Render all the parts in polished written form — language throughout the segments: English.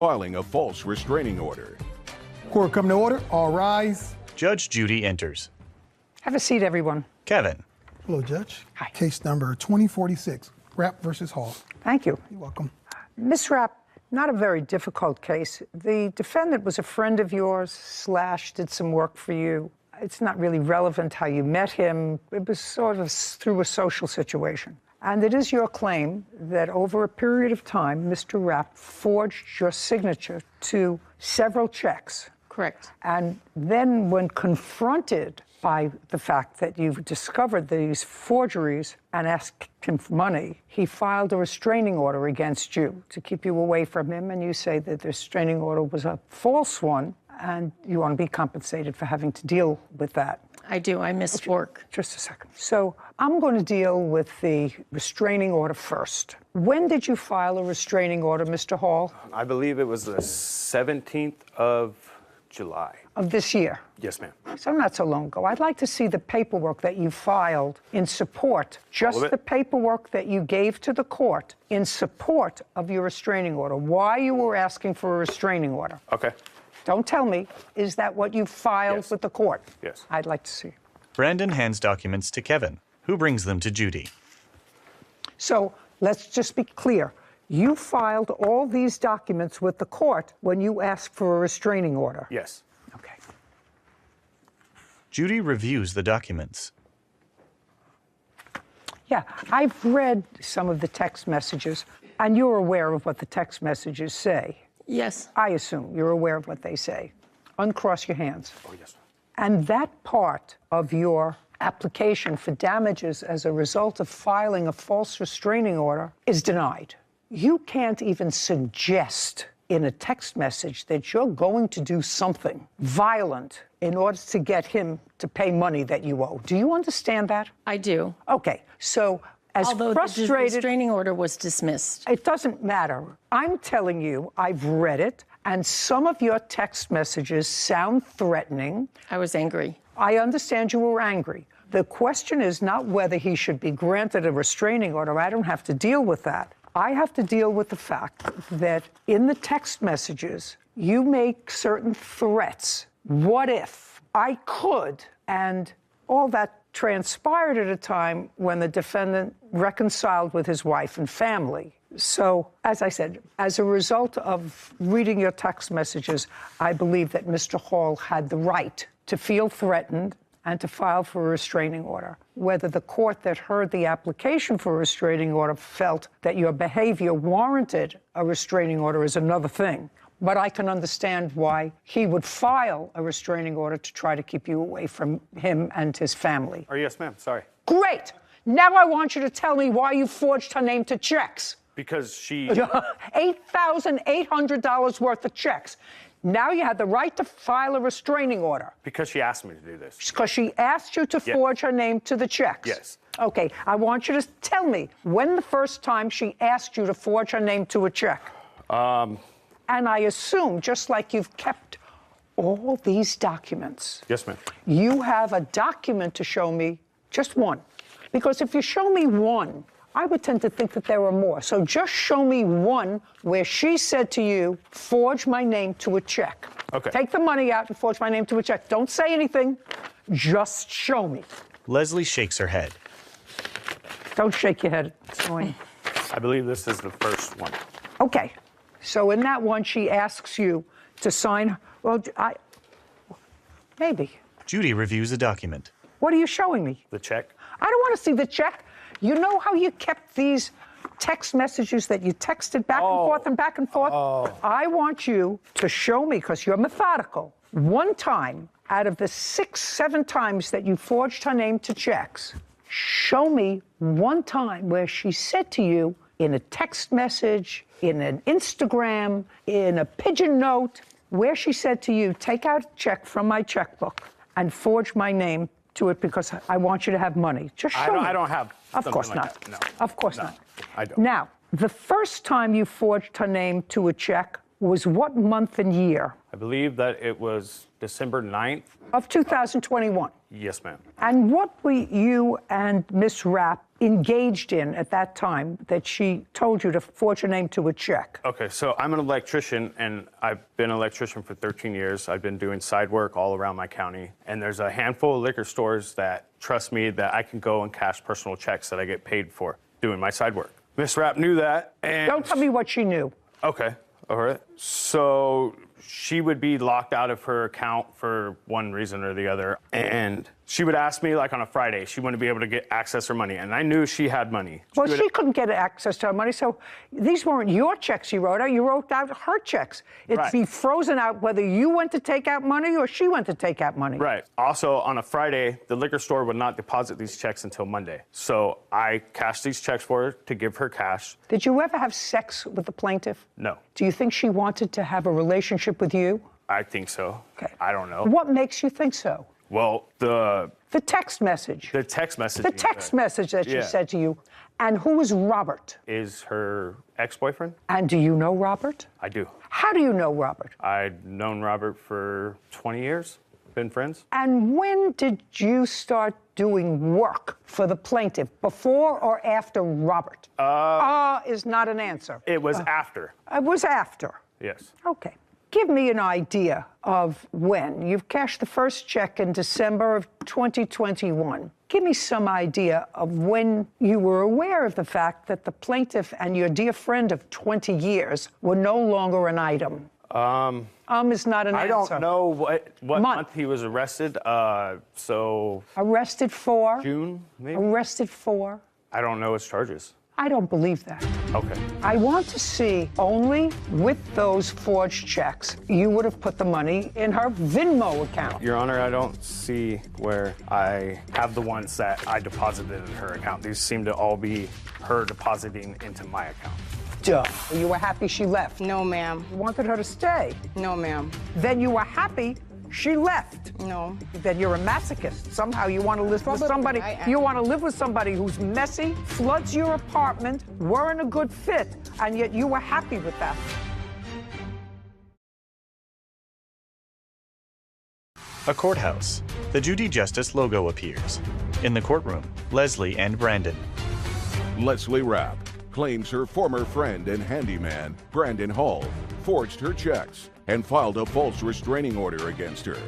filing a false restraining order. Court come to order. All rise. Judge Judy enters. Have a seat, everyone. Kevin. Hello, Judge. Hi. Case number 2046, Rapp versus Hall. Thank you. You're welcome. Ms. Rapp, not a very difficult case. The defendant was a friend of yours / did some work for you. It's not really relevant how you met him. It was sort of through a social situation. And it is your claim that over a period of time, Mr. Rapp forged your signature to several checks. Correct. And then when confronted by the fact that you've discovered these forgeries and asked him for money, he filed a restraining order against you to keep you away from him, and you say that the restraining order was a false one, and you want to be compensated for having to deal with that. I do. I missed work. Just a second. So I'm going to deal with the restraining order first. When did you file a restraining order, Mr. Hall? I believe it was the 17th of July. Of this year? Yes, ma'am. So not so long ago. I'd like to see the paperwork that you filed in support, just the paperwork that you gave to the court in support of your restraining order, why you were asking for a restraining order. Okay. Don't tell me, is that what you filed with the court? Yes. I'd like to see. Brandon hands documents to Kevin, who brings them to Judy. So let's just be clear. You filed all these documents with the court when you asked for a restraining order? Yes. Okay. Judy reviews the documents. Yeah, I've read some of the text messages, and you're aware of what the text messages say. Yes. I assume you're aware of what they say. Uncross your hands. Oh, yes. And that part of your application for damages as a result of filing a false restraining order is denied. You can't even suggest in a text message that you're going to do something violent in order to get him to pay money that you owe. Do you understand that? I do. Okay, so as Although frustrated... the restraining order was dismissed. It doesn't matter. I'm telling you, I've read it, and some of your text messages sound threatening. I was angry. I understand you were angry. The question is not whether he should be granted a restraining order. I don't have to deal with that. I have to deal with the fact that in the text messages, you make certain threats. What if I could? And all that transpired at a time when the defendant reconciled with his wife and family. So, as I said, as a result of reading your text messages, I believe that Mr. Hall had the right to feel threatened and to file for a restraining order. Whether the court that heard the application for a restraining order felt that your behavior warranted a restraining order is another thing. But I can understand why he would file a restraining order to try to keep you away from him and his family. Oh, yes, ma'am. Sorry. Great! Now I want you to tell me why you forged her name to checks. Because she... $8,800 worth of checks. Now you had the right to file a restraining order. Because she asked me to do this. Because she asked you to forge her name to the checks. Yes. Okay, I want you to tell me when the first time she asked you to forge her name to a check. And I assume, just like you've kept all these documents. Yes, ma'am. You have a document to show me, just one. Because if you show me one, I would tend to think that there were more. So just show me one where she said to you, forge my name to a check. Okay. Take the money out and forge my name to a check. Don't say anything. Just show me. Leslie shakes her head. Don't shake your head. It's annoying. I believe this is the first one. Okay. So in that one, she asks you to sign. Well, maybe. Judy reviews a document. What are you showing me? The check? I don't want to see the check. You know how you kept these text messages that you texted back and forth and back and forth? I want you to show me, because you're methodical, one time out of the 6, 7 times that you forged her name to checks, show me one time where she said to you in a text message, in an Instagram, in a pigeon note, where she said to you, take out a check from my checkbook and forge my name to it because I want you to have money. Just show me. I don't have Of course like not. That. No. Of course No, not. I don't. Now, the first time you forged her name to a check was what month and year? I believe that it was December 9th. Of 2021. Yes, ma'am. And what were you and Miss Rapp engaged in at that time that she told you to forge her name to a check? Okay, so I'm an electrician, and I've been an electrician for 13 years. I've been doing side work all around my county, and there's a handful of liquor stores that trust me that I can go and cash personal checks that I get paid for doing my side work. Miss Rapp knew that, and... Don't tell me what she knew. Okay, all right. So she would be locked out of her account for one reason or the other, and she would ask me, like on a Friday, she wouldn't be able to get access to her money, and I knew she had money. Well, she couldn't get access to her money, so these weren't your checks you wrote out. You wrote out her checks. It'd Right. be frozen out whether you went to take out money or she went to take out money. Right. Also, on a Friday, the liquor store would not deposit these checks until Monday. So I cashed these checks for her to give her cash. Did you ever have sex with the plaintiff? No. Do you think she wanted to have a relationship with you? I think so. Okay. I don't know. What makes you think so? Well, the text message. The text message. The text message that she Yeah. said to you. And who is Robert? Is her ex-boyfriend? And do you know Robert? I do. How do you know Robert? I'd known Robert for 20 years. Been friends. And when did you start doing work for the plaintiff? Before or after Robert? Is not an answer. It was after. It was after. Yes. Okay. Give me an idea of when. You've cashed the first check in December of 2021. Give me some idea of when you were aware of the fact that the plaintiff and your dear friend of 20 years were no longer an item. Is not an I answer. don't know what Month. month he was arrested. So Arrested for? June, maybe? Arrested for? I don't know his charges. I don't believe that. Okay. I want to see only with those forged checks, you would have put the money in her Venmo account. Your Honor, I don't see where I have the ones that I deposited in her account. These seem to all be her depositing into my account. Duh. You were happy she left. No, ma'am. You wanted her to stay. No, ma'am. Then you were happy she left. No. Then you're a masochist. Somehow you want to live with Probably somebody. I am. You want to live with somebody who's messy, floods your apartment, weren't a good fit, and yet you were happy with that. A courthouse. The Judy Justice logo appears. In the courtroom, Leslie and Brandon. Leslie Rapp claims her former friend and handyman, Brandon Hall, forged her checks and filed a false restraining order against her.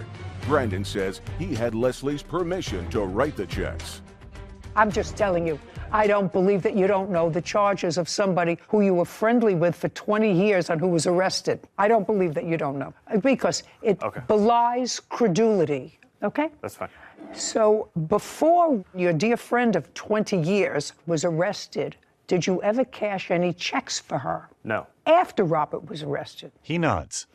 Brandon says he had Leslie's permission to write the checks. I'm just telling you, I don't believe that you don't know the charges of somebody who you were friendly with for 20 years and who was arrested. I don't believe that you don't know, because it belies credulity, okay? That's fine. So before your dear friend of 20 years was arrested, did you ever cash any checks for her? No. After Robert was arrested? He nods.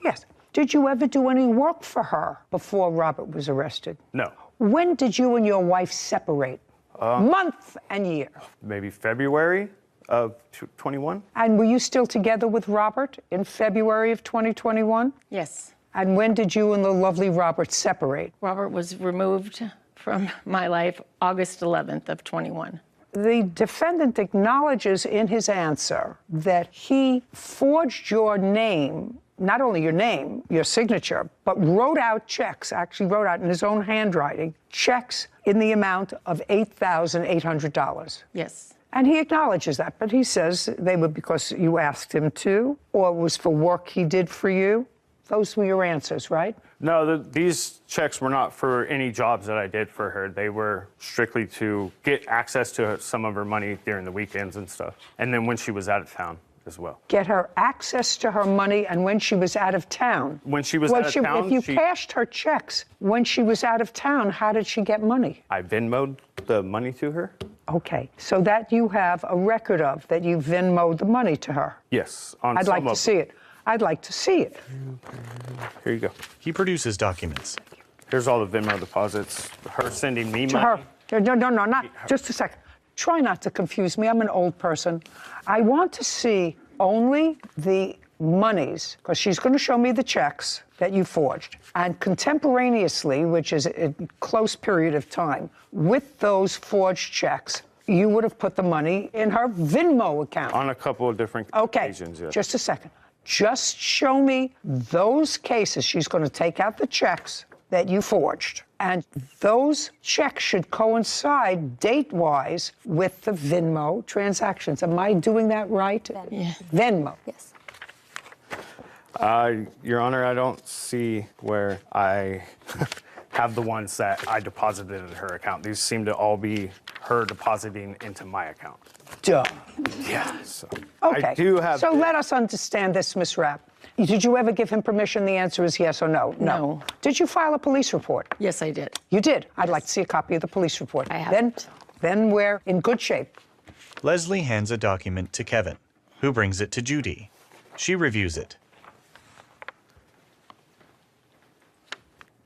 Yes. Did you ever do any work for her before Robert was arrested? No. When did you and your wife separate? Month and year. Maybe February of 21? And were you still together with Robert in February of 2021? Yes. And when did you and the lovely Robert separate? Robert was removed from my life August 11th of 21. The defendant acknowledges in his answer that he forged your name, not only your name, your signature, but wrote out checks, actually wrote out in his own handwriting, checks in the amount of $8,800. Yes. And he acknowledges that, but he says they were because you asked him to, or it was for work he did for you. Those were your answers, right? No, these checks were not for any jobs that I did for her. They were strictly to get access to some of her money during the weekends and stuff. And then when she was out of town as well. Get her access to her money and when she was out of town. When she was out of town, if you cashed her checks when she was out of town, how did she get money? I Venmo'd the money to her. Okay, so that you have a record of, that you Venmo'd the money to her. Yes. I'd like to see it. I'd like to see it. Here you go. He produces documents. Here's all the Venmo deposits. Her sending me To money. her. No, not. Just a second. Try not to confuse me. I'm an old person. I want to see only the monies, because she's going to show me the checks that you forged. And contemporaneously, which is a close period of time, with those forged checks, you would have put the money in her Venmo account. On a couple of different occasions, yes. Just a second. Just show me those cases. She's going to take out the checks that you forged. And those checks should coincide date-wise with the Venmo transactions. Am I doing that right? Yeah. Venmo. Yes. Your Honor, I don't see where I have the ones that I deposited in her account. These seem to all be her depositing into my account. Duh. Yeah. So Okay. I do have. So let us understand this, Ms. Rapp. Did you ever give him permission? The answer is yes or no. No. Did you file a police report? Yes, I did. You did. I'd like to see a copy of the police report. I haven't. Then we're in good shape. Leslie hands a document to Kevin, who brings it to Judy. She reviews it.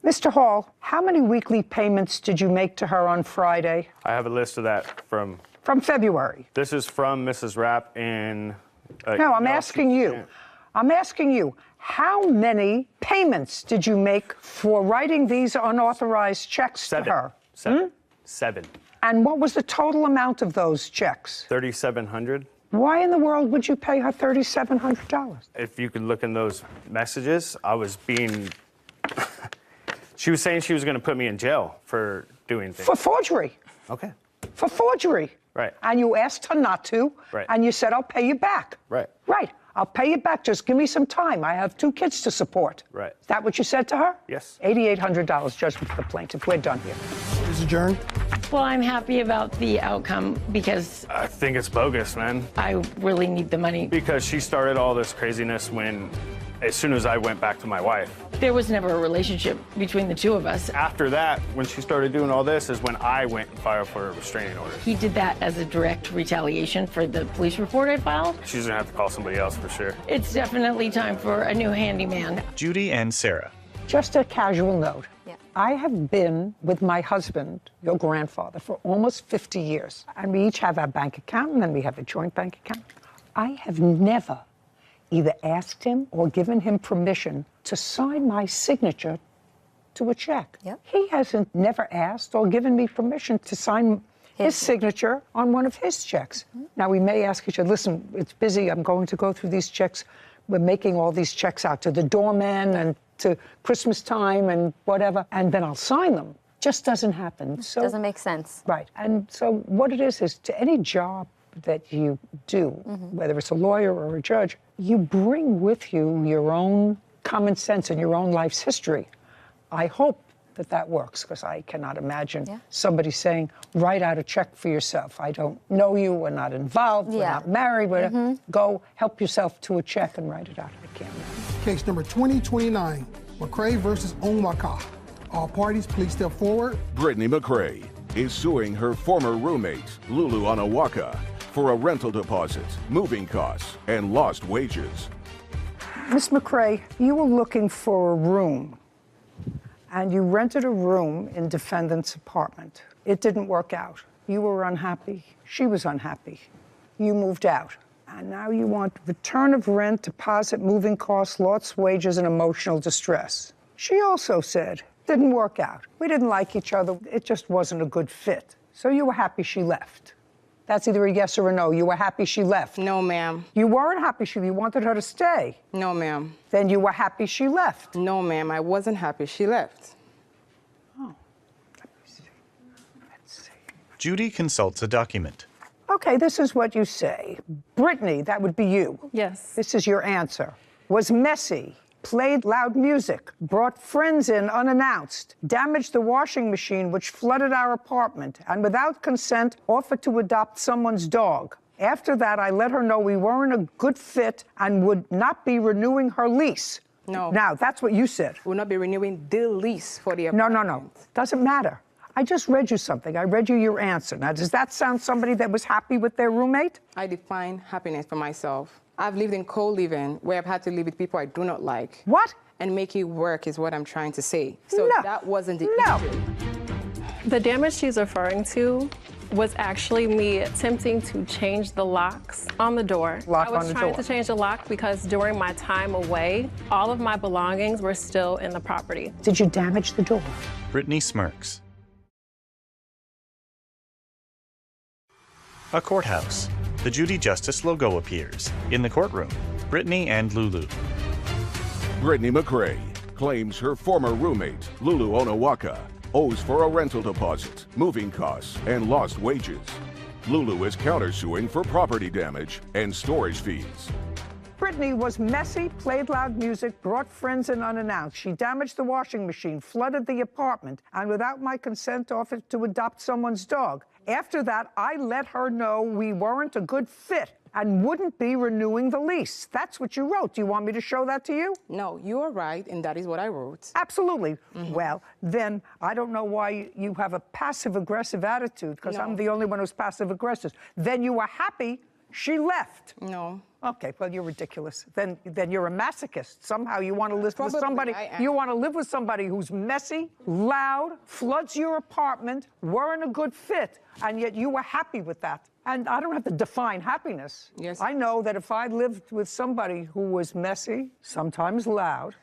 Mr. Hall, how many weekly payments did you make to her on Friday? I have a list of that from. From February. This is from Mrs. Rapp in. No, I'm asking you. I'm asking you, how many payments did you make for writing these unauthorized checks to her? Seven. And what was the total amount of those checks? $3,700. Why in the world would you pay her $3,700? If you could look in those messages, I was being. She was saying she was going to put me in jail for doing things. For forgery. Okay. For forgery. Right. And you asked her not to. Right. And you said, I'll pay you back. Right. Right. I'll pay you back. Just give me some time. I have 2 kids to support. Right. Is that what you said to her? Yes. $8,800 judgment for the plaintiff. We're done here. Is adjourned. Well, I'm happy about the outcome because I think it's bogus, man. I really need the money. Because she started all this craziness as soon as I went back to my wife. There was never a relationship between the two of us. After that, when she started doing all this, is when I went and filed for a restraining order. He did that as a direct retaliation for the police report I filed. She's gonna have to call somebody else for sure. It's definitely time for a new handyman. Judy and Sarah. Just a casual note. Yeah. I have been with my husband, your grandfather, for almost 50 years. And we each have our bank account, and then we have a joint bank account. I have never either asked him or given him permission to sign my signature to a check. Yep. He hasn't never asked or given me permission to sign his signature on one of his checks. Now, we may ask each other, listen, it's busy, I'm going to go through these checks. We're making all these checks out to the doorman and to Christmas time and whatever, and then I'll sign them. Just doesn't happen. So, Doesn't make sense. right. And so what it is to any job that you do, whether it's a lawyer or a judge, you bring with you your own common sense and your own life's history. I hope that works, because I cannot imagine somebody saying, write out a check for yourself. I don't know you, we're not involved, we're not married, go help yourself to a check and write it out. I can't imagine. Case number 2029, McCray versus Onwaka. All parties, please step forward. Brittany McCray is suing her former roommate, Lulu Onawaka, for a rental deposit, moving costs, and lost wages. Miss McCray, you were looking for a room, and you rented a room in defendant's apartment. It didn't work out. You were unhappy. She was unhappy. You moved out. And now you want return of rent, deposit, moving costs, lost wages, and emotional distress. She also said, didn't work out. We didn't like each other. It just wasn't a good fit. So you were happy she left. That's either a yes or a no. You were happy she left. No, ma'am. You weren't happy you wanted her to stay. No, ma'am. Then you were happy she left. No, ma'am. I wasn't happy she left. Oh, let me see. Let's see. Judy consults a document. Okay, this is what you say. Brittany, that would be you. Yes. This is your answer. Was messy, played loud music, brought friends in unannounced, damaged the washing machine which flooded our apartment, and without consent offered to adopt someone's dog. After that, I let her know we weren't a good fit and would not be renewing her lease. No. Now, that's what you said. We'll not be renewing the lease for the No, apartment. no, no. Doesn't matter. I just read you something. I read you your answer. Now, does that sound somebody that was happy with their roommate? I define happiness for myself. I've lived in co-living where I've had to live with people I do not like. What? And make it work is what I'm trying to say. So No. that wasn't the No. issue. The damage she's referring to was actually me attempting to change the locks on the door. Lock I was on the trying door. to change the lock because during my time away, all of my belongings were still in the property. Did you damage the door? Brittany smirks. A courthouse. The Judy Justice logo appears. In the courtroom, Brittany and Lulu. Brittany McCray claims her former roommate, Lulu Onawaka, owes for a rental deposit, moving costs, and lost wages. Lulu is countersuing for property damage and storage fees. Brittany was messy, played loud music, brought friends in unannounced. She damaged the washing machine, flooded the apartment, and without my consent offered to adopt someone's dog. After that, I let her know we weren't a good fit and wouldn't be renewing the lease. That's what you wrote. Do you want me to show that to you? No, you are right, and that is what I wrote. Absolutely. Well, then I don't know why you have a passive-aggressive attitude, because I'm the only one who's passive-aggressive. Then you were happy she left. No. Okay, well, you're ridiculous. Then you're a masochist. Somehow you want to live with Probably somebody. I am. You want to live with somebody who's messy, loud, floods your apartment, weren't a good fit, and yet you were happy with that. And I don't have to define happiness. Yes. I know that if I lived with somebody who was messy, sometimes loud,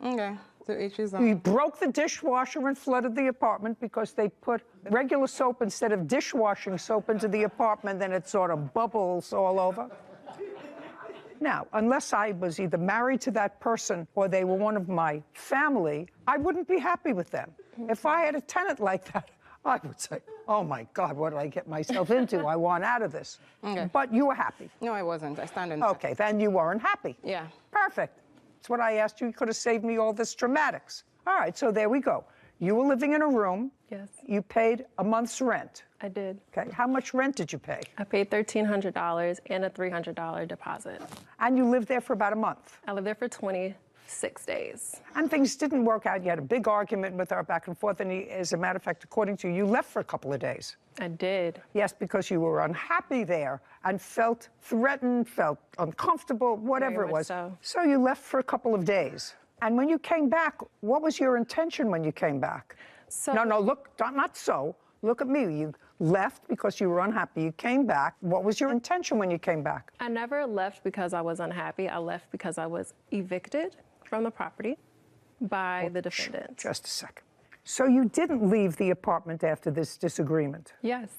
Okay, so each is he broke the dishwasher and flooded the apartment because they put regular soap instead of dishwashing soap into the apartment, then it sort of bubbles all over. Now, unless I was either married to that person or they were one of my family, I wouldn't be happy with them. If I had a tenant like that, I would say, oh my God, what did I get myself into? I want out of this. Okay. But you were happy. No, I wasn't. I stand on that. Okay, then you weren't happy. Yeah. Perfect. That's what I asked you. You could have saved me all this dramatics. All right, so there we go. You were living in a room. Yes. You paid a month's rent. I did. Okay, how much rent did you pay? I paid $1,300 and a $300 deposit. And you lived there for about a month. I lived there for 26 days. And things didn't work out. You had a big argument with her back and forth. And as a matter of fact, according to you, you left for a couple of days. I did. Yes, because you were unhappy there and felt threatened, felt uncomfortable, whatever Very it much was. so. So you left for a couple of days. And when you came back, what was your intention when you came back? So- No, look, not so. Look at me. You left because you were unhappy. You came back. What was your intention when you came back? I never left because I was unhappy. I left because I was evicted from the property by the defendant. Just a second. So you didn't leave the apartment after this disagreement? Yes,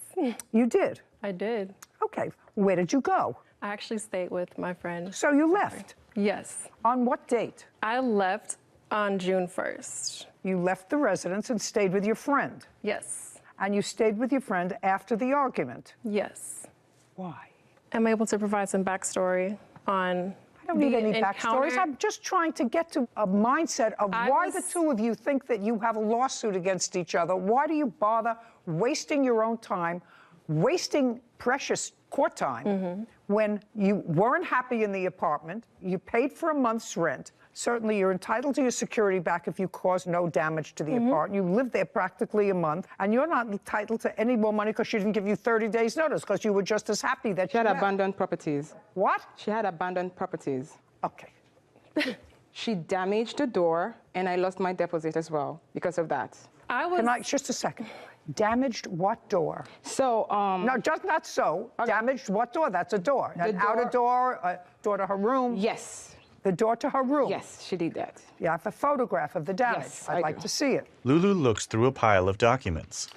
You did? I did. Okay. Where did you go? I actually stayed with my friend. So you left. Yes. On what date? I left on June 1st. You left the residence and stayed with your friend. Yes. And you stayed with your friend after the argument. Yes. Why? I'm able to provide some backstory on I don't need the any encounter. backstories. I'm just trying to get to a mindset of why the two of you think that you have a lawsuit against each other. Why do you bother wasting your own time, wasting precious court time when you weren't happy in the apartment, you paid for a month's rent. Certainly, you're entitled to your security back if you caused no damage to the apartment. You lived there practically a month, and you're not entitled to any more money because she didn't give you 30 days' notice because you were just as happy that She had left. abandoned properties. What? She had abandoned properties. Okay. She damaged the door, and I lost my deposit as well because of that. Just a second. Damaged what door? So, No, just not so. Okay. Damaged what door? That's a door. An door- outer door, a door to her room. yes, The door to her room. yes, she did that. You have a photograph of the damage. Yes, I'd I like do. to see it. Lulu looks through a pile of documents.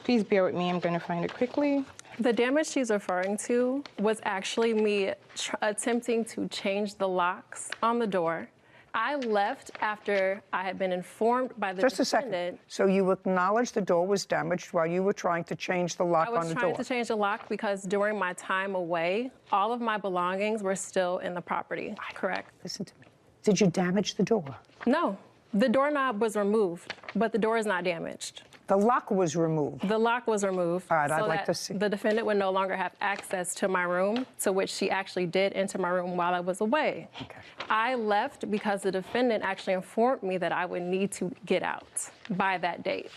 Please bear with me. I'm going to find it quickly. The damage she's referring to was actually me attempting to change the locks on the door. I left after I had been informed by the Just a defendant. second. So you acknowledged the door was damaged while you were trying to change the lock I on was the trying door. to change the lock because during my time away, all of my belongings were still in the property. Correct? Listen to me. Did you damage the door? No. The doorknob was removed, but the door is not damaged. The lock was removed. The lock was removed. All right, I'd so like that to see. The defendant would no longer have access to my room, to which she actually did enter my room while I was away. Okay. I left because the defendant actually informed me that I would need to get out by that date.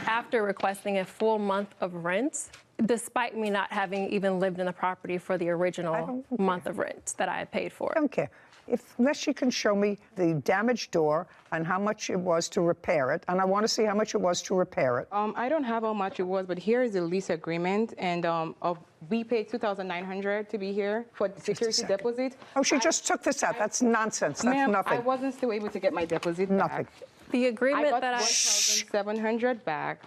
After requesting a full month of rent, despite me not having even lived in the property for the original month of rent that I had paid for. I don't care. Unless you can show me the damaged door and how much it was to repair it, and I want to see how much it was to repair it. I don't have how much it was, but here is the lease agreement, and we paid $2,900 to be here for the security second. deposit. Oh, she just took this out. That's nonsense. That's Ma'am, nothing. I wasn't still able to get my deposit Nothing. back. The I agreement got that I... $1,700 back.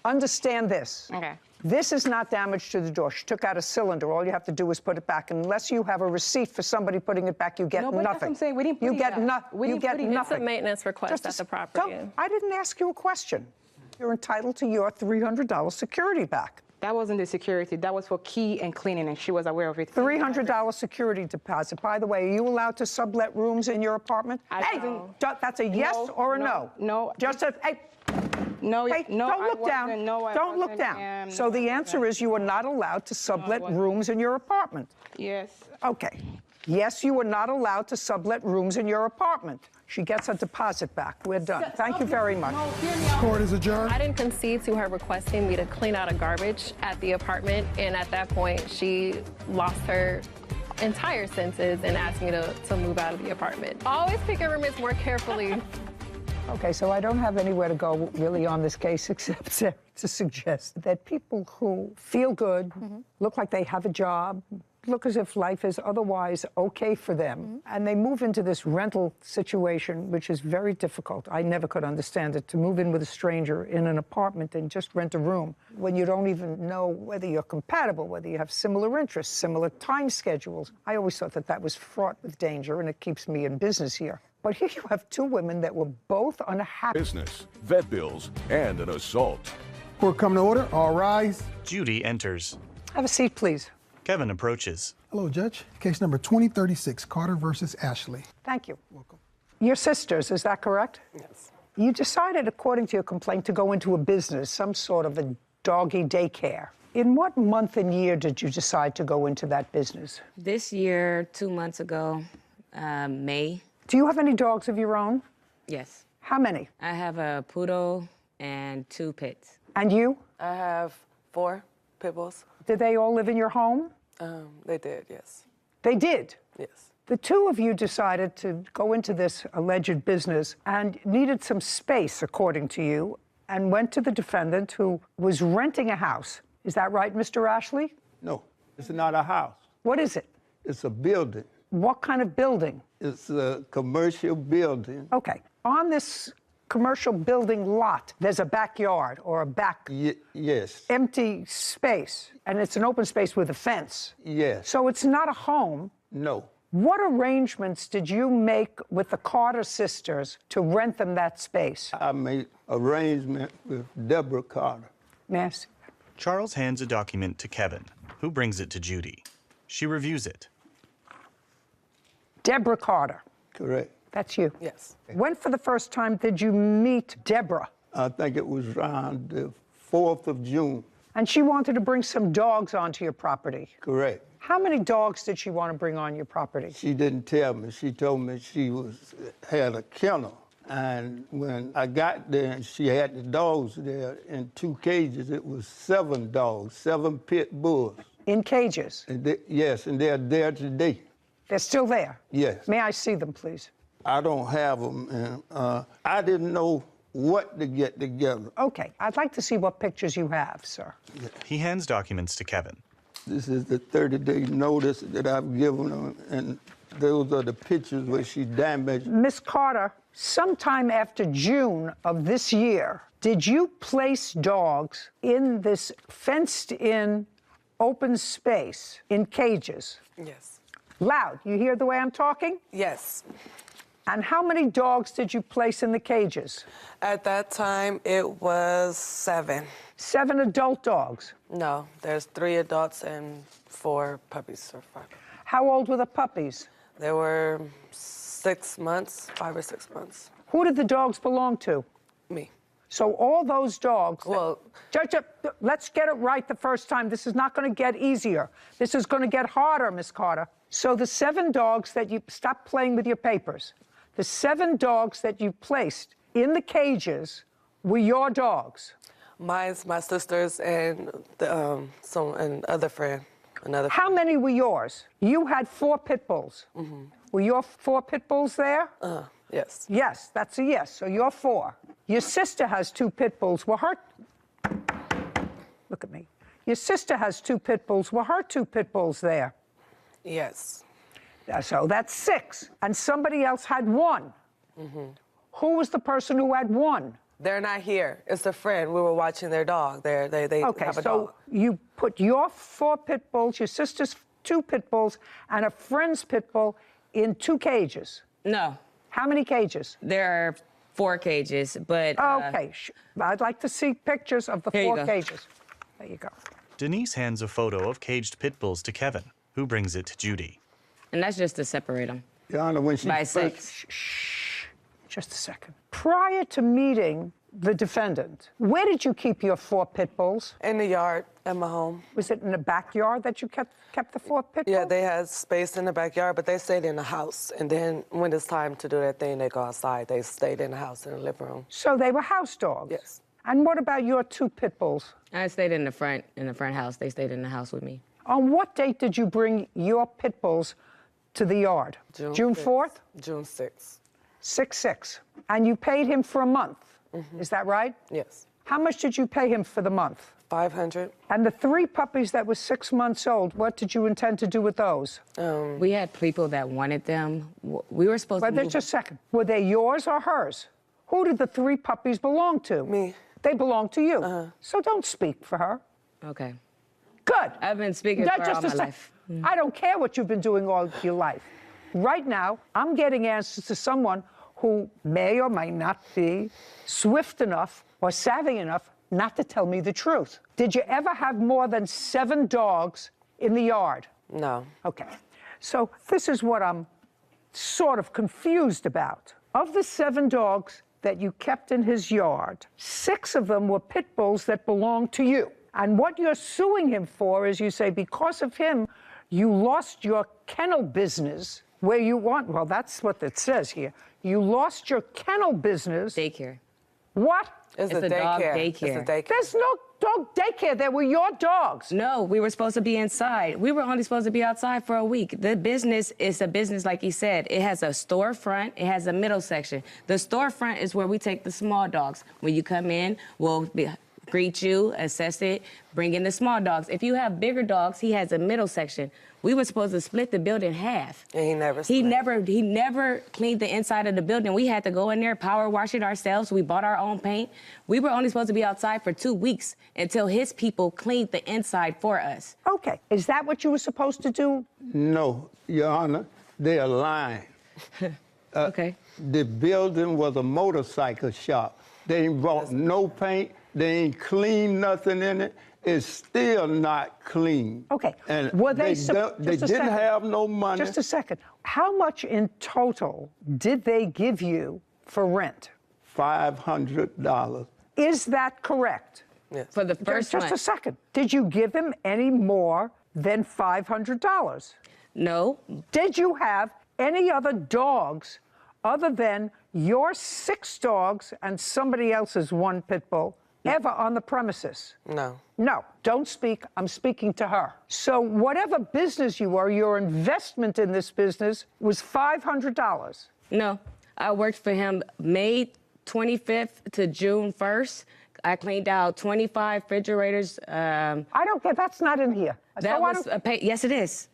Understand this. Okay. This is not damage to the door. She took out a cylinder. All you have to do is put it back. Unless you have a receipt for somebody putting it back, you get No, but nothing. that's what I'm saying. We didn't put you it get back. We you didn't get put it back. nothing. It's a maintenance request at the property. I didn't ask you a question. You're entitled to your $300 security back. That wasn't the security. That was for key and cleaning, and she was aware of it. $300 security deposit. By the way, are you allowed to sublet rooms in your apartment? That's a yes or a no? No. Just a, hey, No, hey, no, don't I look down. wasn't. No, I Don't look wasn't. down. No, So the I answer wasn't. is you are not allowed to sublet rooms in your apartment. Yes. Okay. Yes, you are not allowed to sublet rooms in your apartment. She gets her deposit back. We're done. Thank you very much. Court is adjourned. I didn't concede to her requesting me to clean out a garbage at the apartment, and at that point, she lost her entire senses and asked me to move out of the apartment. Always pick your roommates more carefully. Okay, so I don't have anywhere to go really on this case except to suggest that people who feel good, look like they have a job, look as if life is otherwise okay for them, and they move into this rental situation, which is very difficult. I never could understand it, to move in with a stranger in an apartment and just rent a room when you don't even know whether you're compatible, whether you have similar interests, similar time schedules. I always thought that that was fraught with danger, and it keeps me in business here. But here you have two women that were both unhappy. Business, vet bills, and an assault. Court come to order. All rise. Judy enters. Have a seat, please. Kevin approaches. Hello, Judge. Case number 2036, Carter versus Ashley. Thank you. Welcome. Your sisters, is that correct? Yes. You decided, according to your complaint, to go into a business, some sort of a doggy daycare. In what month and year did you decide to go into that business? This year, 2 months ago, May. Do you have any dogs of your own? Yes. How many? I have a poodle and 2 pits. And you? I have 4 pit bulls. Did they all live in your home? They did, yes. They did? Yes. The two of you decided to go into this alleged business and needed some space, according to you, and went to the defendant who was renting a house. Is that right, Mr. Ashley? No, it's not a house. What is it? It's a building. What kind of building? It's a commercial building. Okay. On this commercial building lot, there's a backyard or a back Yes. empty space, and it's an open space with a fence. Yes. So it's not a home. No. What arrangements did you make with the Carter sisters to rent them that space? I made arrangement with Deborah Carter. Yes. Charles hands a document to Kevin, who brings it to Judy. She reviews it. Deborah Carter. Correct. That's you. Yes. When for the first time did you meet Deborah? I think it was around the 4th of June. And she wanted to bring some dogs onto your property. Correct. How many dogs did she want to bring on your property? She didn't tell me. She told me she had a kennel. And when I got there and she had the dogs there in 2 cages, it was 7 dogs, 7 pit bulls. In cages? And yes, and they're there today. They're still there? Yes. May I see them, please? I don't have them, and I didn't know what to get together. Okay, I'd like to see what pictures you have, sir. He hands documents to Kevin. This is the 30-day notice that I've given her, and those are the pictures where she damaged. Miss Carter, sometime after June of this year, did you place dogs in this fenced-in open space in cages? Yes. Loud. You hear the way I'm talking? Yes. And how many dogs did you place in the cages? At that time, it was 7. 7 adult dogs. No, there's 3 adults and 4 puppies or 5. How old were the puppies? They were 6 months, 5 or 6 months. Who did the dogs belong to? Me. So all those dogs... Well... Judge, let's get it right the first time. This is not going to get easier. This is going to get harder, Miss Carter. So the 7 dogs that you... Stop playing with your papers. The 7 dogs that you placed in the cages were your dogs. Mine's my sister's and another friend. How many were yours? You had 4 pit bulls. Mm-hmm. Were your 4 pit bulls there? Yes. Yes, that's a yes. So you're 4. Your sister has 2 pit bulls. Were her... Look at me. Your sister has 2 pit bulls. Were her 2 pit bulls there? Yes. So that's 6. And somebody else had 1. Mm-hmm. Who was the person who had 1? They're not here. It's a friend. We were watching their dog. They Okay, have a so dog. you put your 4 pit bulls, your sister's 2 pit bulls, and a friend's pit bull in 2 cages. No, How many cages? there are 4 cages, but Okay, I'd like to see pictures of the Here you 4 go. cages. There you go. Denise hands a photo of caged pit bulls to Kevin, who brings it to Judy. and that's just to separate them Your Honor, when she by first, sex. Shh, just a second. Prior to meeting the defendant, where did you keep your 4 pit bulls? In the yard at my home. Was it in the backyard that you kept the 4 pit bulls? Yeah, they had space in the backyard, but they stayed in the house. And then when it's time to do their thing, they go outside. They stayed in the house in the living room. So they were house dogs? Yes. And what about your 2 pit bulls? I stayed in the front house. They stayed in the house with me. On what date did you bring your pit bulls to the yard? June 6th. 4th? June 6th. 6/6. And you paid him for a month. Is that right? Yes. How much did you pay him for the month? $500. And the 3 puppies that were 6 months old, what did you intend to do with those? We had people that wanted them. We were supposed Wait, to move. just a second. Were they yours or hers? Who did the 3 puppies belong to? Me. They belong to you. So don't speak for her. Okay. Good. I've been speaking for all my life. I don't care what you've been doing all your life. Right now, I'm getting answers to someone who may or may not be swift enough or savvy enough not to tell me the truth. Did you ever have more than 7 dogs in the yard? No. Okay. So this is what I'm sort of confused about. Of the 7 dogs that you kept in his yard, 6 of them were pit bulls that belonged to you. And what you're suing him for is, you say, because of him, you lost your kennel business where you want, well, that's what it says here. You lost your kennel business. Daycare. What? It's a a dog daycare. It's a daycare. There's no dog daycare. They were your dogs. No, we were supposed to be inside. We were only supposed to be outside for a week. The business is a business, like he said. It has a storefront. It has a middle section. The storefront is where we take the small dogs. When you come in, we'll greet you, assess it, bring in the small dogs. If you have bigger dogs, he has a middle section. We were supposed to split the building in half. And he never He split. never cleaned the inside of the building. We had to go in there, power wash it ourselves. We bought our own paint. We were only supposed to be outside for 2 weeks until his people cleaned the inside for us. Okay. Is that what you were supposed to do? no, Your Honor, they are lying. Okay. The building was a motorcycle shop. They ain't brought no paint. They ain't cleaned nothing in it. It's still not clean. Okay. And Were they they didn't have no money. Just a second. How much in total did they give you for rent? $500. Is that correct? Yes. For the first Just a month. second. Did you give him any more than $500? No. Did you have any other dogs other than your 6 dogs and somebody else's 1 pit bull ever on the premises? No. No, don't speak. I'm speaking to her. So whatever business you were, your investment in this business was $500. No. I worked for him May 25th to June 1st. I cleaned out 25 refrigerators. I don't care. That's not in here. That So I was don't- a pay. Yes, it is.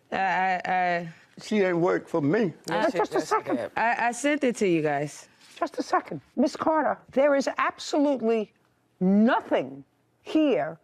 She ain't work for me. Just a second. I sent it to you guys. Just a second. Miss Carter, there is absolutely nothing here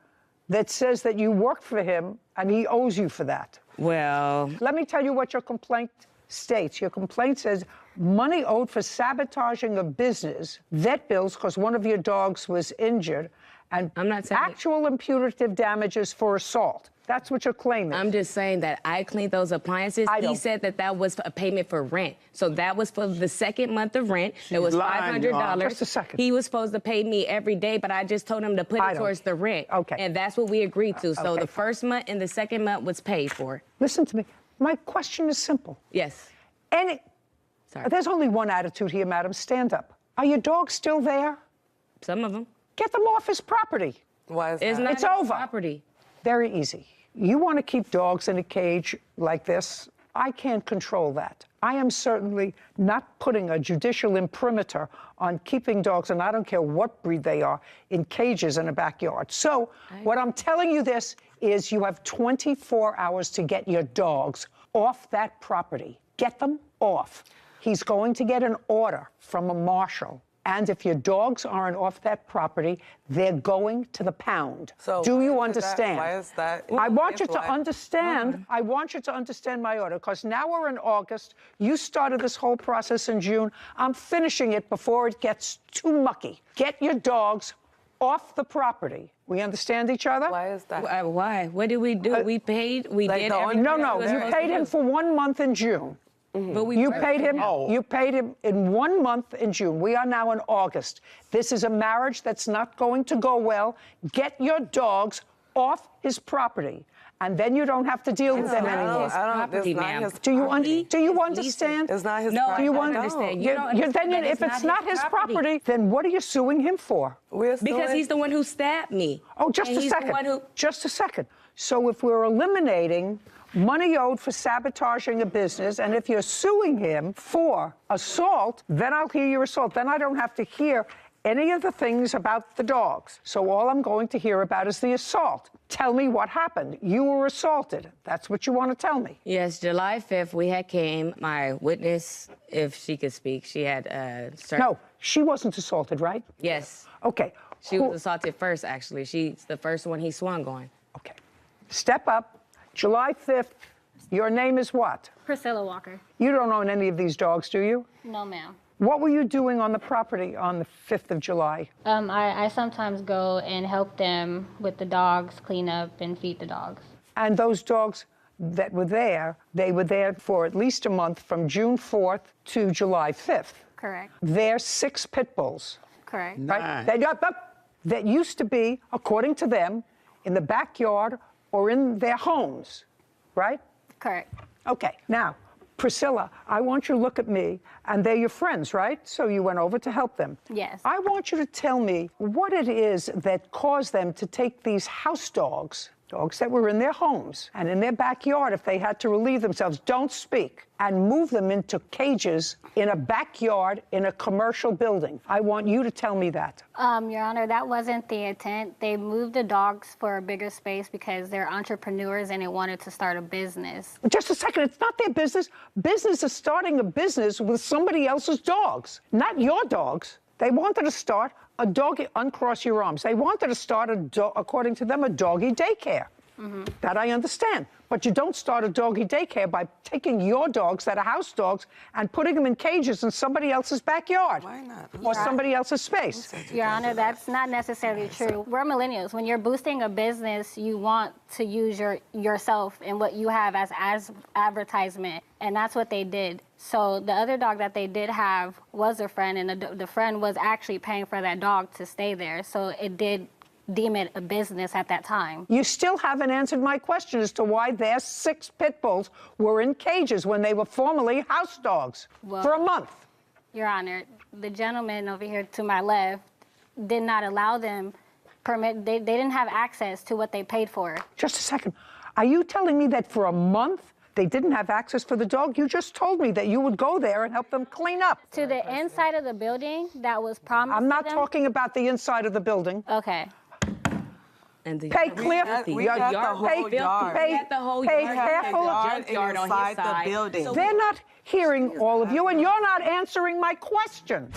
that says that you worked for him and he owes you for that. Well, Let me tell you what your complaint states. Your complaint says money owed for sabotaging a business, vet bills because one of your dogs was injured, and I'm not saying- actual and punitive damages for assault. That's what your claim is. I'm just saying that I cleaned those appliances. I He don't- said that that was a payment for rent. So that was for the second month of rent. It was lying, Your Honor. $500. Just a second. He was supposed to pay me every day, but I just told him to put I it don't- towards the rent. Okay. And that's what we agreed to. So Okay, the fine. first month and the second month was paid for. Listen to me. My question is simple. Yes. Sorry. There's only one attitude here, madam. Stand up. Are your dogs still there? Some of them. Get them off his property. Why is It's that? not It's his over. property. Very easy. You want to keep dogs in a cage like this? I can't control that. I am certainly not putting a judicial imprimatur on keeping dogs, and I don't care what breed they are, in cages in a backyard. So what I'm telling you this is you have 24 hours to get your dogs off that property. Get them off. He's going to get an order from a marshal And if your dogs aren't off that property, they're going to the pound. So do you why understand? Is that? I want you to understand. I want you to understand my order, because now we're in August. You started this whole process in June. I'm finishing it before it gets too mucky. Get your dogs off the property. We understand each other? Why is that? Why? What did we do? We paid. We like did the everything. No. You paid him for 1 month in June. But we You paid him. You paid him in 1 month in June. We are now in August. This is a marriage that's not going to go well. Get your dogs off his property, and then you don't have to deal with them anymore. Do you understand? It's not his No, property. I don't understand. You don't understand that if it's not his property, then what are you suing him for? Because he's the one who stabbed me. Oh, just And a he's the second. one who- Just a second. So if we're eliminating money owed for sabotaging a business, and if you're suing him for assault, then I'll hear your assault. Then I don't have to hear any of the things about the dogs. So all I'm going to hear about is the assault. Tell me what happened. You were assaulted. That's what you want to tell me. Yes, July 5th, we had came. My witness, if she could speak, she had No, she wasn't assaulted, right? Yes. Okay. She was assaulted first, actually. She's the first one he swung on. Okay. Step up. July 5th. Your name is what? Priscilla Walker. You don't own any of these dogs, do you? No, ma'am. What were you doing on the property on the 5th of July? I sometimes go and help them with the dogs, clean up and feed the dogs. And those dogs that were there, they were there for at least a month from June 4th to July 5th. Correct. They're 6 pit bulls. Correct. Right? That used to be, according to them, in the backyard or in their homes, right? Correct. Okay, now, Priscilla, I want you to look at me, and they're your friends, right? So you went over to help them. Yes. I want you to tell me what it is that caused them to take these house dogs, dogs that were in their homes and in their backyard if they had to relieve themselves, don't speak, and move them into cages in a backyard in a commercial building. I want you to tell me that. Your Honor, that wasn't the intent. They moved the dogs for a bigger space because they're entrepreneurs and they wanted to start a business. Just a second, it's not their business. Business is starting a business with somebody else's dogs, not your dogs. They wanted to start a doggy, uncross your arms. They wanted to start, according to them, a doggy daycare. Mm-hmm. That I understand. But you don't start a doggy daycare by taking your dogs that are house dogs and putting them in cages in somebody else's backyard. Why not? Or somebody else's space. Your Honor, that's not necessarily true. We're millennials. When you're boosting a business, you want to use yourself and what you have as advertisement. And that's what they did. So the other dog that they did have was a friend, and the friend was actually paying for that dog to stay there. So it did deem it a business at that time. You still haven't answered my question as to why their 6 pit bulls were in cages when they were formerly house dogs for a month. Your Honor, the gentleman over here to my left did not allow them permit. They didn't have access to what they paid for. Just a second. Are you telling me that for a month they didn't have access for the dog? You just told me that you would go there and help them clean up. To the inside of the building that was promised. I'm not to them? talking about the inside of the building. Okay. And pay clear. We got the whole yard. Pay careful. Junkyard inside the building. They're not hearing all of you, and you're not answering my question.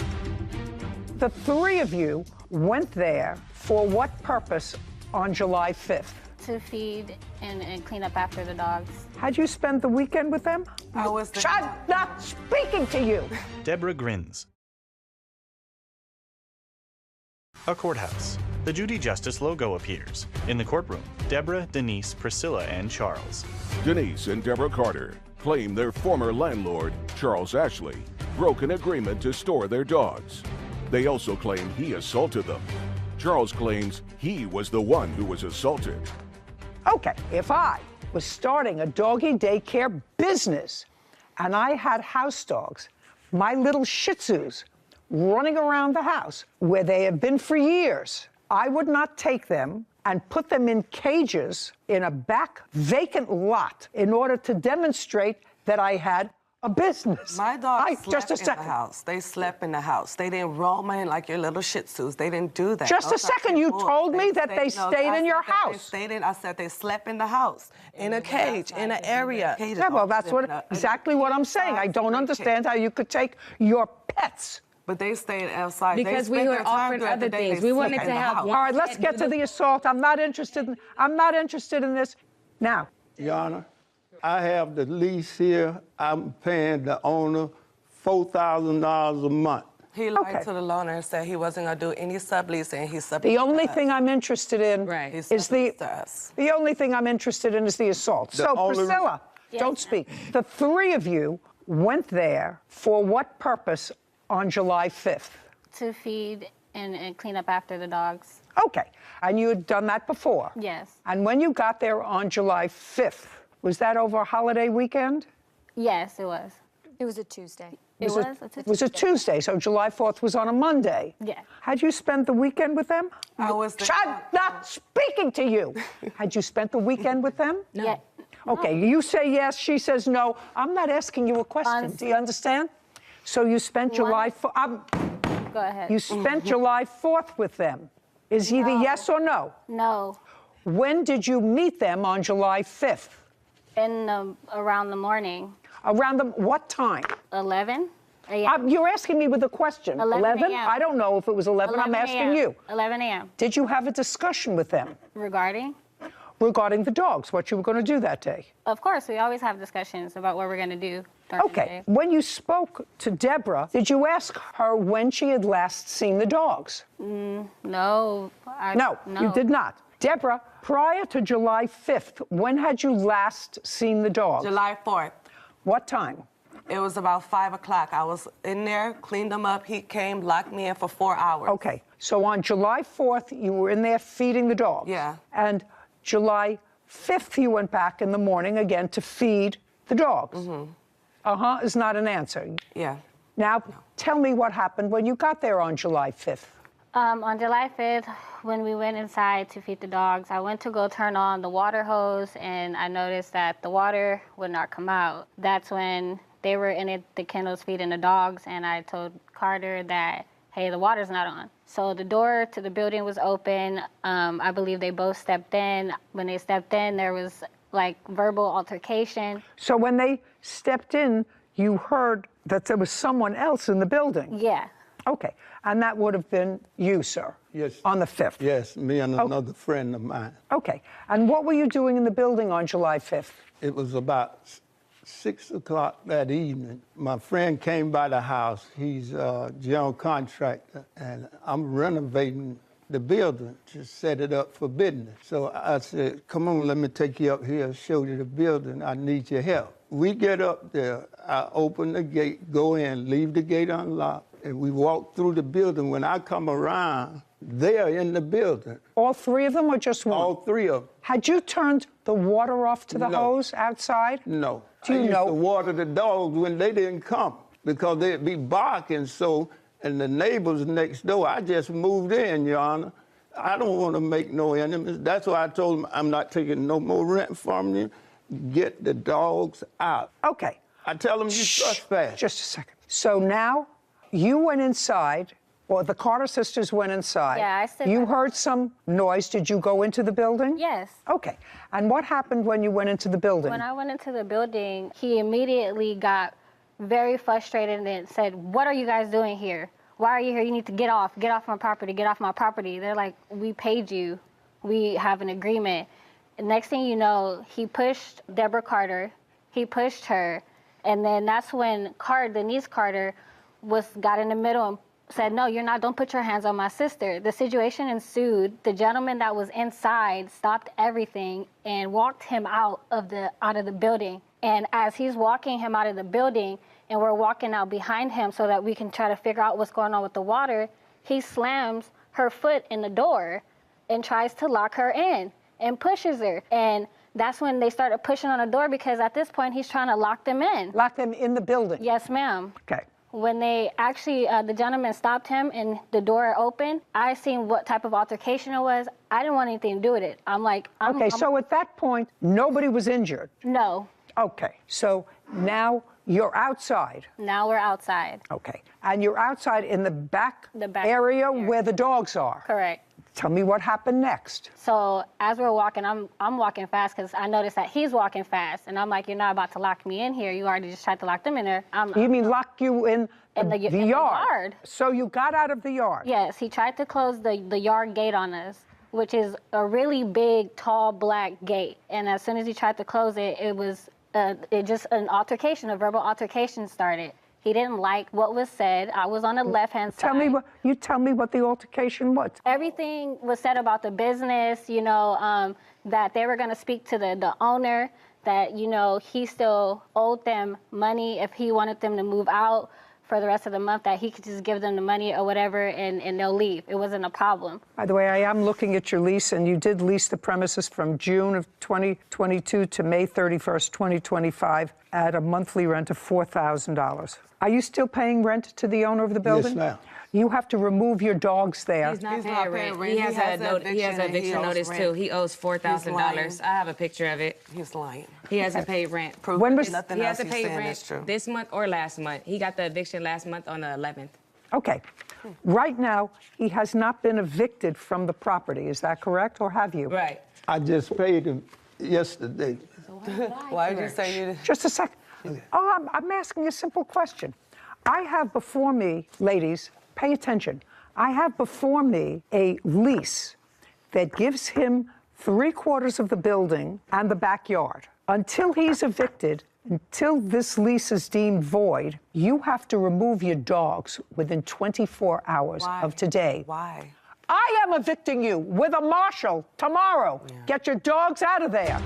The 3 of you went there for what purpose on July 5th? To feed and clean up after the dogs. How'd you spend the weekend with them? I was not speaking to you. Deborah grins. A courthouse. The Judy Justice logo appears. In the courtroom, Deborah, Denise, Priscilla, and Charles. Denise and Deborah Carter claim their former landlord, Charles Ashley, broke an agreement to store their dogs. They also claim he assaulted them. Charles claims he was the one who was assaulted. Okay, if I was starting a doggy daycare business and I had house dogs, my little Shih Tzus, running around the house where they have been for years, I would not take them and put them in cages in a back vacant lot in order to demonstrate that I had a business. My dogs slept in the house. They slept in the house. They didn't roam in like your little Shih Tzus. They didn't do that. Just a second, you told me that they stayed in your house. I said they slept in the house, in a cage, in an area. Yeah, well, that's exactly what I'm saying. I don't understand how you could take your pets But they stayed outside. Because they we spent were their time offering throughout the other day. things. They We wanted slept to in the have house. one. All right, let's get to the assault. I'm not interested in this. Now, Your Honor, I have the lease here. I'm paying the owner $4,000 a month. He lied to the loaner and said he wasn't going to do any subleasing. He subleased the only to thing us. I'm interested in He is subleased to us. the only thing I'm interested in is the assault. The So, only- Priscilla, Yes, don't ma'am. speak. The three of you went there for what purpose on July 5th? To feed and clean up after the dogs. Okay, and you had done that before? Yes. And when you got there on July 5th, was that over a holiday weekend? Yes, it was. It was a Tuesday. It It was a Tuesday, so July 4th was on a Monday. Yeah. Had you spent the weekend with them? I was there. I'm not speaking to you. Had you spent the weekend with them? No. Yeah. Okay, you say yes, she says no. I'm not asking you a question. Do you understand? So you spent July 4th. Go ahead. You spent July 4th with them. Is either yes or no? No. When did you meet them on July 5th? Around the morning. Around what time? 11 a.m. You're asking me with a question. 11 a.m. I don't know if it was 11. I'm 11 asking a.m. you. 11 a.m. Did you have a discussion with them? Regarding? Regarding the dogs, what you were going to do that day? Of course, we always have discussions about what we're going to do during the Okay. day. When you spoke to Deborah, did you ask her when she had last seen the dogs? No. No, you did not. Deborah, prior to July 5th, when had you last seen the dogs? July 4th. What time? It was about 5 o'clock. I was in there, cleaned them up. He came, locked me in for 4 hours. Okay. So on July 4th, you were in there feeding the dogs. Yeah. And July 5th, you went back in the morning again to feed the dogs. Is not an answer. Yeah. Now, tell me what happened when you got there on July 5th. On July 5th, when we went inside to feed the dogs, I went to go turn on the water hose, and I noticed that the water would not come out. That's when they were in the kennels feeding the dogs, and I told Carter that, hey, the water's not on. So the door to the building was open. I believe they both stepped in. When they stepped in, there was like verbal altercation. So when they stepped in, you heard that there was someone else in the building? Yeah. Okay. And that would have been you, sir? Yes. On the 5th? Yes, me and another friend of mine. Okay. And what were you doing in the building on July 5th? It was about 6 o'clock that evening. My friend came by the house. He's a general contractor, and I'm renovating the building to set it up for business. So I said, come on, let me take you up here, show you the building. I need your help. We get up there. I open the gate, go in, leave the gate unlocked, and we walk through the building. When I come around, they are in the building. All three of them or just one? All three of them. Had you turned the water off to the hose outside? No. Do you I used know? to water the dogs when they didn't come because they'd be barking so, and the neighbors next door, I just moved in, Your Honor. I don't want to make no enemies. That's why I told them I'm not taking no more rent from you. Get the dogs out. Okay. I tell them you trespass. Just a second. So now you went inside, or the Carter sisters went inside. Yeah, I stood You there. heard some noise. Did you go into the building? Yes. Okay. And what happened when you went into the building? When I went into the building, he immediately got very frustrated and said, what are you guys doing here? Why are you here? You need to get off my property, get off my property. They're like, we paid you. We have an agreement. And next thing you know, he pushed Deborah Carter. He pushed her. And then that's when Denise Carter got in the middle and said, no, you're not, don't put your hands on my sister. The situation ensued. The gentleman that was inside stopped everything and walked him out of the building. And as he's walking him out of the building, and we're walking out behind him so that we can try to figure out what's going on with the water, he slams her foot in the door and tries to lock her in and pushes her. And that's when they started pushing on the door because at this point he's trying to lock them in. Lock them in the building? Yes, ma'am. Okay. When they actually, the gentleman stopped him and the door opened, I seen what type of altercation it was. I didn't want anything to do with it. I'm like, so at that point, nobody was injured? No. Okay. So now you're outside. Now we're outside. Okay. And you're outside in the back area where the dogs are. Correct. Tell me what happened next. So as we're walking, I'm walking fast because I noticed that he's walking fast. And I'm like, you're not about to lock me in here. You already just tried to lock them in there. You mean lock you in the yard? So you got out of the yard? Yes, he tried to close the yard gate on us, which is a really big, tall, black gate. And as soon as he tried to close it, it was just an altercation, a verbal altercation started. He didn't like what was said. I was on the left-hand side. Tell me what the altercation was. Everything was said about the business, you know, that they were going to speak to the owner, that, you know, he still owed them money if he wanted them to move out for the rest of the month, that he could just give them the money or whatever and they'll leave. It wasn't a problem. By the way, I am looking at your lease, and you did lease the premises from June of 2022 to May 31st, 2025 at a monthly rent of $4,000. Are you still paying rent to the owner of the building? Yes, ma'am. You have to remove your dogs there. He's not paying rent. He has an eviction notice too. He owes $4,000. I have a picture of it. He's lying. He hasn't paid rent. He hasn't paid rent this month or last month. He got the eviction last month on the 11th. Okay. Right now, he has not been evicted from the property. Is that correct, or have you? Right. I just paid him yesterday. Why did you say you did? Just a second. Oh, I'm asking a simple question. I have before me, ladies, pay attention. I have before me a lease that gives him 3/4 of the building and the backyard. Until he's evicted, until this lease is deemed void, you have to remove your dogs within 24 hours of today. Why? I am evicting you with a marshal tomorrow. Yeah. Get your dogs out of there.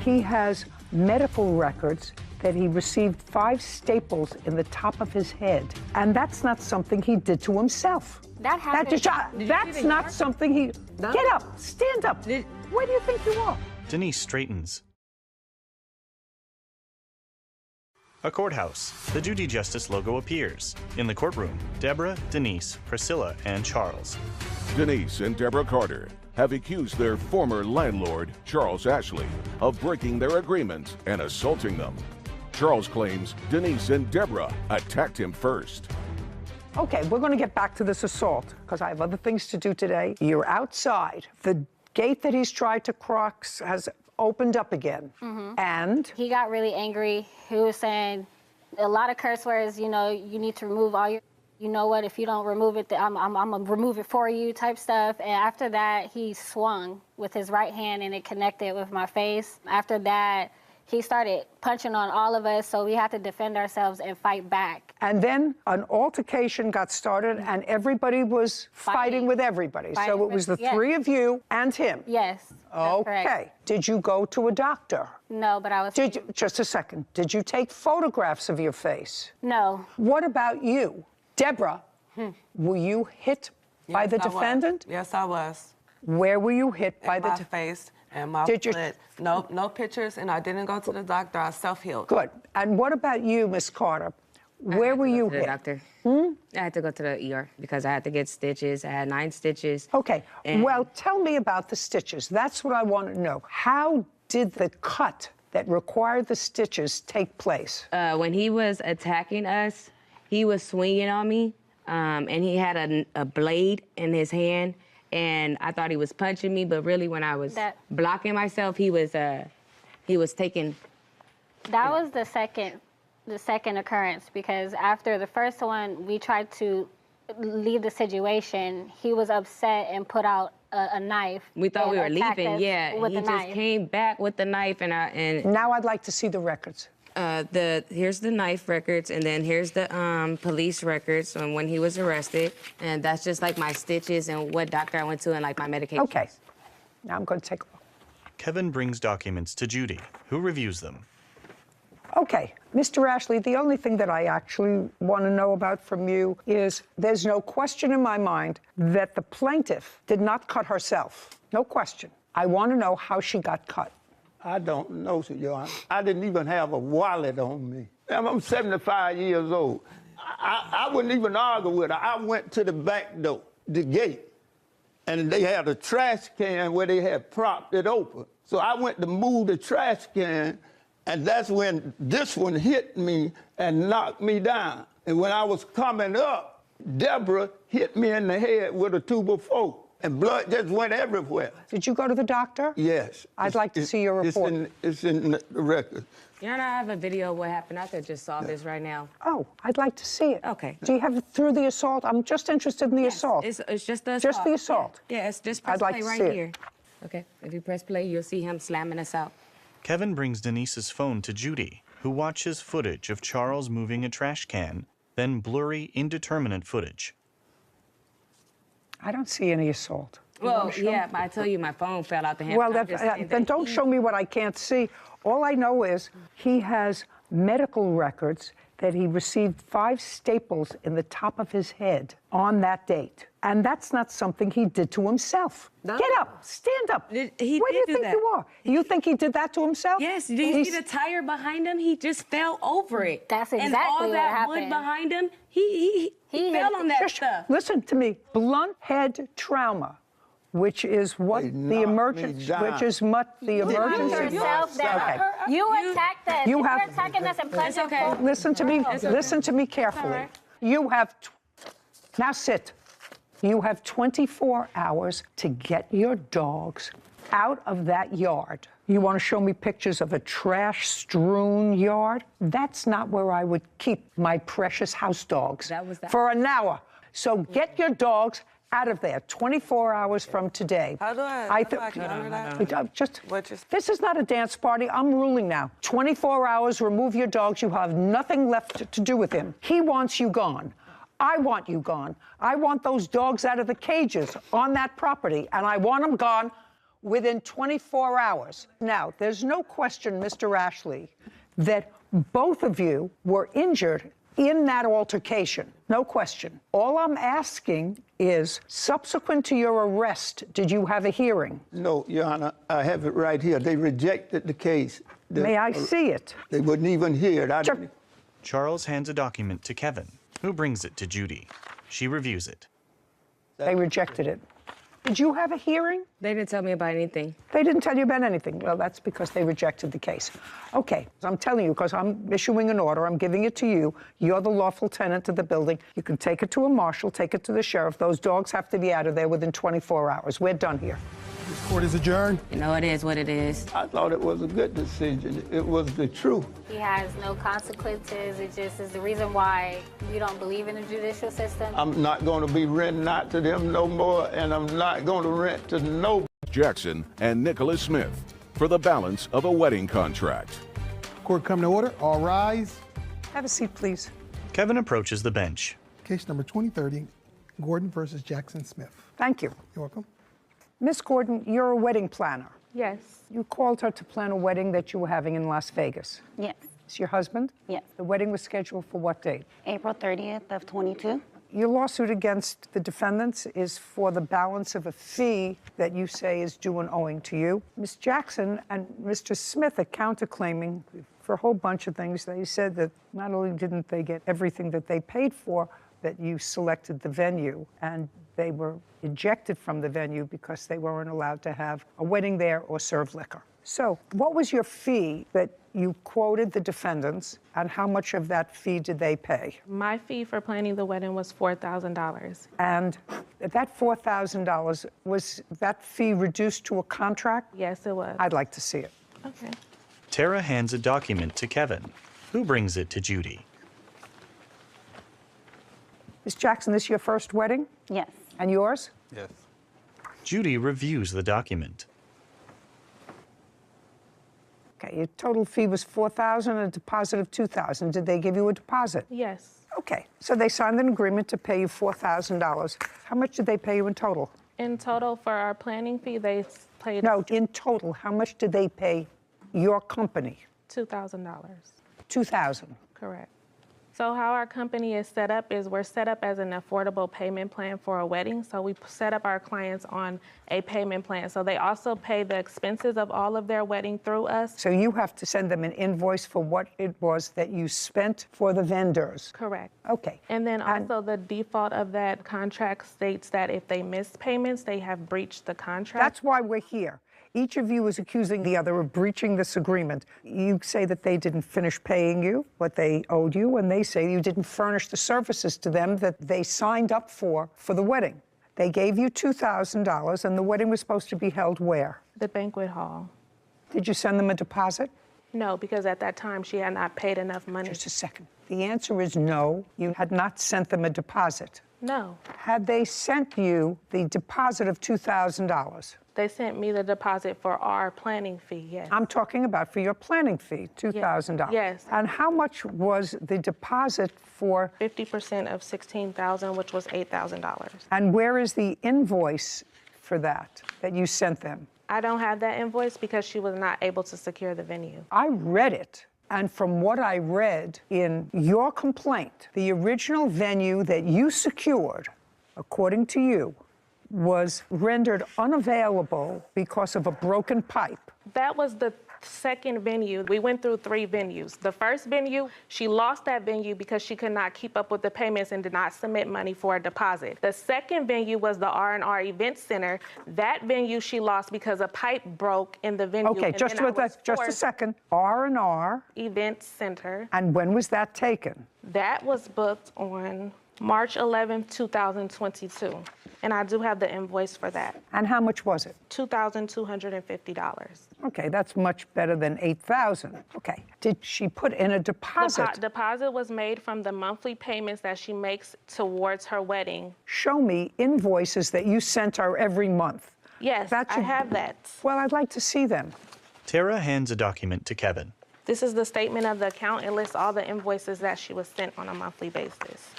He has medical records that he received 5 staples in the top of his head. And that's not something he did to himself. That happened. That's not something he... No. Get up, stand up. Where do you think you are? Denise straightens. A courthouse. The Judy Justice logo appears. In the courtroom, Deborah, Denise, Priscilla, and Charles. Denise and Deborah Carter have accused their former landlord, Charles Ashley, of breaking their agreement and assaulting them. Charles claims Denise and Deborah attacked him first. Okay, we're going to get back to this assault because I have other things to do today. You're outside. The gate that he's tried to cross has opened up again. And? He got really angry. He was saying a lot of curse words, you know, you need to remove all your, you know what, if you don't remove it, I'm going to remove it for you type stuff. And after that, he swung with his right hand and it connected with my face. After that, he started punching on all of us, so we had to defend ourselves and fight back. And then an altercation got started, and everybody was fighting with everybody. So it was the 3 of you and him? Yes. Okay. Correct. Did you go to a doctor? No, but I was... Just a second. Did you take photographs of your face? No. What about you? Deborah, were you hit by the defendant? Yes, I was. Where were you hit by the face and my foot? No pictures, and I didn't go to the doctor. I self-healed. Good. And what about you, Miss Carter? Where were you hit? Doctor. I had to go to the ER because I had to get stitches. I had 9 stitches. Okay. Well, tell me about the stitches. That's what I want to know. How did the cut that required the stitches take place? When he was attacking us, he was swinging on me, and he had a blade in his hand. And I thought he was punching me, but really when I was blocking myself, he was taking... That was the second occurrence, because after the first one, we tried to leave the situation. He was upset and put out a knife. We thought we were leaving, yeah. With he just came back with the knife, and now I'd like to see the records. Here's the knife records, and then here's the police records on when he was arrested, and that's just like my stitches and what doctor I went to and like my medication. Okay. Now I'm going to take a look. Kevin brings documents to Judy, who reviews them. Okay, Mr. Ashley, the only thing that I actually want to know about from you is there's no question in my mind that the plaintiff did not cut herself. No question. I want to know how she got cut. I don't know, Your Honor. I didn't even have a wallet on me. I'm 75 years old. I wouldn't even argue with her. I went to the back door, the gate, and they had a trash can where they had propped it open. So I went to move the trash can, and that's when this one hit me and knocked me down. And when I was coming up, Deborah hit me in the head with a 2x4. And blood just went everywhere. Did you go to the doctor? Yes. I'd like to see your report. It's in the record. Your Honor, I have a video of what happened. I could just solve this right now. Oh, I'd like to see it. Okay. Do you have it through the assault? I'm just interested in the assault. It's just the assault. Just the assault. Yeah, it's just press I'd like play to right see it. here. Okay, if you press play, you'll see him slamming us out. Kevin brings Denise's phone to Judy, who watches footage of Charles moving a trash can, then blurry, indeterminate footage. I don't see any assault. Well, yeah, but I tell you, my phone fell out the hand. Well, then don't show me what I can't see. All I know is he has medical records that he received 5 staples in the top of his head on that date. And that's not something he did to himself. No. Get up, stand up. He Where do you did do think that. you are? You think he did that to himself? Yes, do you see the tire behind him? He just fell over it. That's and exactly all what that happened. wood behind him, he fell on that stuff. Listen to me. Blunt head trauma, which is what the emergency, which is what the emergency. Yourself down. You attacked us. You You're have- attacking us in pleasure. Listen to me. Listen to me carefully. You have now sit. You have 24 hours to get your dogs out of that yard. You want to show me pictures of a trash-strewn yard? That's not where I would keep my precious house dogs for an hour. So get your dogs out of there 24 hours from today. How do I counter that? This is not a dance party. I'm ruling now. 24 hours, remove your dogs. You have nothing left to do with him. He wants you gone. I want you gone. I want those dogs out of the cages on that property, and I want them gone within 24 hours. Now, there's no question, Mr. Ashley, that both of you were injured in that altercation. No question. All I'm asking is, subsequent to your arrest, did you have a hearing? No, Your Honor, I have it right here. They rejected the case. May I see it? They wouldn't even hear it. Charles hands a document to Kevin, who brings it to Judy. She reviews it. They rejected it. Did you have a hearing? They didn't tell me about anything. They didn't tell you about anything. Well, that's because they rejected the case. Okay, I'm telling you, because I'm issuing an order, I'm giving it to you. You're the lawful tenant of the building. You can take it to a marshal, take it to the sheriff. Those dogs have to be out of there within 24 hours. We're done here. This court is adjourned. You know, it is what it is. I thought it was a good decision. It was the truth. He has no consequences. It just is the reason why you don't believe in the judicial system. I'm not going to be renting out to them no more, and I'm not going to rent to no. Jackson and Nicholas Smith for the balance of a wedding contract. Court come to order. All rise. Have a seat, please. Kevin approaches the bench. Case number 2030, Gordon versus Jackson Smith. Thank you. You're welcome. Miss Gordon, you're a wedding planner. Yes. You called her to plan a wedding that you were having in Las Vegas. Yes. Is your husband? Yes. The wedding was scheduled for what date? April 30th of 22. Your lawsuit against the defendants is for the balance of a fee that you say is due and owing to you. Ms. Jackson and Mr. Smith are counterclaiming for a whole bunch of things. They said that not only didn't they get everything that they paid for, that you selected the venue, and they were ejected from the venue because they weren't allowed to have a wedding there or serve liquor. So what was your fee that you quoted the defendants, and how much of that fee did they pay? My fee for planning the wedding was $4,000. And that $4,000, was that fee reduced to a contract? Yes, it was. I'd like to see it. Okay. Tara hands a document to Kevin, who brings it to Judy. Ms. Jackson, this your first wedding? Yes. And yours? Yes. Judy reviews the document. Okay, your total fee was $4,000, a deposit of $2,000. Did they give you a deposit? Yes. Okay, so they signed an agreement to pay you $4,000. How much did they pay you in total? In total, for our planning fee, they paid No, in total, how much did they pay your company? $2,000. $2,000. Correct. So how our company is set up is we're set up as an affordable payment plan for a wedding. So we set up our clients on a payment plan. So they also pay the expenses of all of their wedding through us. So you have to send them an invoice for what it was that you spent for the vendors. Correct. Okay. And then also the default of that contract states that if they miss payments, they have breached the contract. That's why we're here. Each of you is accusing the other of breaching this agreement. You say that they didn't finish paying you what they owed you, and they say you didn't furnish the services to them that they signed up for the wedding. They gave you $2,000, and the wedding was supposed to be held where? The banquet hall. Did you send them a deposit? No, because at that time she had not paid enough money. Just a second. The answer is no. You had not sent them a deposit. No. Had they sent you the deposit of $2,000? They sent me the deposit for our planning fee, yes. I'm talking about for your planning fee, $2,000. Yes. And how much was the deposit for? 50% of $16,000, which was $8,000. And where is the invoice for that you sent them? I don't have that invoice because she was not able to secure the venue. I read it. And from what I read in your complaint, the original venue that you secured, according to you, was rendered unavailable because of a broken pipe. That was the second venue. We went through 3 venues. The first venue, she lost that venue because she could not keep up with the payments and did not submit money for a deposit. The second venue was the R&R Event Center. That venue she lost because a pipe broke in the venue. Okay, just a second. R&R Event Center. And when was that taken? That was booked on March 11, 2022. And I do have the invoice for that. And how much was it? $2,250. Okay, that's much better than $8,000. Okay. Did she put in a deposit? Deposit was made from the monthly payments that she makes towards her wedding. Show me invoices that you sent her every month. Yes, I have that. Well, I'd like to see them. Tara hands a document to Kevin. This is the statement of the account. It lists all the invoices that she was sent on a monthly basis.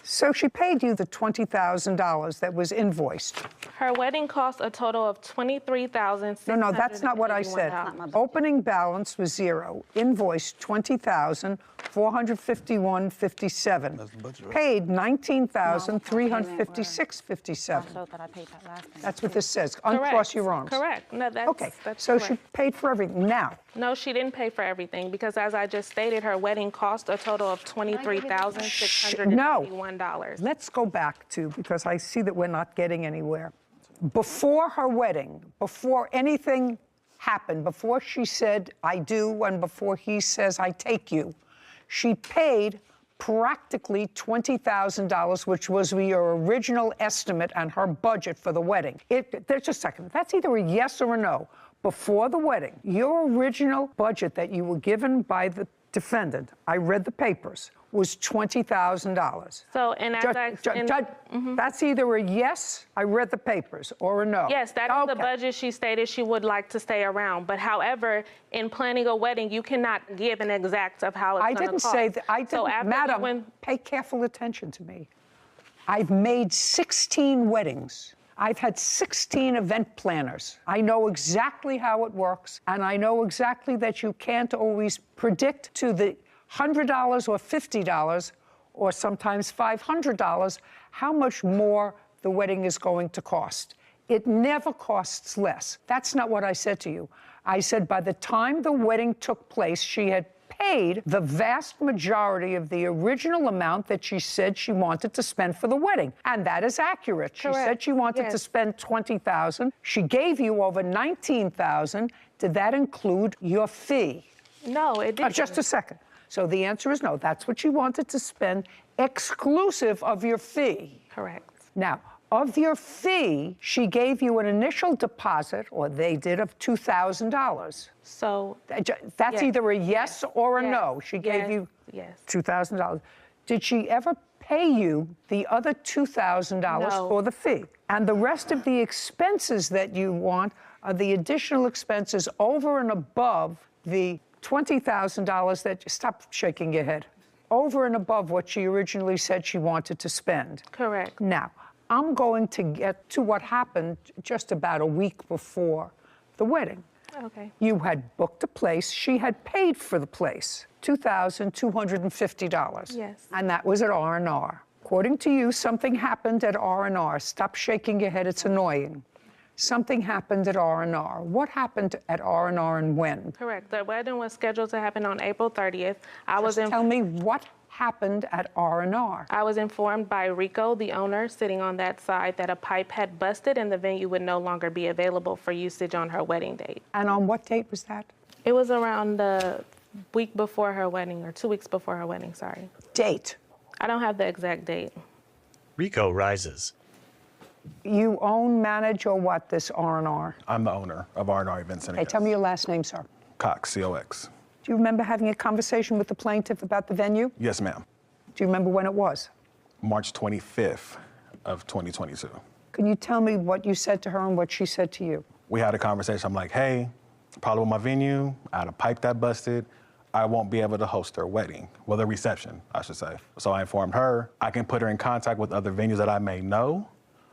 So she paid you the $20,000 that was invoiced. Her wedding cost a total of $23,651. No, that's not what I said. Opening balance was $0. Invoiced $20,451.57. Paid $19,356.57. That's what this says. Uncross your arms. Correct. No, that's okay. That's so correct. She paid for everything. Now. No, she didn't pay for everything because, as I just stated, her wedding cost a total of $23,651. Let's go back to, because I see that we're not getting anywhere. Before her wedding, before anything happened, before she said, I do, and before he says, I take you, she paid practically $20,000, which was your original estimate and her budget for the wedding. There's a second. That's either a yes or a no. Before the wedding, your original budget that you were given by the defendant, I read the papers, was $20,000. So, and that's either a yes, I read the papers, or a no. Yes, that is the budget she stated she would like to stay around. But however, in planning a wedding, you cannot give an exact of how it's going to cost. I didn't say that. I didn't, Madam, pay careful attention to me. I've made 16 weddings. I've had 16 event planners. I know exactly how it works, and I know exactly that you can't always predict to the $100 or $50 or sometimes $500 how much more the wedding is going to cost. It never costs less. That's not what I said to you. I said by the time the wedding took place, she had paid the vast majority of the original amount that she said she wanted to spend for the wedding. And that is accurate. Correct. She said she wanted to spend $20,000. She gave you over $19,000. Did that include your fee? No, it didn't. Just a second. So the answer is no. That's what she wanted to spend exclusive of your fee. Correct. Now, of your fee, she gave you an initial deposit, or they did, of $2,000. So that's either a yes or a no. She gave you $2,000. Did she ever pay you the other $2,000 for the fee? And the rest of the expenses that you want are the additional expenses over and above the $20,000 that, stop shaking your head, over and above what she originally said she wanted to spend. Correct. Now, I'm going to get to what happened just about a week before the wedding. Okay. You had booked a place. She had paid for the place, $2,250. Yes. And that was at R&R. According to you, something happened at R&R. Stop shaking your head. It's annoying. Something happened at R&R. What happened at R&R and when? Correct. The wedding was scheduled to happen on April 30th. Tell me what happened at R&R. I was informed by Rico, the owner, sitting on that side, that a pipe had busted and the venue would no longer be available for usage on her wedding date. And on what date was that? It was around the week before her wedding, or 2 weeks before her wedding, sorry. Date? I don't have the exact date. Rico rises. You own, manage, or what, this R&R? I'm the owner of R&R Event Center. Okay, tell me your last name, sir. Cox, C-O-X. Do you remember having a conversation with the plaintiff about the venue? Yes, ma'am. Do you remember when it was? March 25th of 2022. Can you tell me what you said to her and what she said to you? We had a conversation. I'm like, hey, problem with my venue. I had a pipe that busted. I won't be able to host their wedding. Well, their reception, I should say. So I informed her I can put her in contact with other venues that I may know,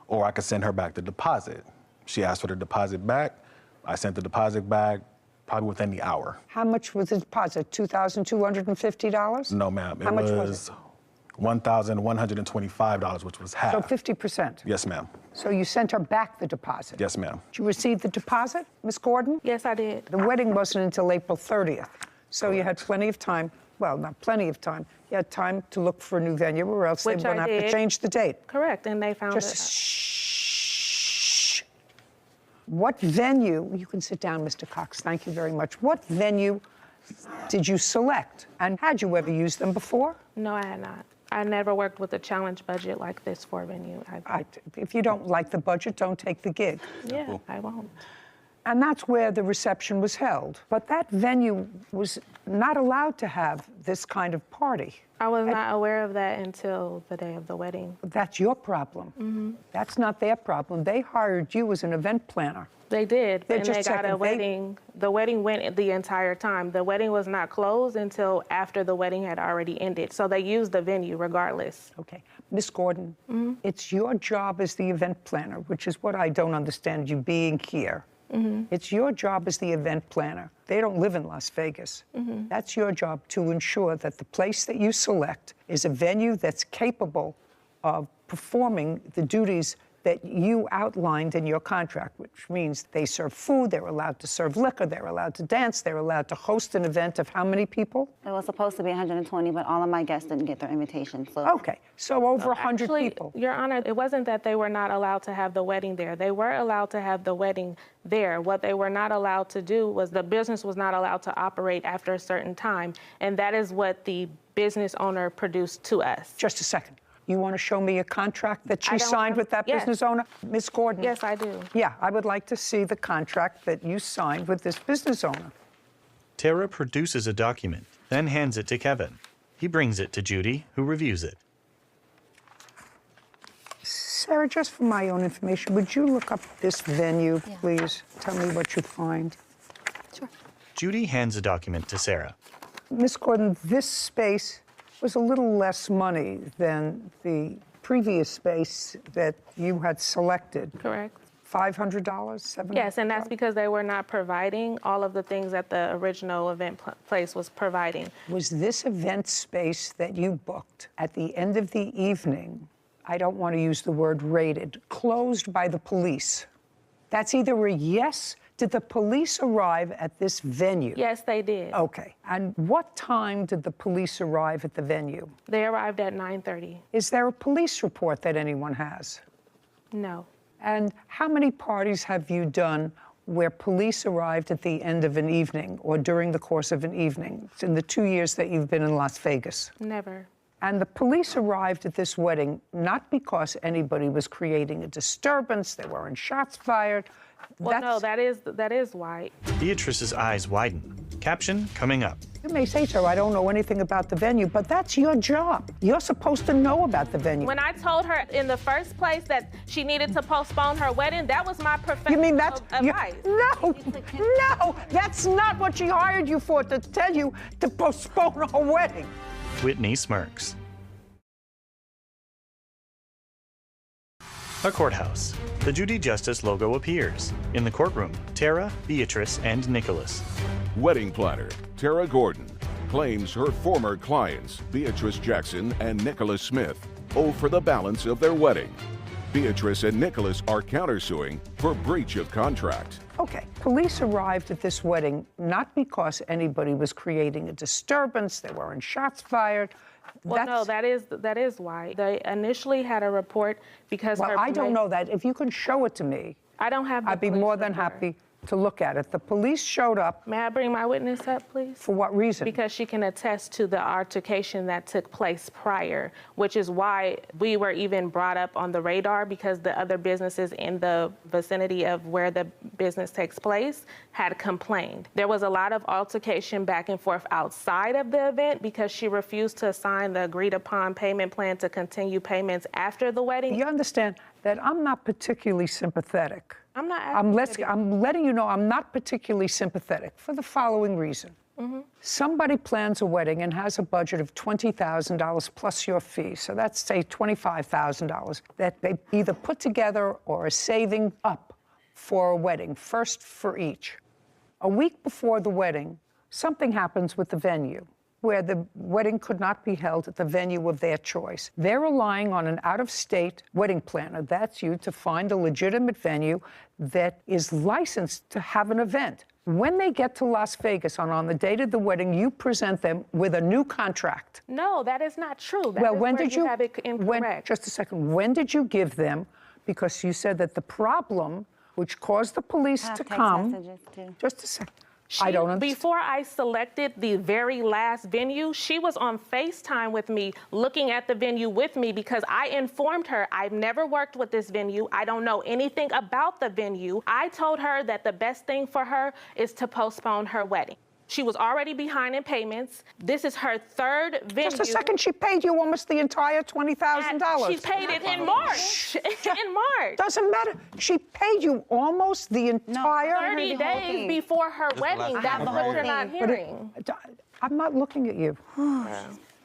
or I could send her back the deposit. She asked for the deposit back. I sent the deposit back probably within the hour. How much was the deposit? $2,250? No, ma'am. How much was it? $1,125, which was half. So 50%? Yes, ma'am. So you sent her back the deposit? Yes, ma'am. Did you receive the deposit, Ms. Gordon? Yes, I did. The wedding wasn't until April 30th. So you had plenty of time. Well, not plenty of time. You had time to look for a new venue, or else they were going to have to change the date. Correct, and they found it. Shh. What venue, you can sit down, Mr. Cox, thank you very much. What venue did you select? And had you ever used them before? No, I had not. I never worked with a challenge budget like this for a venue. If you don't like the budget, don't take the gig. Yeah, I won't. And that's where the reception was held. But that venue was not allowed to have this kind of party. I was not aware of that until the day of the wedding. That's your problem. Mm-hmm. That's not their problem. They hired you as an event planner. They did, and just they got a wedding. The wedding went the entire time. The wedding was not closed until after the wedding had already ended. So they used the venue regardless. Okay. Miss Gordon, it's your job as the event planner, which is what I don't understand you being here. It's your job as the event planner. They don't live in Las Vegas. That's your job to ensure that the place that you select is a venue that's capable of performing the duties that you outlined in your contract, which means they serve food, they're allowed to serve liquor, they're allowed to dance, they're allowed to host an event of how many people? It was supposed to be 120, but all of my guests didn't get their invitation. So. Okay, so over 100 Actually, people. Your Honor, it wasn't that they were not allowed to have the wedding there. They were allowed to have the wedding there. What they were not allowed to do was the business was not allowed to operate after a certain time, and that is what the business owner produced to us. Just a second. You want to show me a contract that she signed with that business owner? Ms. Gordon? Yes, I do. Yeah, I would like to see the contract that you signed with this business owner. Tara produces a document, then hands it to Kevin. He brings it to Judy, who reviews it. Sarah, just for my own information, would you look up this venue, please? Tell me what you find. Sure. Judy hands a document to Sarah. Ms. Gordon, this space was a little less money than the previous space that you had selected. Correct. $500, $700? Yes, and that's because they were not providing all of the things that the original event place was providing. Was this event space that you booked at the end of the evening, I don't want to use the word raided, closed by the police? That's either a yes. Did the police arrive at this venue? Yes, they did. Okay. And what time did the police arrive at the venue? They arrived at 9:30. Is there a police report that anyone has? No. And how many parties have you done where police arrived at the end of an evening or during the course of an evening in the 2 years that you've been in Las Vegas? Never. And the police arrived at this wedding not because anybody was creating a disturbance, there weren't shots fired. Well, no, that is why. Beatrice's eyes widen. Caption coming up. You may say so, I don't know anything about the venue, but that's your job. You're supposed to know about the venue. When I told her in the first place that she needed to postpone her wedding, that was my professional You mean that's advice. No, that's not what she hired you for, to tell you to postpone her wedding. Whitney smirks. A courthouse. The Judy Justice logo appears. In the courtroom, Tara, Beatrice, and Nicholas. Wedding planner Tara Gordon claims her former clients, Beatrice Jackson and Nicholas Smith, owe for the balance of their wedding. Beatrice and Nicholas are countersuing for breach of contract. Okay, police arrived at this wedding not because anybody was creating a disturbance, there weren't shots fired. Well, no, that is why. They initially had a report because I don't know that. If you can show it to me, I don't have. I'd be more than happy to look at it. The police showed up. May I bring my witness up, please? For what reason? Because she can attest to the altercation that took place prior, which is why we were even brought up on the radar, because the other businesses in the vicinity of where the business takes place had complained. There was a lot of altercation back and forth outside of the event because she refused to sign the agreed upon payment plan to continue payments after the wedding. You understand that I'm not particularly sympathetic. I'm not. I'm letting you know I'm not particularly sympathetic for the following reason. Somebody plans a wedding and has a budget of $20,000 plus your fee, so that's, say, $25,000 that they either put together or are saving up for a wedding, first for each. A week before the wedding, something happens with the venue, where the wedding could not be held at the venue of their choice. They're relying on an out-of-state wedding planner, that's you, to find a legitimate venue that is licensed to have an event. When they get to Las Vegas on the date of the wedding, you present them with a new contract. No, that is not true. Well, when did you have it incorrect? Just a second. When did you give them? Because you said that the problem, which caused the police to come. Just a second. I don't understand. Before I selected the very last venue, she was on FaceTime with me, looking at the venue with me, because I informed her I've never worked with this venue. I don't know anything about the venue. I told her that the best thing for her is to postpone her wedding. She was already behind in payments. This is her third venue. Just a second, she paid you almost the entire $20,000. She paid it in March. In March. Doesn't matter. She paid you almost the entire 30 days before her wedding. That's what you're not hearing. I'm not looking at you.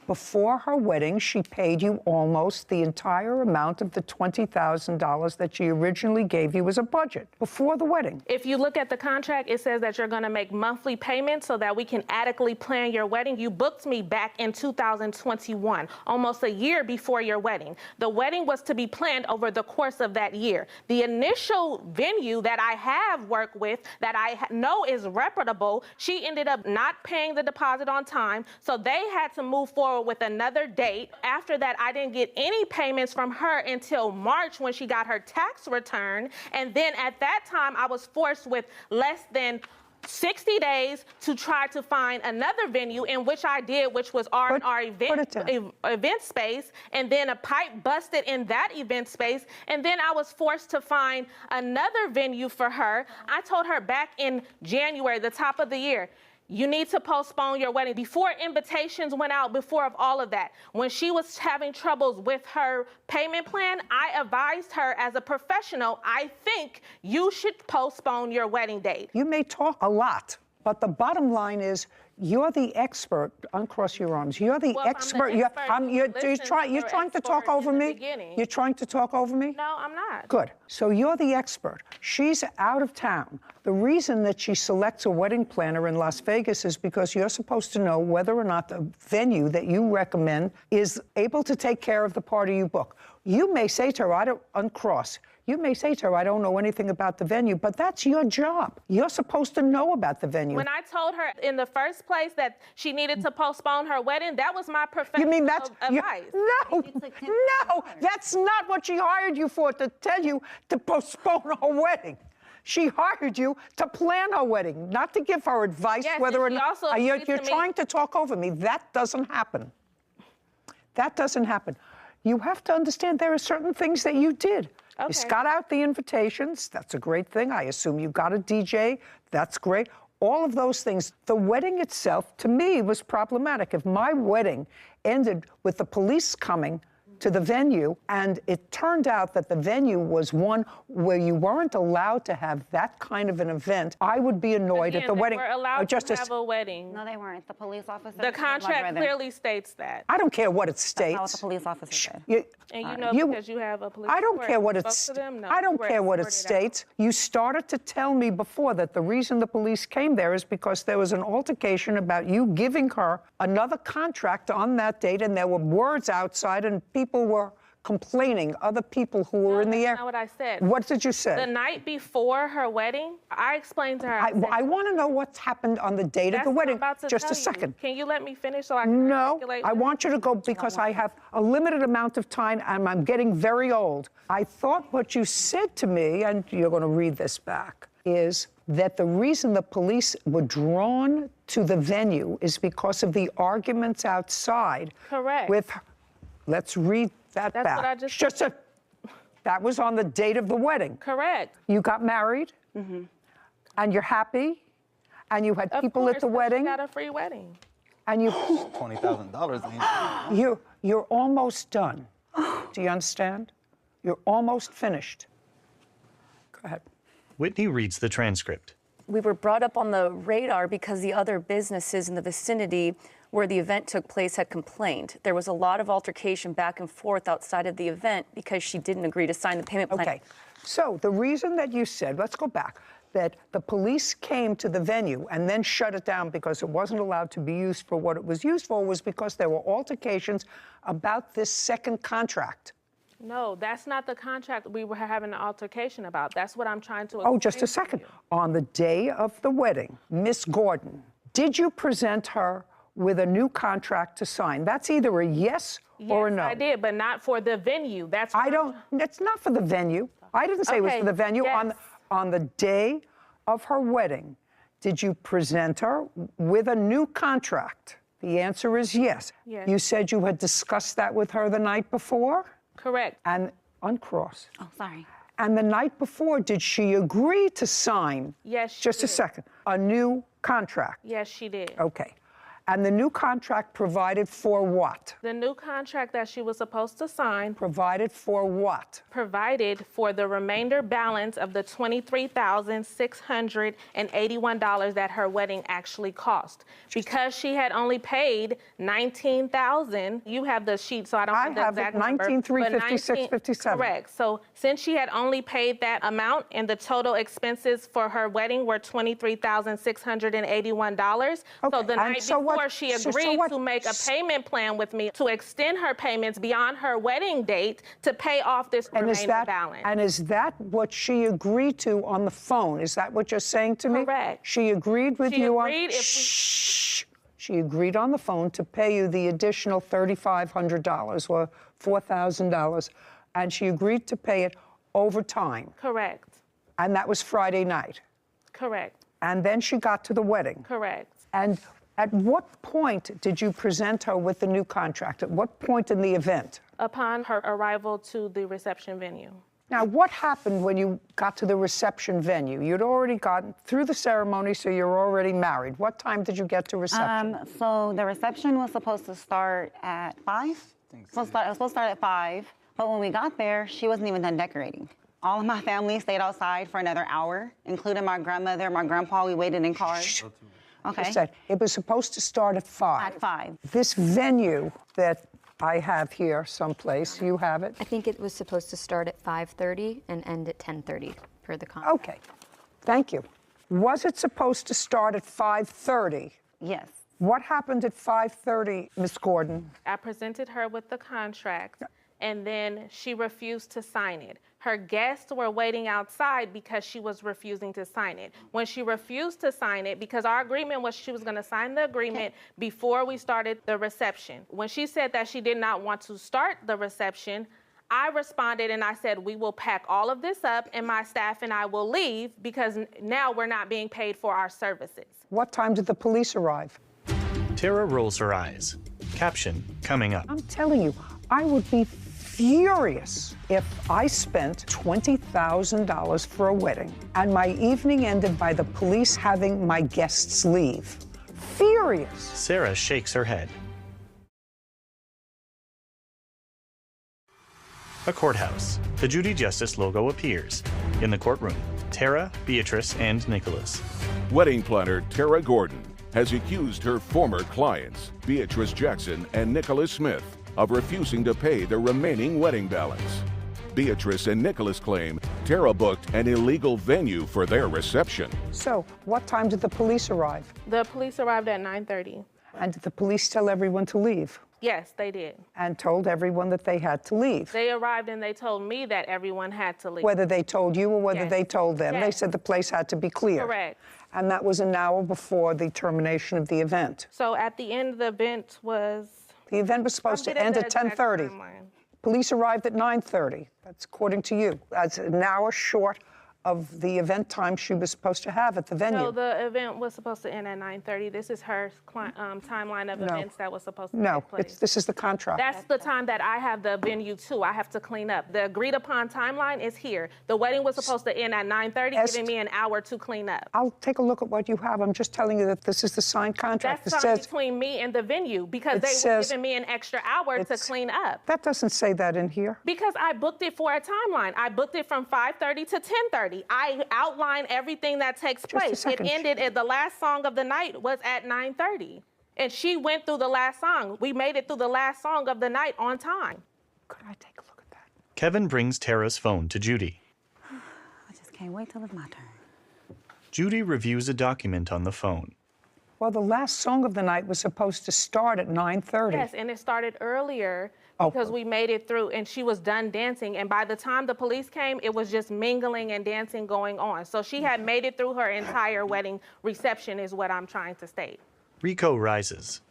Before her wedding, she paid you almost the entire amount of the $20,000 that she originally gave you as a budget before the wedding. If you look at the contract, it says that you're going to make monthly payments so that we can adequately plan your wedding. You booked me back in 2021, almost a year before your wedding. The wedding was to be planned over the course of that year. The initial venue that I have worked with, that I know is reputable, she ended up not paying the deposit on time, so they had to move forward with another date. After that, I didn't get any payments from her until March when she got her tax return. And then at that time, I was forced with less than 60 days to try to find another venue, in which I did, which was R&R event space, and then a pipe busted in that event space, and then I was forced to find another venue for her. I told her back in January, the top of the year, you need to postpone your wedding. Before invitations went out, before of all of that, when she was having troubles with her payment plan, I advised her as a professional, I think you should postpone your wedding date. You may talk a lot, but the bottom line is you're the expert. Uncross your arms. You're the expert. You're trying to talk over me? You're trying to talk over me? No, I'm not. Good. So you're the expert. She's out of town. The reason that she selects a wedding planner in Las Vegas is because you're supposed to know whether or not the venue that you recommend is able to take care of the party you book. You may say to her, I don't uncross. You may say to her, I don't know anything about the venue, but that's your job. You're supposed to know about the venue. When I told her in the first place that she needed to postpone her wedding, that was my professional advice. No, that's not what she hired you for, to tell you to postpone her wedding. She hired you to plan her wedding, not to give her advice whether or not. You're trying to talk over me. That doesn't happen. That doesn't happen. You have to understand there are certain things that you did. Okay. You got out the invitations. That's a great thing. I assume you got a DJ. That's great. All of those things. The wedding itself, to me, was problematic. If my wedding ended with the police coming to the venue, and it turned out that the venue was one where you weren't allowed to have that kind of an event, I would be annoyed at the wedding. They were allowed to have a wedding. No, they weren't. The police officer. The contract clearly states that. I don't care what it states. That's what the police officer said. And you know, because you have a police. I don't care what it states. I don't care what it states. You started to tell me before that the reason the police came there is because there was an altercation about you giving her another contract on that date, and there were words outside, and people were complaining, other people who were in the air. That's not what I said. What did you say? The night before her wedding, I explained to her. I want to know what's happened on the date of the wedding. Just a second. Can you let me finish so I can articulate? I want you to go because I have a limited amount of time and I'm getting very old. I thought what you said to me, and you're going to read this back, is that the reason the police were drawn to the venue is because of the arguments outside. Correct. With, let's read that That's back. what I just said. That was on the date of the wedding. Correct. You got married, and you're happy, and you had people at the wedding. She got a free wedding. And you $20,000. you're almost done. Do you understand? You're almost finished. Go ahead. Whitney reads the transcript. We were brought up on the radar because the other businesses in the vicinity where the event took place had complained. There was a lot of altercation back and forth outside of the event because she didn't agree to sign the payment plan. Okay. So the reason that you said, let's go back, that the police came to the venue and then shut it down because it wasn't allowed to be used for what it was used for was because there were altercations about this second contract. No, that's not the contract we were having an altercation about. That's what I'm trying to Oh, explain just a to second. you. On the day of the wedding, Miss Gordon, did you present her with a new contract to sign? That's either a yes or a no. Yes, I did, but not for the venue. That's It's not for the venue. I didn't say it was for the venue. Yes. On the day of her wedding, did you present her with a new contract? The answer is yes. Yes. You said you had discussed that with her the night before? Correct. And uncross. Oh, sorry. And the night before, did she agree to sign? Yes, she Just a did. second. A new contract? Yes, she did. Okay. And the new contract provided for what? The new contract that she was supposed to sign Provided for what? provided for the remainder balance of the $23,681 that her wedding actually cost. Because she had only paid $19,000, you have the sheet, so I don't have the exact number. $19,356.57. Correct. So since she had only paid that amount and the total expenses for her wedding were $23,681, so the night before she agreed to make a payment plan with me to extend her payments beyond her wedding date to pay off this remaining balance. And is that what she agreed to on the phone? Is that what you're saying to me? Correct. She agreed with She you agreed on... She agreed on the phone to pay you the additional $3,500 or $4,000, and she agreed to pay it over time. Correct. And that was Friday night. Correct. And then she got to the wedding. Correct. And at what point did you present her with the new contract? At what point in the event? Upon her arrival to the reception venue. Now, what happened when you got to the reception venue? You'd already gotten through the ceremony, so you're already married. What time did you get to reception? So the reception was supposed to start at 5. It was supposed to start at 5, but when we got there, she wasn't even done decorating. All of my family stayed outside for another hour, including my grandmother, my grandpa. We waited in cars. Okay. It was supposed to start at 5. At 5. This venue that I have here someplace, you have it? I think it was supposed to start at 5:30 and end at 10:30 per the contract. Okay, thank you. Was it supposed to start at 5:30? Yes. What happened at 5:30, Ms. Gordon? I presented her with the contract, and then she refused to sign it. Her guests were waiting outside because she was refusing to sign it. When she refused to sign it, because our agreement was she was going to sign the agreement before we started the reception. When she said that she did not want to start the reception, I responded and I said, we will pack all of this up and my staff and I will leave because now we're not being paid for our services. What time did the police arrive? Tara rolls her eyes. Caption coming up. I'm telling you, I would be furious if I spent $20,000 for a wedding and my evening ended by the police having my guests leave. Furious. Sarah shakes her head. A courthouse. The Judy Justice logo appears. In the courtroom, Tara, Beatrice, and Nicholas. Wedding planner Tara Gordon has accused her former clients, Beatrice Jackson and Nicholas Smith, of refusing to pay the remaining wedding balance. Beatrice and Nicholas claim Tara booked an illegal venue for their reception. So, what time did the police arrive? The police arrived at 9:30. And did the police tell everyone to leave? Yes, they did. And told everyone that they had to leave? They arrived and they told me that everyone had to leave. Whether they told you or whether Yes. they told them. Yes. They said the place had to be cleared. Correct. And that was an hour before the termination of the event. So at the end of the event was... The event was supposed to end at 10:30. Police arrived at 9:30. That's according to you. That's an hour short of the event time she was supposed to have at the venue. No, the event was supposed to end at 9:30. This is her timeline of events that was supposed to take place. This is the contract. That's the time that I have the venue too. I have to clean up. The agreed upon timeline is here. The wedding was supposed to end at 9:30, giving me an hour to clean up. I'll take a look at what you have. I'm just telling you that this is the signed contract. That's signed between me and the venue because they were giving me an extra hour to clean up. That doesn't say that in here. Because I booked it for a timeline. I booked it from 5:30 to 10:30. I outlined everything that takes place. It ended at the last song of the night was at 9:30. And she went through the last song. We made it through the last song of the night on time. Could I take a look at that? Kevin brings Tara's phone to Judy. I just can't wait till it's my turn. Judy reviews a document on the phone. Well, the last song of the night was supposed to start at 9:30. Yes, and it started earlier because we made it through and she was done dancing. And by the time the police came, it was just mingling and dancing going on. So she had made it through her entire wedding reception is what I'm trying to state. Rico rises.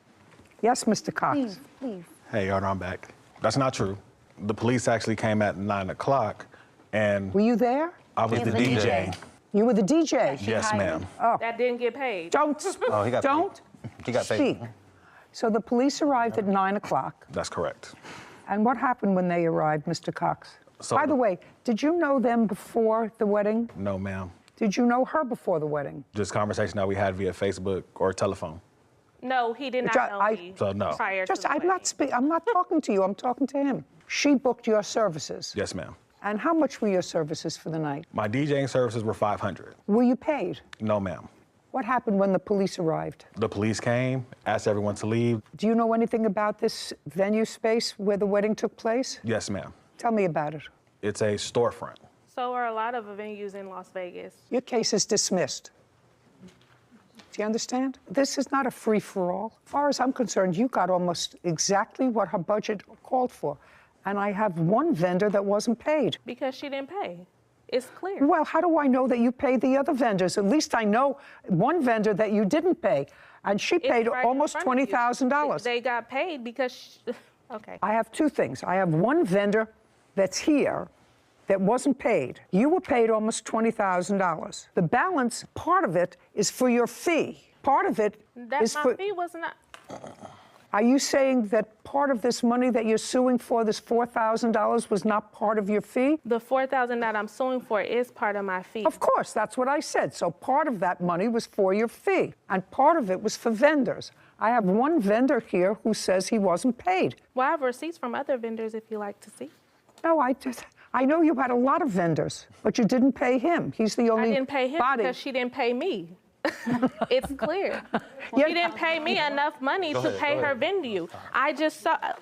Yes, Mr. Cox. Please. Hey, Your Honor, I'm back. That's not true. The police actually came at 9 o'clock, and... Were you there? I was the DJ. You were the DJ? Yes, ma'am. Oh. That didn't get paid. Don't. Oh, he got Don't. paid. He got paid. Speak. So the police arrived at 9 o'clock. That's correct. And what happened when they arrived, Mr. Cox? By the way, did you know them before the wedding? No, ma'am. Did you know her before the wedding? Just conversation that we had via Facebook or telephone. No, he did not know me So no. prior to the I'm not talking to you. I'm talking to him. She booked your services. Yes, ma'am. And how much were your services for the night? My DJing services were $500. Were you paid? No, ma'am. What happened when the police arrived? The police came, asked everyone to leave. Do you know anything about this venue space where the wedding took place? Yes, ma'am. Tell me about it. It's a storefront. So are a lot of venues in Las Vegas. Your case is dismissed. Do you understand? This is not a free-for-all. As far as I'm concerned, you got almost exactly what her budget called for. And I have one vendor that wasn't paid. Because she didn't pay. It's clear. Well, how do I know that you paid the other vendors? At least I know one vendor that you didn't pay. And she paid almost $20,000. They got paid because, okay. I have two things. I have one vendor that's here that wasn't paid. You were paid almost $20,000. The balance, part of it, is for your fee. Part of it is my for... fee was not... Are you saying that part of this money that you're suing for, this $4,000, was not part of your fee? The $4,000 that I'm suing for is part of my fee. Of course, that's what I said. So part of that money was for your fee, and part of it was for vendors. I have one vendor here who says he wasn't paid. Well, I have receipts from other vendors if you like to see. No, I know you had a lot of vendors, but you didn't pay him. He's the only I didn't pay him body. because she didn't pay me. It's clear. She didn't pay me enough money to pay her venue. I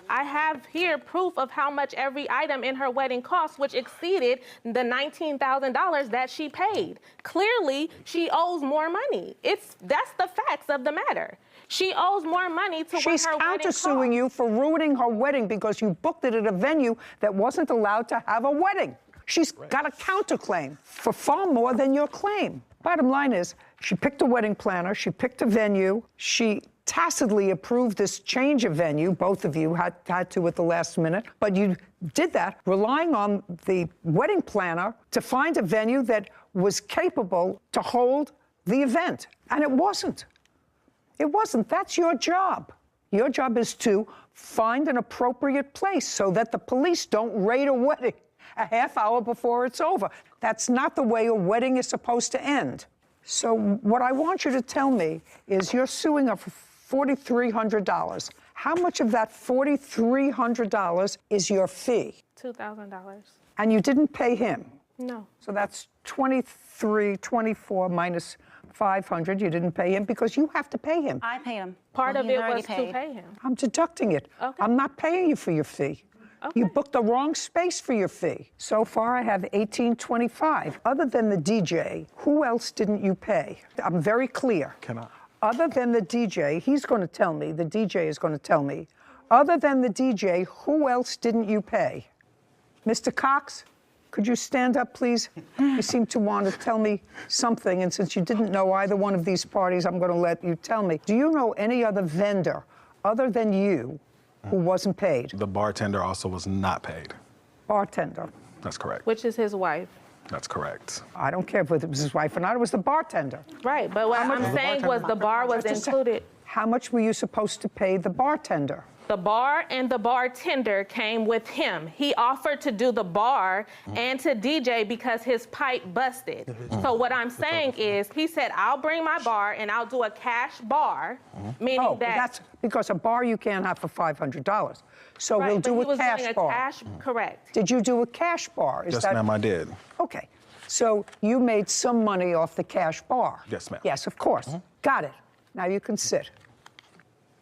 have here proof of how much every item in her wedding cost, which exceeded the $19,000 that she paid. Clearly, she owes more money. That's the facts of the matter. She owes more money to what her wedding cost. She's countersuing you for ruining her wedding because you booked it at a venue that wasn't allowed to have a wedding. She's got a counterclaim for far more than your claim. Bottom line is, she picked a wedding planner, she picked a venue, she tacitly approved this change of venue. Both of you had to at the last minute, but you did that relying on the wedding planner to find a venue that was capable to hold the event, and it wasn't. It wasn't. That's your job. Your job is to find an appropriate place so that the police don't raid a wedding a half hour before it's over. That's not the way a wedding is supposed to end. So what I want you to tell me is you're suing her for $4,300. How much of that $4,300 is your fee? $2,000. And you didn't pay him? No. So that's 24 minus 500. You didn't pay him because you have to pay him. I paid him. Part of it was to pay him. I'm deducting it. Okay. I'm not paying you for your fee. Okay. You booked the wrong space for your fee. So far, I have $1,825. Other than the DJ, who else didn't you pay? I'm very clear. Can I? Other than the DJ, he's going to tell me, the DJ is going to tell me, other than the DJ, who else didn't you pay? Mr. Cox, could you stand up, please? You seem to want to tell me something, and since you didn't know either one of these parties, I'm going to let you tell me. Do you know any other vendor other than you who wasn't paid? The bartender also was not paid. Bartender. That's correct. Which is his wife. That's correct. I don't care if it was his wife or not, it was the bartender. Right, but what I'm saying was the bar was included. How much were you supposed to pay the bartender? The bar and the bartender came with him. He offered to do the bar and to DJ because his pipe busted. So what I'm saying is, he said, I'll bring my bar and I'll do a cash bar, meaning That's because a bar you can't have for $500. So we'll do a cash bar. Correct. Did you do a cash bar? Yes, ma'am, I did. Okay. So you made some money off the cash bar? Yes, ma'am. Yes, of course. Got it. Now you can sit.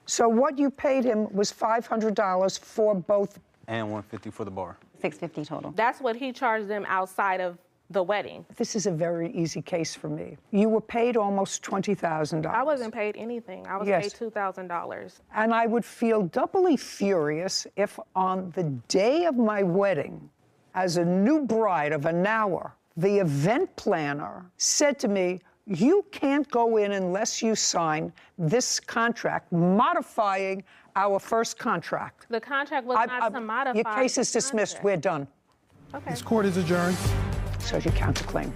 So what you paid him was $500 for both. And $150 for the bar. $650 total. That's what he charged them outside of the wedding. This is a very easy case for me. You were paid almost $20,000. I wasn't paid anything. I was paid $2,000. And I would feel doubly furious if on the day of my wedding, as a new bride of an hour, the event planner said to me, you can't go in unless you sign this contract modifying our first contract. The contract was not to modify. Your case is dismissed. We're done. Okay. This court is adjourned. So you counterclaim.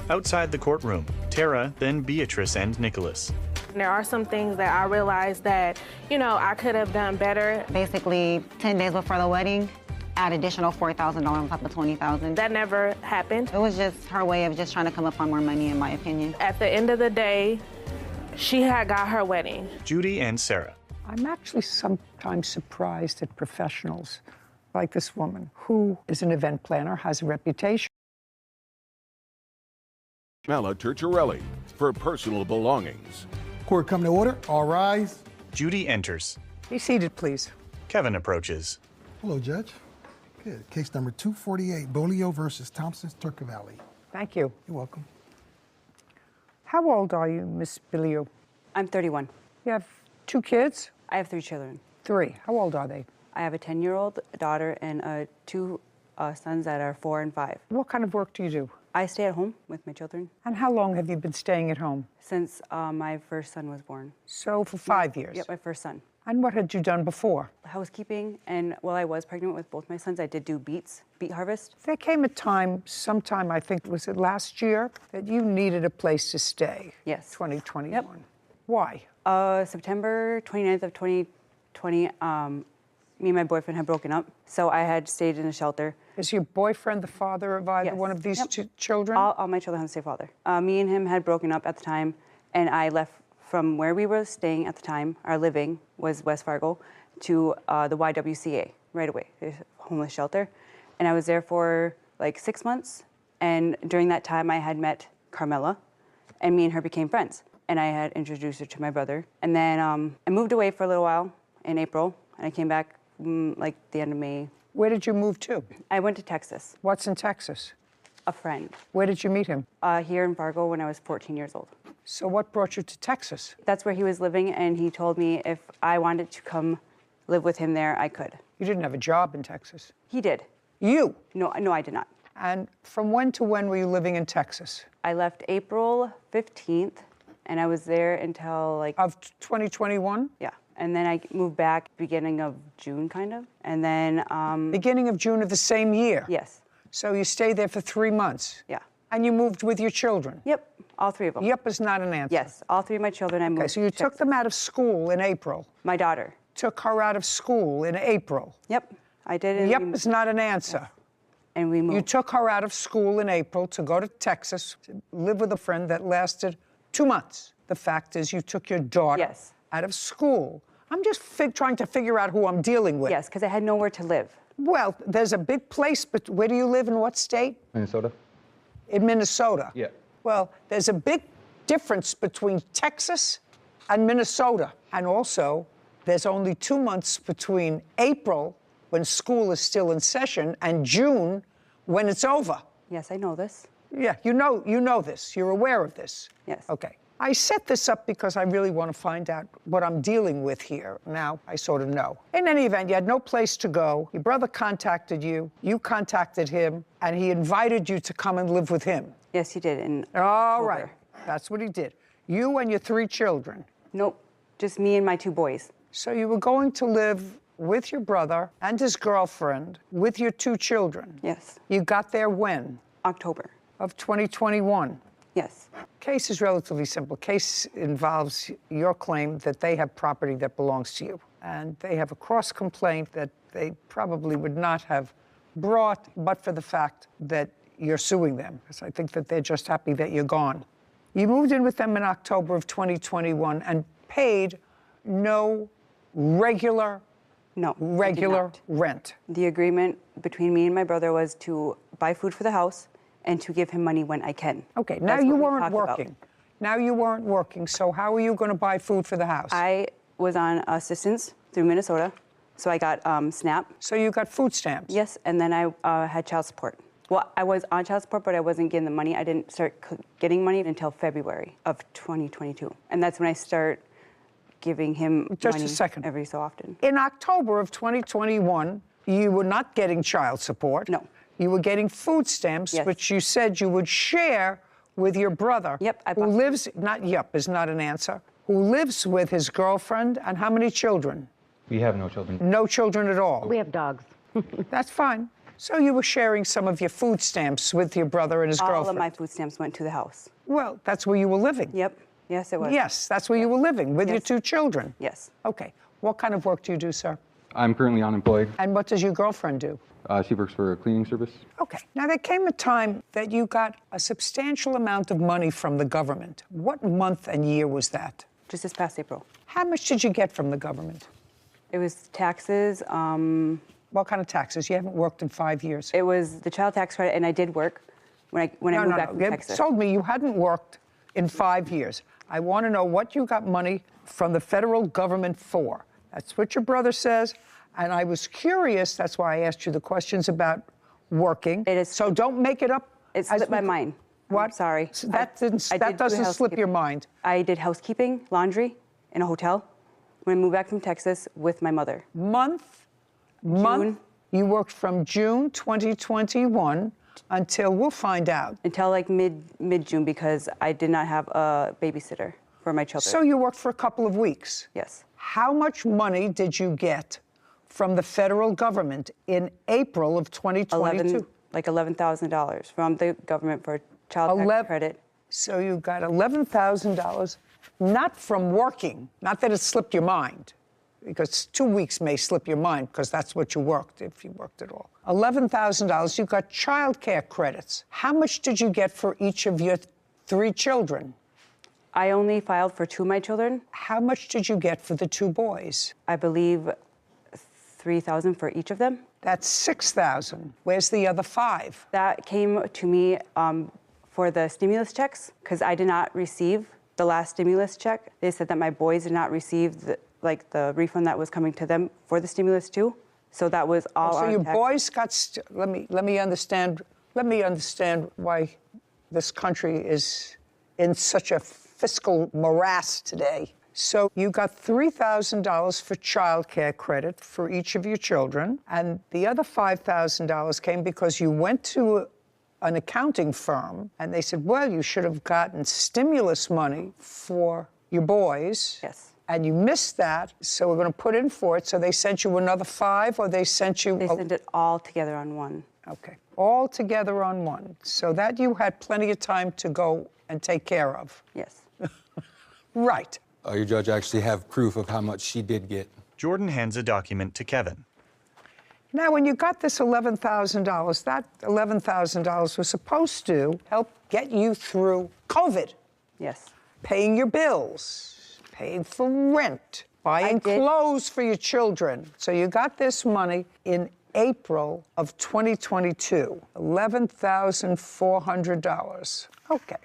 Outside the courtroom, Tara, then Beatrice and Nicholas. There are some things that I realized that, I could have done better. Basically, 10 days before the wedding, add additional $4,000 on top of $20,000. That never happened. It was just her way of just trying to come up on more money, in my opinion. At the end of the day, she had got her wedding. Judy and Sarah. I'm actually sometimes surprised at professionals like this woman, who is an event planner, has a reputation. Mela Turturelli for personal belongings. Court come to order. All rise. Judy enters. Be seated, please. Kevin approaches. Hello, Judge. Good. Case number 248, Bolio versus Thompson's Turcavalli. Thank you. You're welcome. How old are you, Miss Bilio? I'm 31. You have 2 kids? I have 3 children. 3. How old are they? I have a 10-year-old daughter and 2 sons that are 4 and 5. What kind of work do you do? I stay at home with my children. And how long have you been staying at home? Since my first son was born. So for 5 years? Yep, my first son. And what had you done before? Housekeeping, and while I was pregnant with both my sons, I did do beet harvest. There came a time, sometime, I think, was it last year, that you needed a place to stay. Yes. 2021. Yep. Why? September 29th of 2020, me and my boyfriend had broken up, so I had stayed in a shelter. Is your boyfriend the father of either one of these children? All my children have the same father. Me and him had broken up at the time, and I left from where we were staying at the time. Our living was West Fargo, to the YWCA right away, the homeless shelter. And I was there for like 6 months. And during that time, I had met Carmela, and me and her became friends. And I had introduced her to my brother. And then I moved away for a little while in April, and I came back like the end of May. Where did you move to? I went to Texas. What's in Texas? A friend. Where did you meet him? Here in Fargo when I was 14 years old. So what brought you to Texas? That's where he was living, and he told me if I wanted to come live with him there, I could. You didn't have a job in Texas? He did. You? No, I did not. And from when to when were you living in Texas? I left April 15th, and I was there until like... Of 2021? Yeah. And then I moved back beginning of June, kind of. And then... Beginning of June of the same year? Yes. So you stayed there for 3 months? Yeah. And you moved with your children? Yep, all 3 of them. Yep is not an answer. Yes, all 3 of my children I moved. Okay, so you took them out of school in April? My daughter. Took her out of school in April? Yep, I did. Yep is not an answer. Yes. And we moved. You took her out of school in April to go to Texas to live with a friend that lasted 2 months. The fact is you took your daughter out of school. I'm just trying to figure out who I'm dealing with. Yes, because I had nowhere to live. Well, there's a big place, but where do you live, in what state? Minnesota. In Minnesota? Yeah. Well, there's a big difference between Texas and Minnesota. And also, there's only 2 months between April, when school is still in session, and June, when it's over. Yes, I know this. Yeah, you know this. You're aware of this. Yes. Okay. I set this up because I really want to find out what I'm dealing with here. Now, I sort of know. In any event, you had no place to go. Your brother contacted you. You contacted him, and he invited you to come and live with him. Yes, he did. All right. That's what he did. You and your 3 children. Nope, just me and my 2 boys. So you were going to live with your brother and his girlfriend with your 2 children? Yes. You got there when? October. of 2021. Yes. Case is relatively simple. Case involves your claim that they have property that belongs to you. And they have a cross complaint that they probably would not have brought but for the fact that you're suing them. Because I think that they're just happy that you're gone. You moved in with them in October of 2021 and paid no regular rent. The agreement between me and my brother was to buy food for the house and to give him money when I can. Okay, now you weren't working. Now you weren't working, so how are you going to buy food for the house? I was on assistance through Minnesota, so I got SNAP. So you got food stamps? Yes, and then I had child support. Well, I was on child support, but I wasn't getting the money. I didn't start getting money until February of 2022. And that's when I start giving him money every so often. In October of 2021, you were not getting child support. No. You were getting food stamps, which you said you would share with your brother. Yep. Who lives, not yep is not an answer, who lives with his girlfriend and how many children? We have no children. No children at all? We have dogs. That's fine. So you were sharing some of your food stamps with your brother and his girlfriend? All of my food stamps went to the house. Well, that's where you were living? Yep. Yes, it was. Yes, that's where you were living, with your two children? Yes. Okay. What kind of work do you do, sir? I'm currently unemployed. And what does your girlfriend do? She works for a cleaning service. Okay. Now, there came a time that you got a substantial amount of money from the government. What month and year was that? Just this past April. How much did you get from the government? It was taxes. What kind of taxes? You haven't worked in 5 years. It was the child tax credit, and I did work when I moved back from Texas. You told me you hadn't worked in 5 years. I want to know what you got money from the federal government for. That's what your brother says, and I was curious. That's why I asked you the questions about working. It is. So don't make it up. It slipped my mind. What? I'm sorry. So that doesn't slip your mind. I did housekeeping, laundry, in a hotel when I moved back from Texas with my mother. Month? You worked from June 2021 until, we'll find out. Until like mid-June because I did not have a babysitter for my children. So you worked for a couple of weeks? Yes. How much money did you get from the federal government in April of 2022? Like $11,000 from the government for child tax credit. So you got $11,000, not from working, not that it slipped your mind, because 2 weeks may slip your mind because that's what you worked, if you worked at all. $11,000, you got child care credits. How much did you get for each of your 3 children? I only filed for 2 of my children. How much did you get for the 2 boys? I believe $3,000 for each of them. That's $6,000. Where's the other 5? That came to me for the stimulus checks because I did not receive the last stimulus check. They said that my boys did not receive the refund that was coming to them for the stimulus too. So that was all. So your boys got. Let me understand. Let me understand why this country is in such a fiscal morass today. So you got $3,000 for child care credit for each of your children, and the other $5,000 came because you went to an accounting firm, and they said, well, you should have gotten stimulus money for your boys. Yes. And you missed that, so we're going to put in for it. So they sent you another 5, or they sent you... They sent it all together on one. Okay. All together on one. So that you had plenty of time to go and take care of. Yes. Right. Your judge actually have proof of how much she did get. Jordan hands a document to Kevin. Now, when you got this $11,000, that $11,000 was supposed to help get you through COVID. Yes. Paying your bills, paying for rent, buying clothes for your children. So you got this money in April of 2022, $11,400. Okay.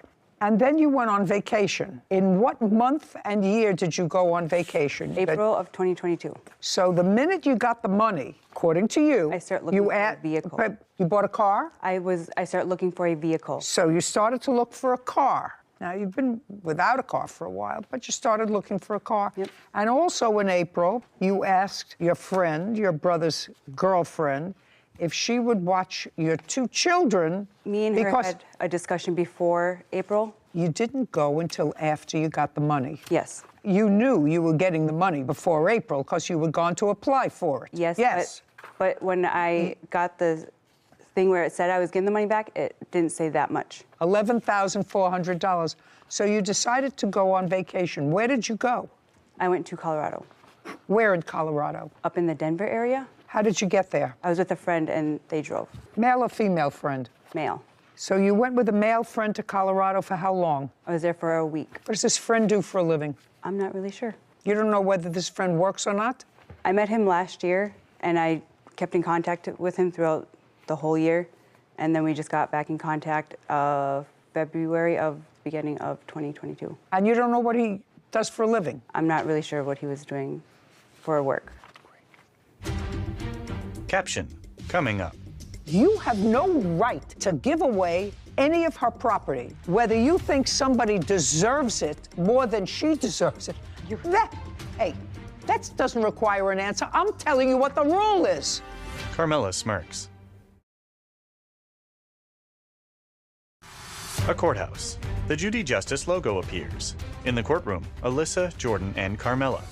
And then you went on vacation. In what month and year did you go on vacation? April of 2022. So the minute you got the money, according to you, I start looking for a vehicle. You bought a car? I started looking for a vehicle. So you started to look for a car. Now, you've been without a car for a while, but you started looking for a car. Yep. And also in April, you asked your friend, your brother's girlfriend, if she would watch your 2 children. Me and her had a discussion before April. You didn't go until after you got the money. Yes. You knew you were getting the money before April because you had gone to apply for it. Yes. But when I got the thing where it said I was getting the money back, it didn't say that much. $11,400. So you decided to go on vacation. Where did you go? I went to Colorado. Where in Colorado? Up in the Denver area. How did you get there? I was with a friend and they drove. Male or female friend? Male. So you went with a male friend to Colorado for how long? I was there for a week. What does this friend do for a living? I'm not really sure. You don't know whether this friend works or not? I met him last year, and I kept in contact with him throughout the whole year, and then we just got back in contact February of beginning of 2022. And you don't know what he does for a living? I'm not really sure what he was doing for work. Caption, coming up. You have no right to give away any of her property, whether you think somebody deserves it more than she deserves it. That doesn't require an answer. I'm telling you what the rule is. Carmela smirks. A courthouse. The Judy Justice logo appears. In the courtroom, Alyssa, Jordan, and Carmela.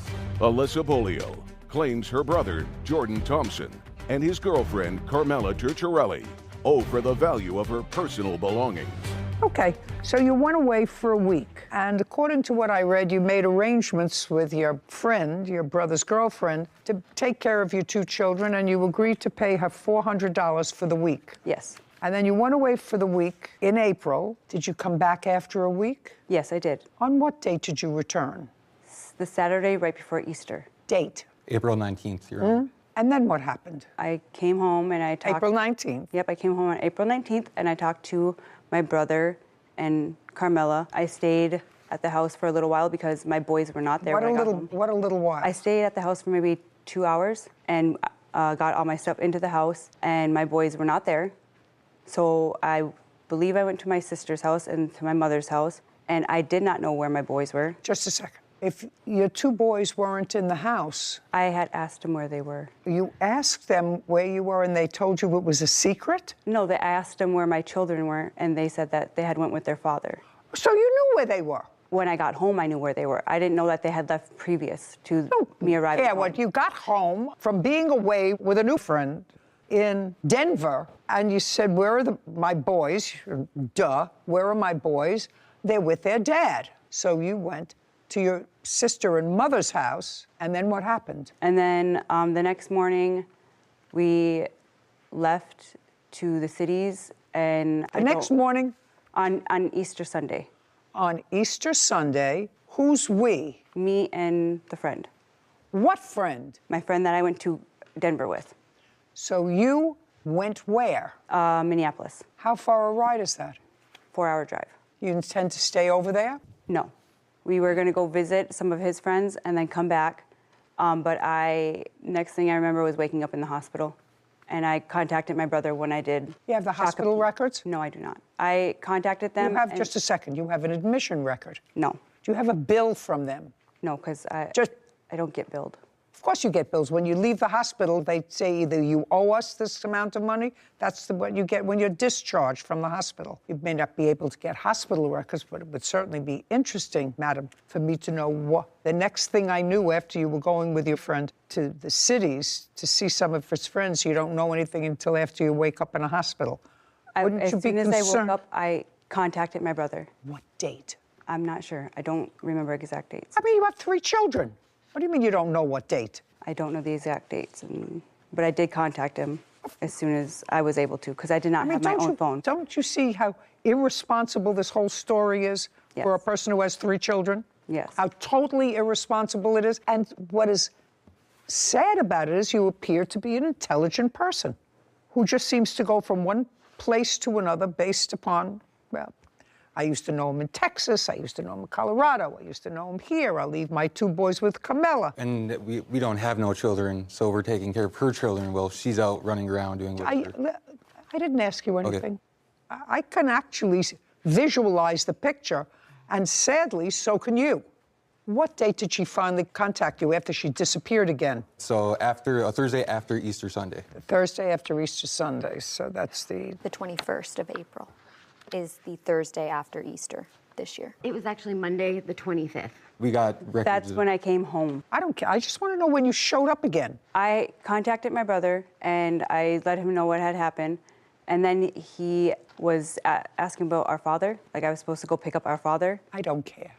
Alyssa Bolio claims her brother, Jordan Thompson, and his girlfriend, Carmela Turturelli, owe for the value of her personal belongings. Okay, so you went away for a week, and according to what I read, you made arrangements with your friend, your brother's girlfriend, to take care of your two children, and you agreed to pay her $400 for the week. Yes. And then you went away for the week in April. Did you come back after a week? Yes, I did. On what date did you return? The Saturday right before Easter. Date? April 19th, Your Honor. And then what happened? I came home and I talked... April 19th? Yep, I came home on April 19th and I talked to my brother and Carmela. I stayed at the house for a little while because my boys were not there when I got home. What a little while? I stayed at the house for maybe 2 hours and got all my stuff into the house, and my boys were not there. So I believe I went to my sister's house and to my mother's house, and I did not know where my boys were. Just a second. If your two boys weren't in the house... I had asked them where they were. You asked them where you were and they told you it was a secret? No, I asked them where my children were, and they said that they had went with their father. So you knew where they were? When I got home, I knew where they were. I didn't know that they had left previous to me arriving home. When you got home from being away with a new friend in Denver, and you said, where are my boys? Duh, where are my boys? They're with their dad. So you went to your sister and mother's house, and then what happened? And then the next morning, we left to the cities, and the next morning? On Easter Sunday. On Easter Sunday, who's we? Me and the friend. What friend? My friend that I went to Denver with. So you went where? Minneapolis. How far a ride is that? 4-hour drive. You intend to stay over there? No. We were going to go visit some of his friends and then come back. But next thing I remember was waking up in the hospital. And I contacted my brother when I did. You have the hospital records? No, I do not. I contacted them. You have, just a second, you have an admission record? No. Do you have a bill from them? No, because I don't get billed. Of course you get bills. When you leave the hospital, they say either you owe us this amount of money, that's what you get when you're discharged from the hospital. You may not be able to get hospital records, but it would certainly be interesting, madam, for me to know what. The next thing I knew after you were going with your friend to the cities to see some of his friends, you don't know anything until after you wake up in a hospital. Wouldn't you be concerned? As soon as I woke up, I contacted my brother. What date? I'm not sure. I don't remember exact dates. I mean, you have 3 children. What do you mean you don't know what date? I don't know the exact dates, but I did contact him as soon as I was able to, because I did not have my own phone. Don't you see how irresponsible this whole story is for a person who has 3 children? Yes. How totally irresponsible it is. And what is sad about it is you appear to be an intelligent person who just seems to go from one place to another based upon, well, I used to know him in Texas, I used to know him in Colorado, I used to know him here. I'll leave my 2 boys with Carmela. And we don't have no children, so we're taking care of her children while she's out running around doing whatever. I didn't ask you anything. Okay. I can actually visualize the picture, and sadly, so can you. What date did she finally contact you after she disappeared again? So after a Thursday after Easter Sunday. Thursday after Easter Sunday, so that's the 21st of April. Is the Thursday after Easter this year. It was actually Monday, the 25th. We got records. That's when I came home. I don't care. I just want to know when you showed up again. I contacted my brother, and I let him know what had happened. And then he was asking about our father, like I was supposed to go pick up our father. I don't care.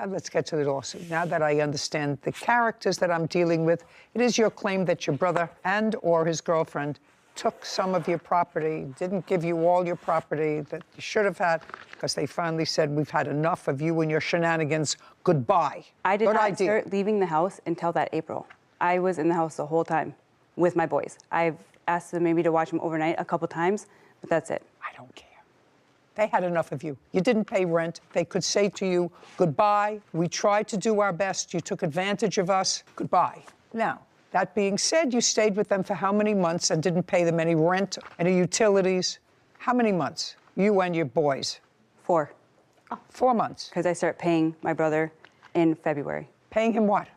Let's get to the lawsuit. Now that I understand the characters that I'm dealing with, it is your claim that your brother and or his girlfriend took some of your property, didn't give you all your property that you should have had, because they finally said, we've had enough of you and your shenanigans. Goodbye. I did Good not idea. start leaving the house until that April. I was in the house the whole time with my boys. I've asked them maybe to watch them overnight a couple times, but that's it. I don't care. They had enough of you. You didn't pay rent. They could say to you, goodbye. We tried to do our best. You took advantage of us. Goodbye. Now, that being said, you stayed with them for how many months and didn't pay them any rent, any utilities? How many months? You and your boys? 4. Oh, 4 months. Because I started paying my brother in February. Paying him what?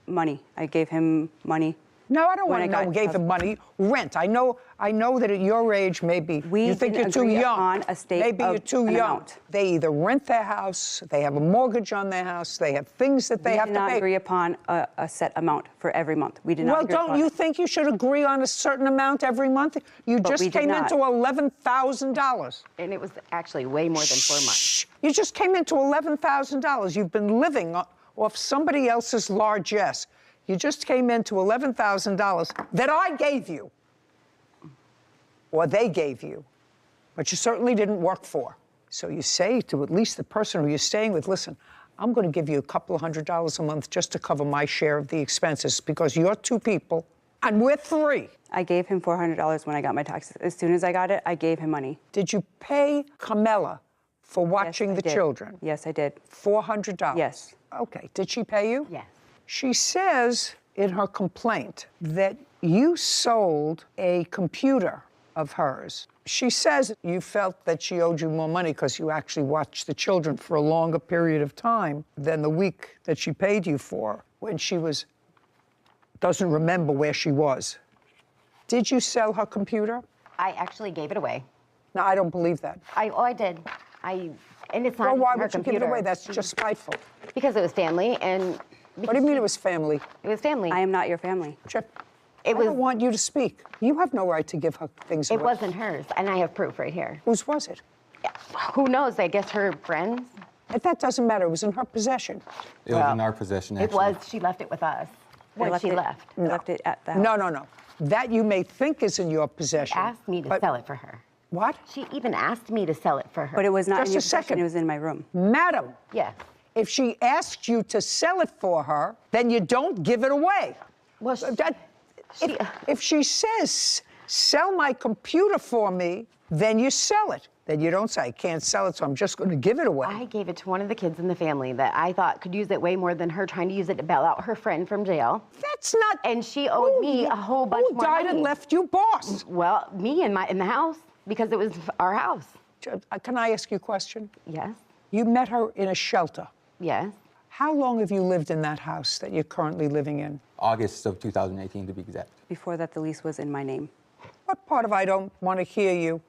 Money. I gave him money. No, I don't want to know who gave him money. Rent. I know that at your age, maybe you think you're too young. On a state maybe you're too young. Amount. They either rent their house, they have a mortgage on their house, they have things that they have to pay. We did not agree upon a set amount for every month. We did not agree Well, don't you think you should agree on a certain amount every month? You just came into $11,000. And it was actually way more than 4 months. You just came into $11,000. You've been living off somebody else's largesse. You just came into $11,000 that I gave you, or they gave you, but you certainly didn't work for. So you say to at least the person who you're staying with, listen, I'm going to give you a couple of $100s a month just to cover my share of the expenses because you're 2 people and we're 3. I gave him $400 when I got my taxes. As soon as I got it, I gave him money. Did you pay Carmela for watching the children? Yes, I did. $400? Yes. Okay. Did she pay you? Yes. She says in her complaint that you sold a computer of hers. She says you felt that she owed you more money because you actually watched the children for a longer period of time than the week that she paid you for when she doesn't remember where she was. Did you sell her computer? I actually gave it away. No, I don't believe that. I did. And it's not Well, why her would you computer. give it away? That's just spiteful. Because it was family, and... What do you mean it was family? It was family. I am not your family. I don't want you to speak. You have no right to give her things away. It wasn't hers, and I have proof right here. Whose was it? Who knows? I guess her friends. That doesn't matter. It was in her possession. It was in our possession, actually. It was. She left it with us when she left. I left it at the house. No. That you may think is in your possession. She asked me to sell it for her. What? She even asked me to sell it for her. But it was not Just in your a second. possession. It was in my room. Madam. Yes. If she asked you to sell it for her, then you don't give it away. Well, if she says, sell my computer for me, then you sell it. Then you don't say, I can't sell it, so I'm just going to give it away. I gave it to one of the kids in the family that I thought could use it way more than her trying to use it to bail out her friend from jail. That's not... And she owed me a whole bunch more money. Who died and left you boss? Well, me in the house, because it was our house. Can I ask you a question? Yes. You met her in a shelter. Yes. How long have you lived in that house that you're currently living in? August of 2018, to be exact. Before that, the lease was in my name. What part of I don't want to hear you?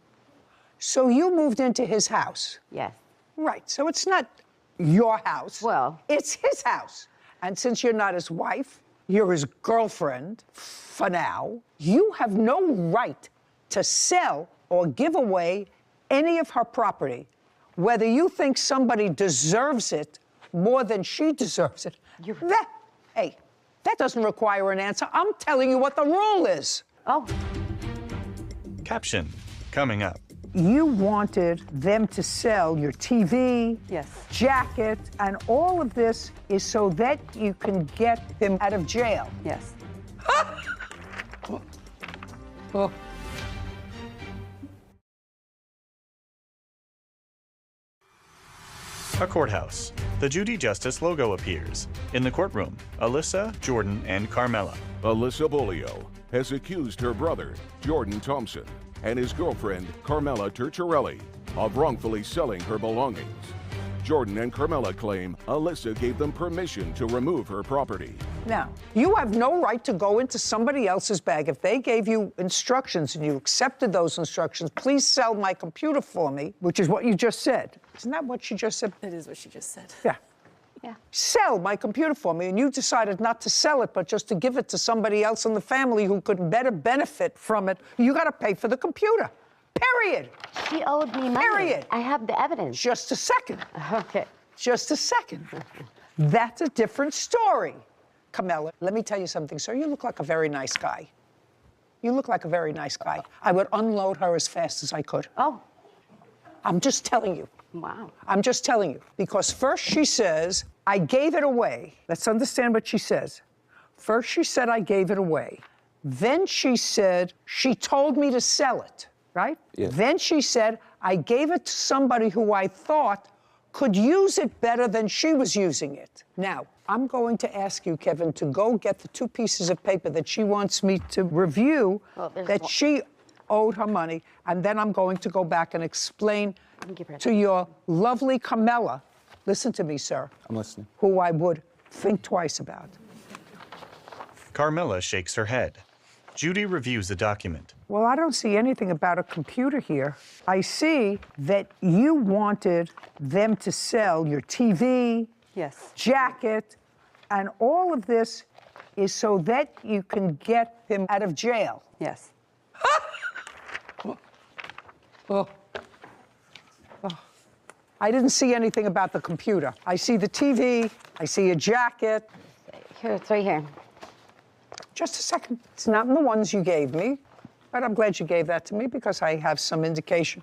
So you moved into his house? Yes. Right, so it's not your house. Well. It's his house. And since you're not his wife, you're his girlfriend, for now, you have no right to sell or give away any of her property, whether you think somebody deserves it more than she deserves it. That doesn't require an answer. I'm telling you what the rule is. Oh. Caption coming up. You wanted them to sell your TV, jacket, and all of this is so that you can get him out of jail. Yes. Oh. A courthouse. The Judy Justice logo appears. In the courtroom, Alyssa, Jordan, and Carmela. Alyssa Bolio has accused her brother, Jordan Thompson, and his girlfriend, Carmela Turturelli, of wrongfully selling her belongings. Jordan and Carmela claim Alyssa gave them permission to remove her property. Now, you have no right to go into somebody else's bag. If they gave you instructions and you accepted those instructions, please sell my computer for me, which is what you just said. Isn't that what she just said? It is what she just said. Yeah. Yeah. Sell my computer for me, and you decided not to sell it, but just to give it to somebody else in the family who could better benefit from it. You got to pay for the computer. Period. She owed me money. Period. I have the evidence. Just a second. Okay. Just a second. That's a different story. Camilla, let me tell you something, sir. You look like a very nice guy. You look like a very nice guy. I would unload her as fast as I could. Oh. I'm just telling you. Wow. I'm just telling you. Because first she says, I gave it away. Let's understand what she says. First she said, I gave it away. Then she said, she told me to sell it, right? Yes. Then she said, I gave it to somebody who I thought could use it better than she was using it. Now, I'm going to ask you, Kevin, to go get the 2 pieces of paper that she wants me to review that she owed her money, and then I'm going to go back and explain to your lovely Camilla, listen to me, sir, I'm listening. who I would think twice about. Carmilla shakes her head. Judy reviews the document. Well, I don't see anything about a computer here. I see that you wanted them to sell your TV, Yes. jacket, and all of this is so that you can get him out of jail. Yes. Oh. Oh. I didn't see anything about the computer. I see the TV, I see a jacket. Here, it's right here. Just a second. It's not in the ones you gave me, but I'm glad you gave that to me because I have some indication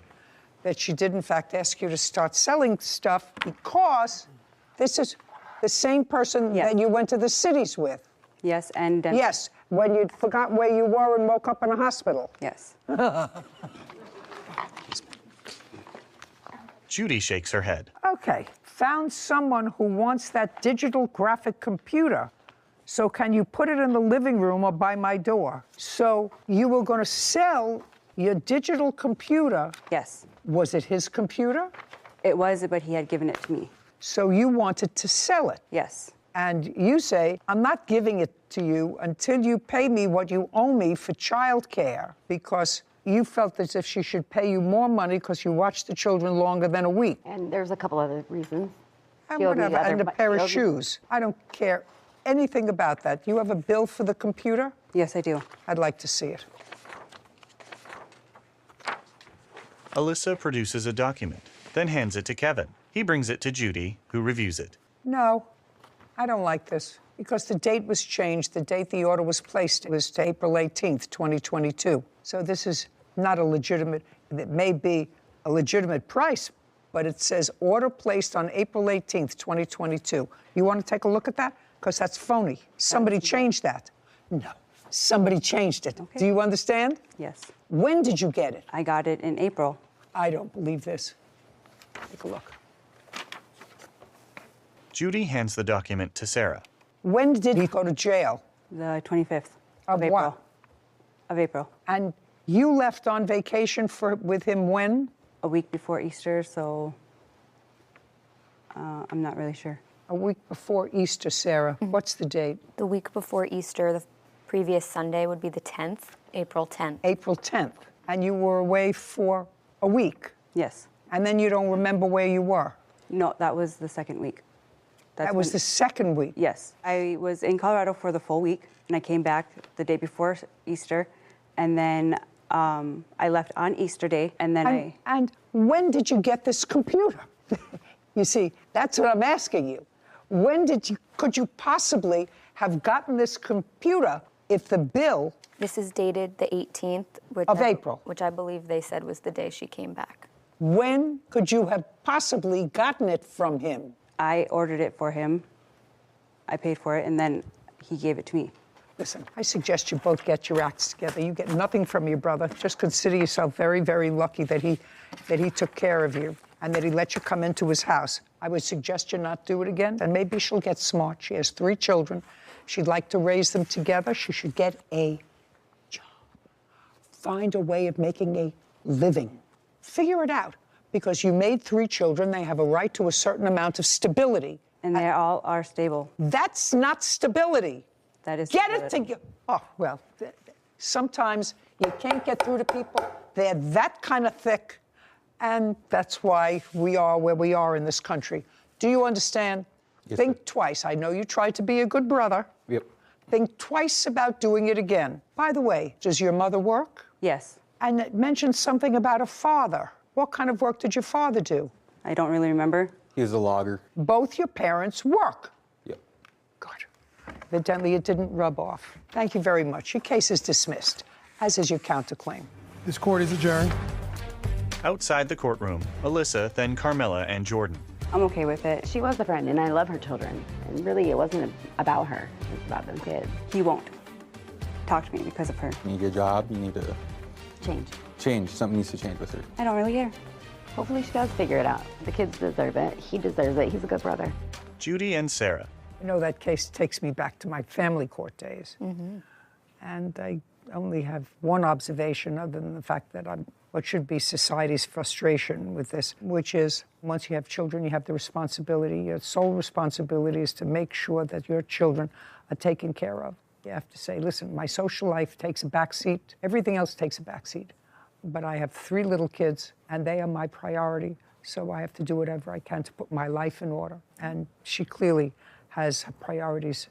that she did, in fact, ask you to start selling stuff because this is the same person that you went to the cities with. Yes, and... yes, when you forgot where you were and woke up in a hospital. Yes. Judy shakes her head. Okay, found someone who wants that digital graphic computer. So can you put it in the living room or by my door? So you were going to sell your digital computer. Yes. Was it his computer? It was, but he had given it to me. So you wanted to sell it? Yes. And you say, I'm not giving it to you until you pay me what you owe me for childcare, because you felt as if she should pay you more money because you watched the children longer than a week. And there's a couple other reasons. And whatever, and a pair of shoes. I don't care anything about that. You have a bill for the computer? Yes, I do. I'd like to see it. Alyssa produces a document, then hands it to Kevin. He brings it to Judy, who reviews it. No, I don't like this because the date was changed. The date the order was placed was to April 18th, 2022. So this is not a legitimate, it may be a legitimate price, but it says order placed on April 18th, 2022. You want to take a look at that? Because that's phony. Somebody changed that. No, somebody changed it. Okay. Do you understand? Yes. When did you get it? I got it in April. I don't believe this. Take a look. Judy hands the document to Sarah. When did he go to jail? The 25th of April. What? Of April. And you left on vacation with him when? A week before Easter, so I'm not really sure. A week before Easter, Sarah. What's the date? The week before Easter, the previous Sunday would be the 10th, April 10th. April 10th. And you were away for a week? Yes. And then you don't remember where you were? No, that was the second week. That was the second week? Yes. I was in Colorado for the full week, and I came back the day before Easter, and then I left on Easter Day, and then And when did you get this computer? You see, that's what I'm asking you. When could you possibly have gotten this computer if the bill... This is dated the 18th. Of April. Which I believe they said was the day she came back. When could you have possibly gotten it from him? I ordered it for him. I paid for it, and then he gave it to me. Listen, I suggest you both get your acts together. You get nothing from your brother. Just consider yourself very, very lucky that he took care of you and that he let you come into his house. I would suggest you not do it again, and maybe she'll get smart. She has 3 children. She'd like to raise them together. She should get a job. Find a way of making a living. Figure it out, because you made 3 children. They have a right to a certain amount of stability. And they all are stable. That's not stability. That is Get it together. Oh, well, sometimes you can't get through to people. They're that kind of thick, and that's why we are where we are in this country. Do you understand? Yes, Think sir. twice. I know you tried to be a good brother. Yep. Think twice about doing it again. By the way, does your mother work? Yes. And it mentioned something about a father. What kind of work did your father do? I don't really remember. He was a logger. Both your parents work. Yep. Good. Evidently, it didn't rub off. Thank you very much. Your case is dismissed, as is your counterclaim. This court is adjourned. Outside the courtroom, Alyssa, then Carmela and Jordan. I'm okay with it. She was a friend, and I love her children. And really, it wasn't about her. It was about them kids. He won't talk to me because of her. You need a job, you need to Change. change. Something needs to change with her. I don't really care. Hopefully she does figure it out. The kids deserve it. He deserves it. He's a good brother. Judy and Sarah. You know, that case takes me back to my family court days. And I only have one observation other than the fact that I'm what should be society's frustration with this, which is once you have children, you have the responsibility. Your sole responsibility is to make sure that your children are taken care of. You have to say, listen, my social life takes a back seat. Everything else takes a back seat. But I have 3 little kids, and they are my priority. So I have to do whatever I can to put my life in order. And she clearly has her priorities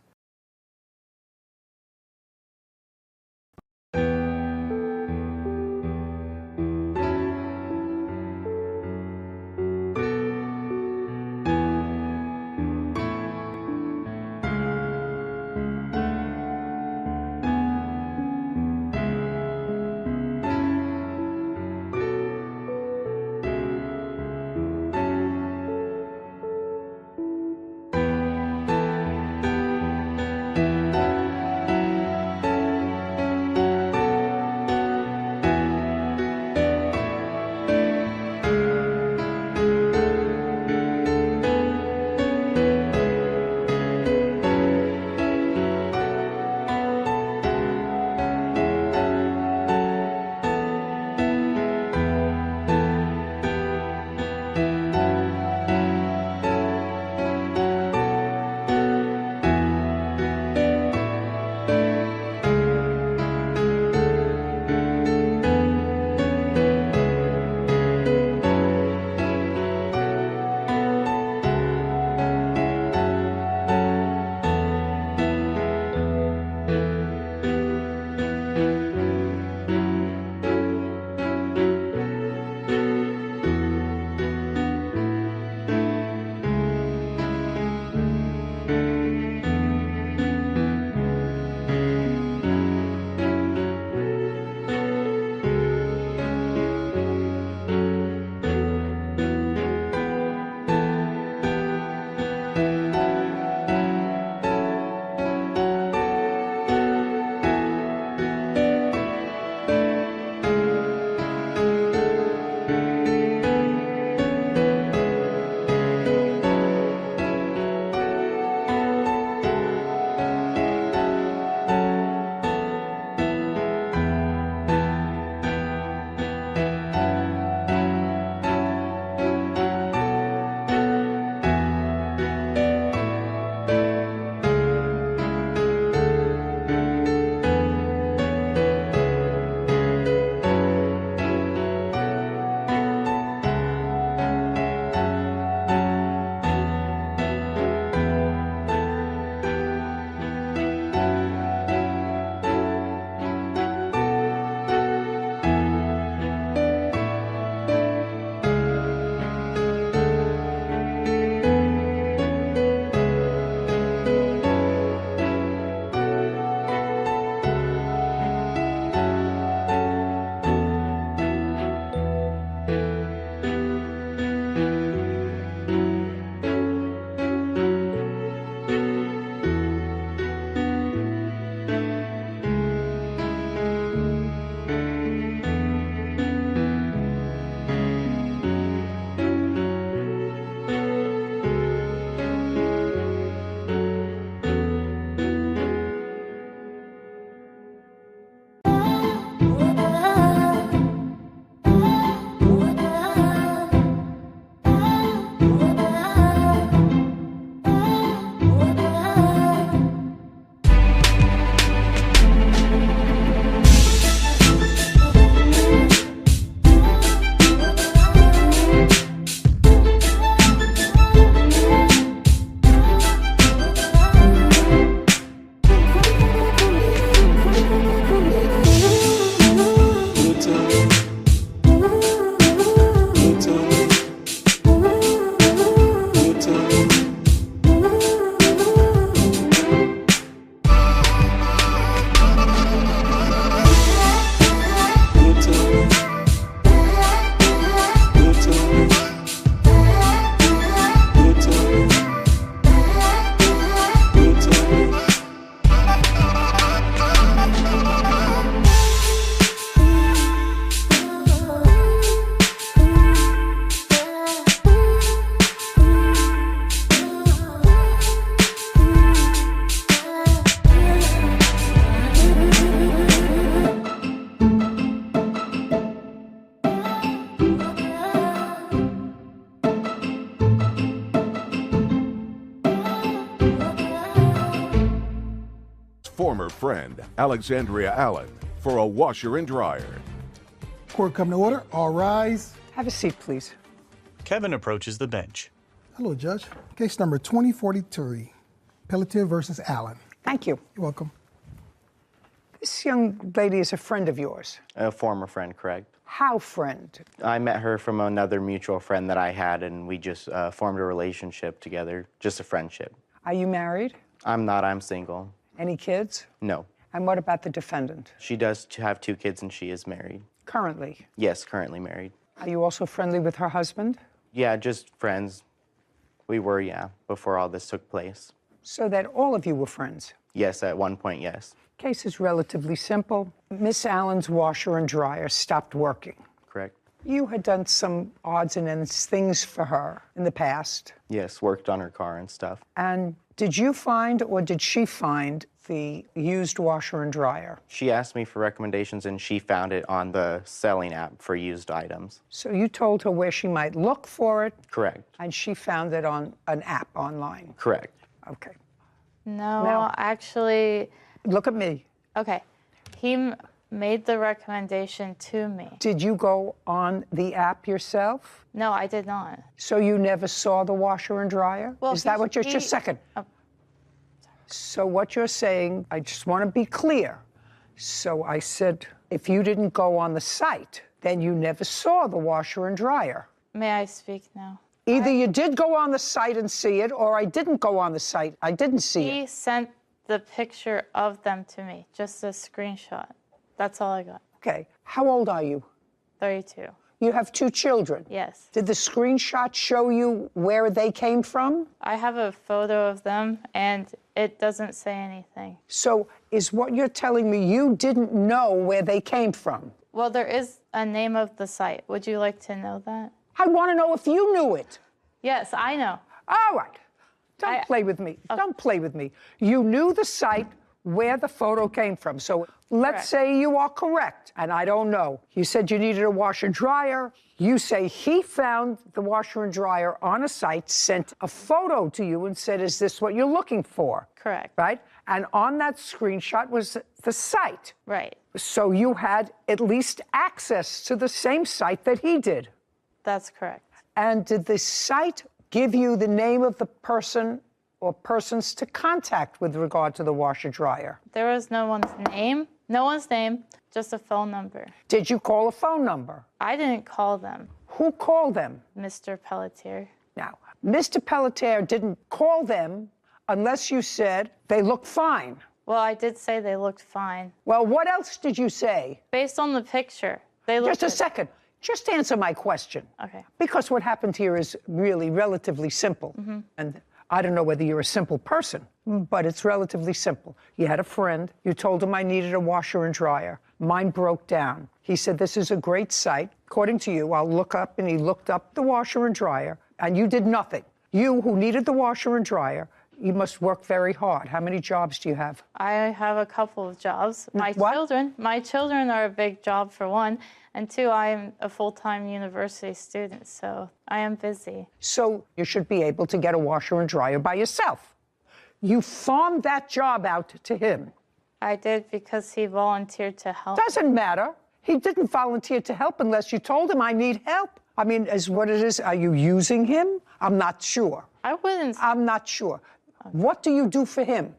former friend, Alexandria Allen, for a washer and dryer. Court come to order. All rise. Have a seat, please. Kevin approaches the bench. Hello, Judge. Case number 2043, Pelletier versus Allen. Thank you. You're welcome. This young lady is a friend of yours. A former friend, correct. How friend? I met her from another mutual friend that I had, and we just formed a relationship together, just a friendship. Are you married? I'm not, I'm single. Any kids? No. And what about the defendant? She does have 2 kids, and she is married. Currently? Yes, currently married. Are you also friendly with her husband? Yeah, just friends. We were, yeah, before all this took place. So that all of you were friends? Yes, at one point, yes. Case is relatively simple. Miss Allen's washer and dryer stopped working. Correct. You had done some odds and ends things for her in the past. Yes, worked on her car and stuff. And did you find or did she find the used washer and dryer? She asked me for recommendations, and she found it on the selling app for used items. So you told her where she might look for it? Correct. And she found it on an app online? Correct. Okay. No, Now- actually. Look at me. Okay. He made the recommendation to me. Did you go on the app yourself? No, I did not. So you never saw the washer and dryer? Well, Is that what you're... Just a second. So what you're saying, I just want to be clear. So I said, if you didn't go on the site, then you never saw the washer and dryer. May I speak now? Either you did go on the site and see it, or I didn't go on the site. I didn't see it. He sent the picture of them to me, just a screenshot. That's all I got. Okay. How old are you? 32. You have 2 children? Yes. Did the screenshot show you where they came from? I have a photo of them, and it doesn't say anything. So is what you're telling me you didn't know where they came from? Well, there is a name of the site. Would you like to know that? I want to know if you knew it. Yes, I know. All right. Don't play with me. Don't play with me. You knew the site where the photo came from. So let's say you are correct, and I don't know. You said you needed a washer and dryer. You say he found the washer and dryer on a site, sent a photo to you and said, is this what you're looking for? Correct. Right? And on that screenshot was the site. Right. So you had at least access to the same site that he did. That's correct. And did the site give you the name of the person or persons to contact with regard to the washer dryer? There was no one's name, just a phone number. Did you call a phone number? I didn't call them. Who called them? Mr. Pelletier. Now, Mr. Pelletier didn't call them unless you said they look fine. Well, I did say they looked fine. Well, what else did you say? Based on the picture, they looked Just a second. Just answer my question. Okay. Because what happened here is really relatively simple. Mm-hmm. And I don't know whether you're a simple person, but it's relatively simple. You had a friend. You told him I needed a washer and dryer. Mine broke down. He said, this is a great site. According to you, I'll look up, and he looked up the washer and dryer, and you did nothing. You, who needed the washer and dryer, you must work very hard. How many jobs do you have? I have a couple of jobs. My children are a big job, for one, and 2, I'm a full-time university student, so I am busy. So you should be able to get a washer and dryer by yourself. You farmed that job out to him. I did because he volunteered to help. Doesn't matter. He didn't volunteer to help unless you told him, I need help. I mean, as what it is, are you using him? I'm not sure. I wouldn't. I'm not sure. What do you do for him?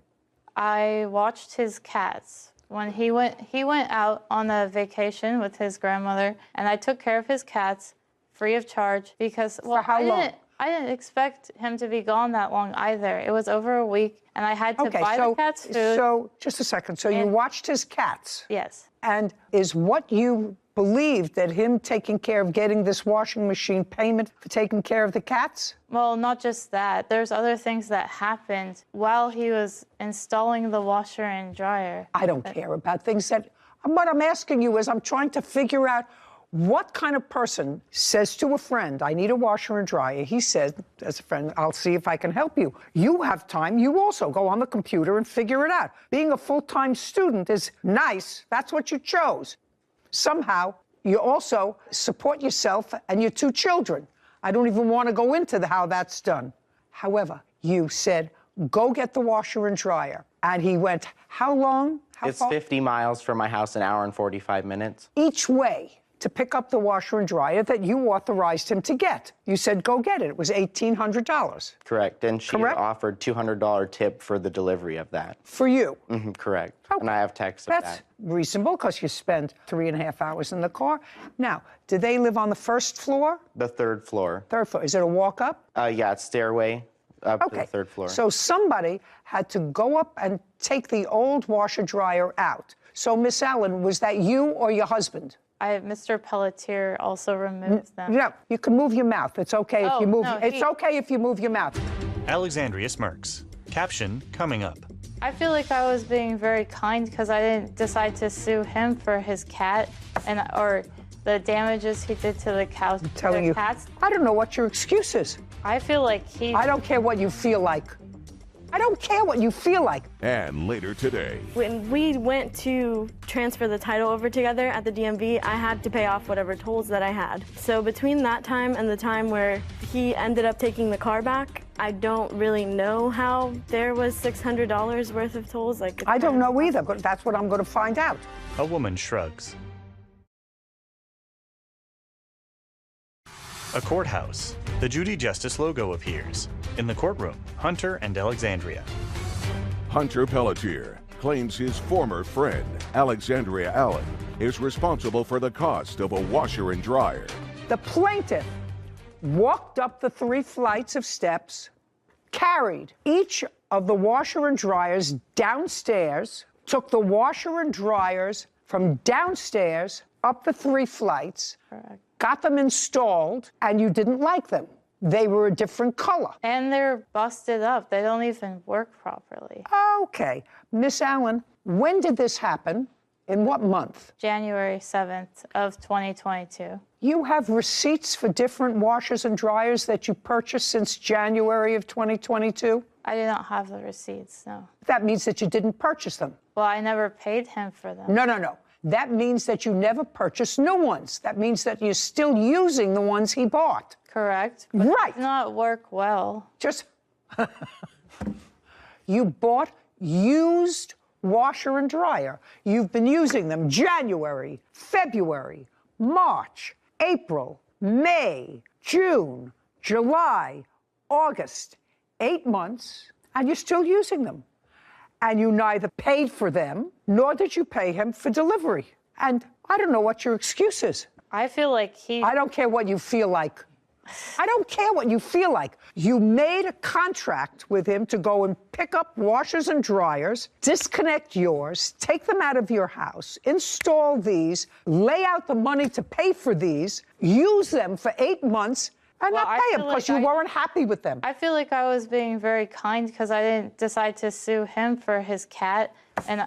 I watched his cats. When he went out on a vacation with his grandmother, and I took care of his cats free of charge because, well, for how long? I didn't expect him to be gone that long either. It was over a week, and I had to buy the cats food. So, just a second. So you watched his cats? Yes. And is what you believed that him taking care of getting this washing machine payment for taking care of the cats? Well, not just that. There's other things that happened while he was installing the washer and dryer. I don't care about things that... What I'm asking you is I'm trying to figure out what kind of person says to a friend, I need a washer and dryer. He says, as a friend, I'll see if I can help you. You have time. You also go on the computer and figure it out. Being a full-time student is nice. That's what you chose. Somehow, you also support yourself and your 2 children. I don't even want to go into how that's done. However, you said, go get the washer and dryer. And he went, how long? How It's far? 50 miles from my house, an hour and 45 minutes. Each way to pick up the washer and dryer that you authorized him to get. You said, go get it. It was $1,800. Correct. And she offered $200 tip for the delivery of that. For you? Correct. And I have texts of That's that. reasonable because you spent 3.5 hours in the car. Now, do they live on the first floor? The third floor. Third floor. Is it a walk up? Yeah, it's stairway up to the third floor. So somebody had to go up and take the old washer dryer out. So, Miss Allen, was that you or your husband? Mr. Pelletier also removed them. No, you can move your mouth. It's okay if you move. No, it's okay if you move your mouth. Alexandria smirks. Caption coming up. I feel like I was being very kind because I didn't decide to sue him for his cat or the damages he did to the cows. I'm telling you, cats. I don't know what your excuse is. I feel like I don't care what you feel like. I don't care what you feel like. And later today. When we went to transfer the title over together at the DMV, I had to pay off whatever tolls that I had. So between that time and the time where he ended up taking the car back, I don't really know how there was $600 worth of tolls. I don't know either, but that's what I'm going to find out. A woman shrugs. A courthouse. The Judy Justice logo appears. In the courtroom, Hunter and Alexandria. Hunter Pelletier claims his former friend, Alexandria Allen, is responsible for the cost of a washer and dryer. The plaintiff walked up the 3 flights of steps, carried each of the washer and dryers downstairs, took the washer and dryers from downstairs up the 3 flights, got them installed, and you didn't like them. They were a different color. And they're busted up. They don't even work properly. Okay. Miss Allen, when did this happen? In what month? January 7th of 2022. You have receipts for different washers and dryers that you purchased since January of 2022? I do not have the receipts, no. That means that you didn't purchase them. Well, I never paid him for them. No. That means that you never purchased new ones. That means that you're still using the ones he bought. Correct. But right. It did not work well. Just, you bought used washer and dryer. You've been using them January, February, March, April, May, June, July, August, 8 months, and you're still using them. And you neither paid for them, nor did you pay him for delivery. And I don't know what your excuse is. I feel like I don't care what you feel like. I don't care what you feel like. You made a contract with him to go and pick up washers and dryers, disconnect yours, take them out of your house, install these, lay out the money to pay for these, use them for 8 months, and not pay them because you weren't happy with them. I feel like I was being very kind because I didn't decide to sue him for his cat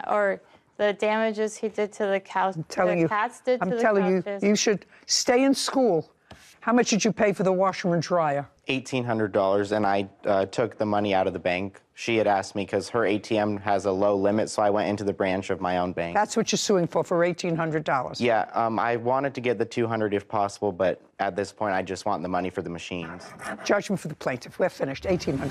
or the damages he did to the cows. I'm telling you, you should stay in school. How much did you pay for the washer and dryer? $1,800, and I took the money out of the bank. She had asked me because her ATM has a low limit, so I went into the branch of my own bank. That's what you're suing for $1,800. Yeah, I wanted to get the $200 if possible, but at this point, I just want the money for the machines. Judgment for the plaintiff. We're finished. $1,800.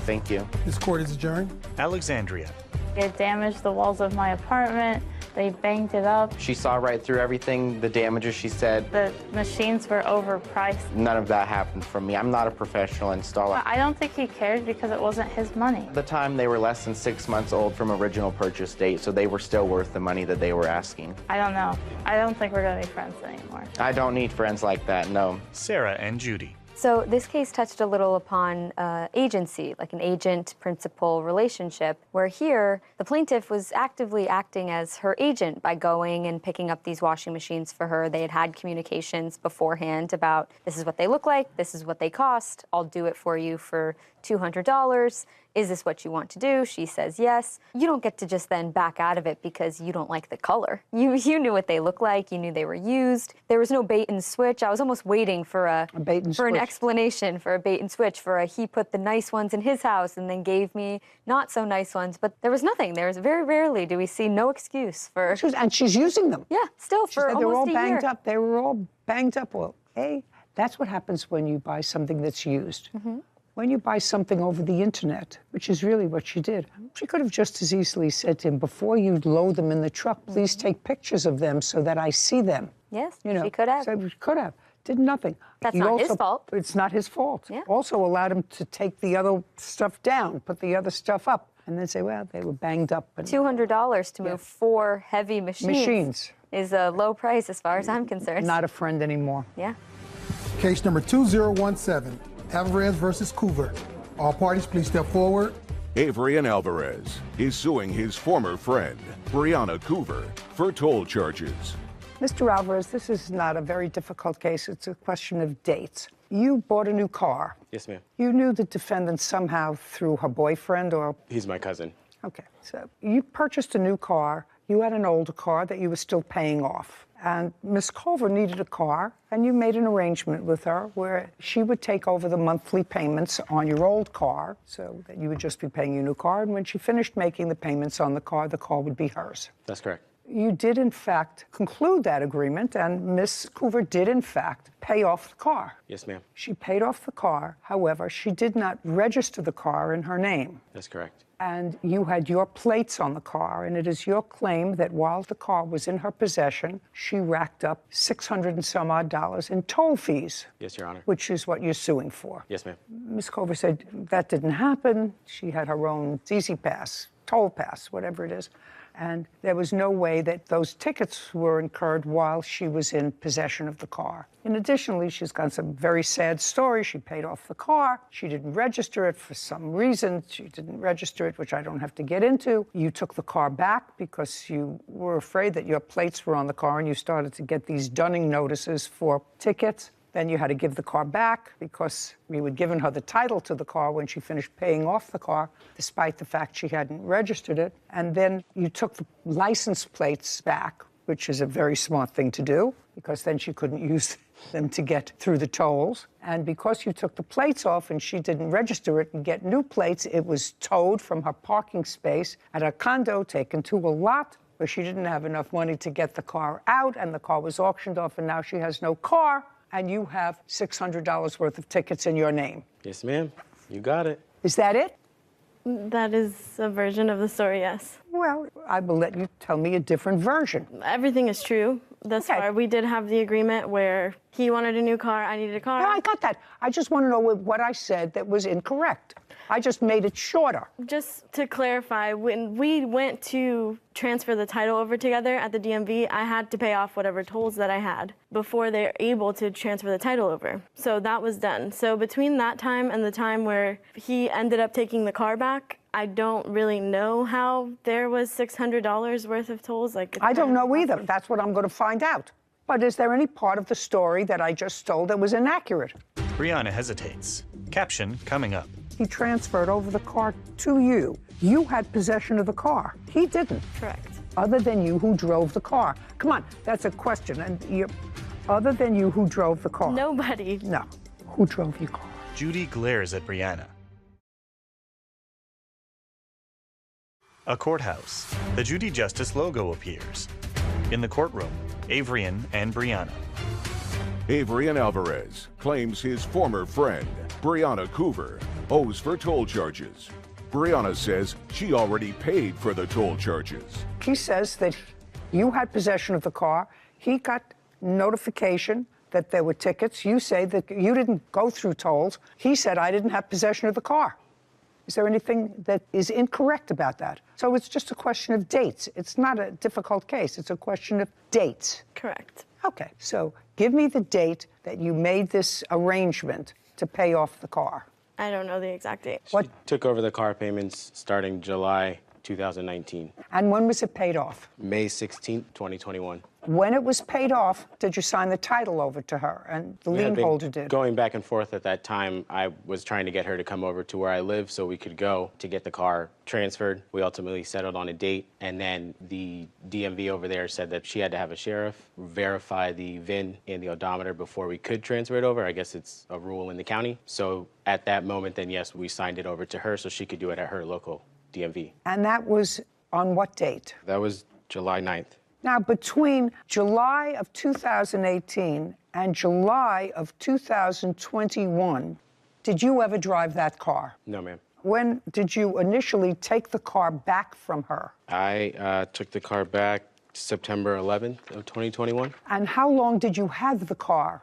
Thank you. This court is adjourned. Alexandria. It damaged the walls of my apartment. They banged it up. She saw right through everything, the damages, she said. The machines were overpriced. None of that happened from me. I'm not a professional installer. I don't think he cared because it wasn't his money. At the time, they were less than 6 months old from original purchase date, so they were still worth the money that they were asking. I don't know. I don't think we're going to be friends anymore. I don't need friends like that, no. Sarah and Judy. So this case touched a little upon agency, like an agent-principal relationship, where here the plaintiff was actively acting as her agent by going and picking up these washing machines for her. They had had communications beforehand about this is what they look like, this is what they cost, I'll do it for you for $200. Is this what you want to do? She says yes. You don't get to just then back out of it because you don't like the color. You knew what they looked like. You knew they were used. There was no bait and switch. I was almost waiting for an explanation, for a bait and switch, he put the nice ones in his house and then gave me not so nice ones. But there was nothing. There was very rarely do we see no excuse for. And she's using them. Yeah, still for almost they're all a banged year. up. They were all banged up. Well, hey, that's what happens when you buy something that's used. Mm-hmm. when you buy something over the internet, which is really what she did, she could have just as easily said to him, before you load them in the truck, please take pictures of them so that I see them. Yes, You know, she could have. So she could have. Did nothing. That's He not his also- fault. It's not his fault. Yeah. Also allowed him to take the other stuff down, put the other stuff up, and then say, well, they were banged up. And $200 to move 4 heavy machines is a low price as far as I'm concerned. not a friend anymore. Yeah. Case number 2017, Alvarez versus Coover. All parties, please step forward. Avery and Alvarez is suing his former friend, Brianna Coover, for toll charges. Mr. Alvarez, this is not a very difficult case. It's a question of dates. You bought a new car. Yes, ma'am. You knew the defendant somehow through her boyfriend or... He's my cousin. Okay, so you purchased a new car. You had an older car that you were still paying off. And Miss Culver needed a car, and you made an arrangement with her where she would take over the monthly payments on your old car so that you would just be paying your new car. And when she finished making the payments on the car would be hers. That's correct. You did, in fact, conclude that agreement, and Miss Coover did, in fact, pay off the car. Yes, ma'am. She paid off the car. However, she did not register the car in her name. That's correct. And you had your plates on the car, and it is your claim that while the car was in her possession, she racked up $600 and some odd in toll fees. Yes, Your Honor. Which is what you're suing for. Yes, ma'am. Ms. Culver said that didn't happen. She had her own Easy Pass, toll pass, whatever it is. And there was no way that those tickets were incurred while she was in possession of the car. And additionally, she's got some very sad story. She paid off the car. She didn't register it for some reason. She didn't register it, which I don't have to get into. You took the car back because you were afraid that your plates were on the car, and you started to get these dunning notices for tickets. Then you had to give the car back because we had given her the title to the car when she finished paying off the car, despite the fact she hadn't registered it. And then you took the license plates back, which is a very smart thing to do, because then she couldn't use them to get through the tolls. And because you took the plates off and she didn't register it and get new plates, it was towed from her parking space at a condo, taken to a lot where she didn't have enough money to get the car out, and the car was auctioned off, and now she has no car. And you have $600 worth of tickets in your name. Yes, ma'am. You got it. Is that it? That is a version of the story, yes. Well, I will let you tell me a different version. Everything is true. Thus far, we did have the agreement where he wanted a new car, I needed a car. Yeah, I got that. I just want to know what I said that was incorrect. I just made it shorter. Just to clarify, when we went to transfer the title over together at the DMV, I had to pay off whatever tolls that I had before they're able to transfer the title over. So that was done. So between that time and the time where he ended up taking the car back, I don't really know how there was $600 worth of tolls. I don't know either. That's what I'm going to find out. But is there any part of the story that I just told that was inaccurate? Brianna hesitates. Caption coming up. He transferred over the car to you. You had possession of the car. He didn't. Correct. Other than you who drove the car. Come on, that's a question. And other than you who drove the car. Nobody. No. Who drove your car? Judy glares at Brianna. A courthouse. The Judy Justice logo appears. In the courtroom, Avery and Brianna. Avery and Alvarez claims his former friend, Brianna Coover, owes for toll charges. Brianna says she already paid for the toll charges. He says that you had possession of the car. He got notification that there were tickets. You say that you didn't go through tolls. He said, I didn't have possession of the car. Is there anything that is incorrect about that? So it's just a question of dates. It's not a difficult case. It's a question of dates. Correct. Okay, so give me the date that you made this arrangement to pay off the car. I don't know the exact date. What took over the car payments starting July 2019. And when was it paid off? May 16th, 2021. When it was paid off, did you sign the title over to her and the lien holder did? Going back and forth at that time, I was trying to get her to come over to where I live so we could go to get the car transferred. We ultimately settled on a date, and then the DMV over there said that she had to have a sheriff verify the VIN and the odometer before we could transfer it over. I guess it's a rule in the county. So at that moment, then yes, we signed it over to her so she could do it at her local DMV. And that was on what date? That was July 9th. Now, between July of 2018 and July of 2021, Did you ever drive that car? No, ma'am. When did you initially take the car back from her? I took the car back September 11th of 2021. And how long did you have the car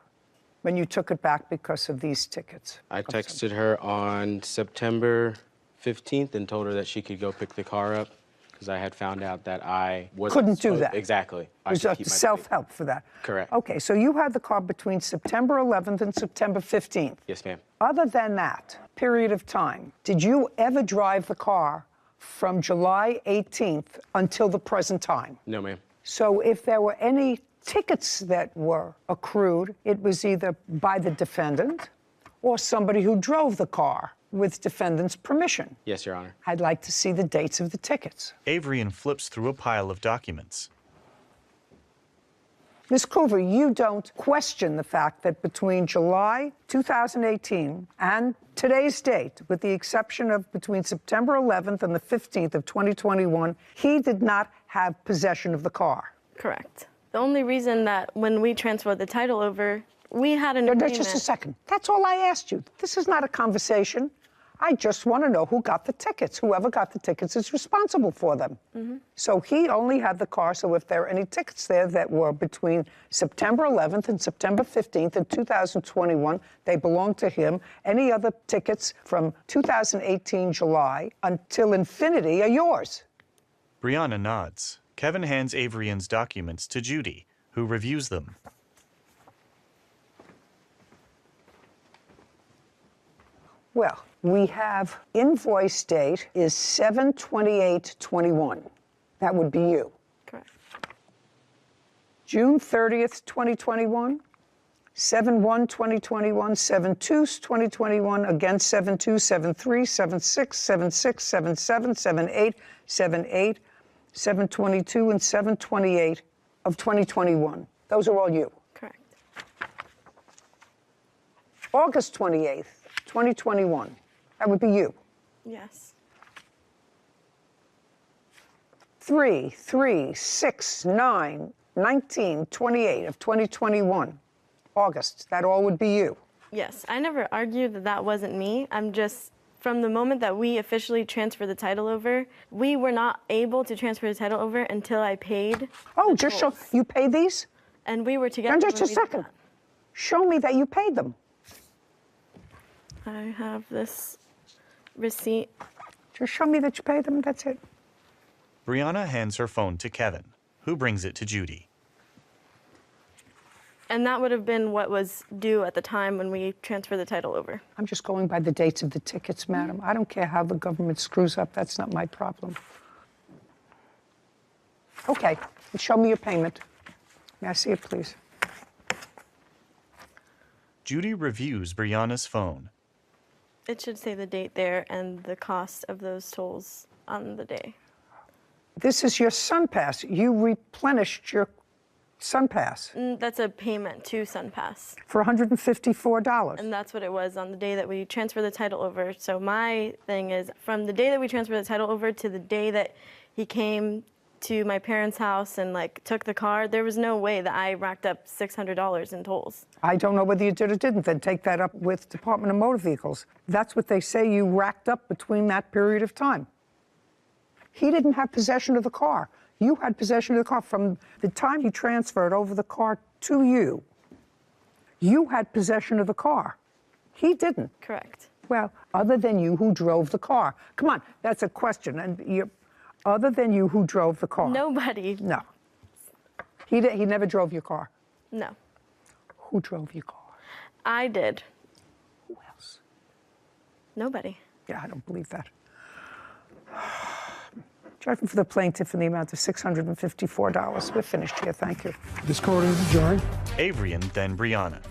when you took it back because of these tickets? I texted her on September 15th and told her that she could go pick the car up because I had found out that I Couldn't do that. Exactly. I It could was keep my self-help for that. Correct. Okay, so you had the car between September 11th and September 15th. Yes, ma'am. Other than that period of time, did you ever drive the car from July 18th until the present time? No, ma'am. So if there were any tickets that were accrued, it was either by the defendant or somebody who drove the car with defendant's permission. Yes, Your Honor. I'd like to see the dates of the tickets. Avrian flips through a pile of documents. Ms. Coover, you don't question the fact that between July 2018 and today's date, with the exception of between September 11th and the 15th of 2021, he did not have possession of the car. Correct. The only reason that when we transferred the title over, we had an agreement. Just a second. That's all I asked you. This is not a conversation. I just want to know who got the tickets. Whoever got the tickets is responsible for them. Mm-hmm. So he only had the car, so if there are any tickets there that were between September 11th and September 15th in 2021, they belong to him. Any other tickets from 2018 July until infinity are yours. Brianna nods. Kevin hands Avrian's documents to Judy, who reviews them. Well, we have invoice date is 7/28/21. That would be you. Correct. June 30th, 2021, 7/1/2021, 7/2/2021, again 7/2, 7/3, 7/6, 7/6, 7/7, 7/8, 7/8, 7/22, and 7/28 of 2021. Those are all you. Correct. August 28th, 2021. That would be you. Yes. 3, 3, 6, 9, 19, 28 of 2021. August. That all would be you. Yes. I never argued that that wasn't me. I'm just, from the moment that we officially transferred the title over, we were not able to transfer the title over until I paid. Oh, just show, you paid these? And we were together. Just a second. Show me that you paid them. I have this receipt. Just show me that you paid them, that's it. Brianna hands her phone to Kevin, who brings it to Judy. And that would have been what was due at the time when we transferred the title over. I'm just going by the dates of the tickets, madam. I don't care how the government screws up. That's not my problem. Okay, show me your payment. May I see it, please? Judy reviews Brianna's phone. It should say the date there and the cost of those tolls on the day. This is your SunPass. You replenished your SunPass. That's a payment to SunPass. For $154. And that's what it was on the day that we transferred the title over. So my thing is, from the day that we transferred the title over to the day that he came to my parents' house and took the car, there was no way that I racked up $600 in tolls. I don't know whether you did or didn't. Then take that up with Department of Motor Vehicles. That's what they say you racked up between that period of time. He didn't have possession of the car. You had possession of the car from the time he transferred over the car to you. You had possession of the car. He didn't. Correct. Well, other than you who drove the car. Come on, that's a question. And other than you who drove the car. Nobody. No. He never drove your car. No. Who drove your car? I did. Who else? Nobody. Yeah, I don't believe that. Judgment for the plaintiff in the amount of $654. We're finished here. Thank you. This court is adjourned. Avrian, then Brianna.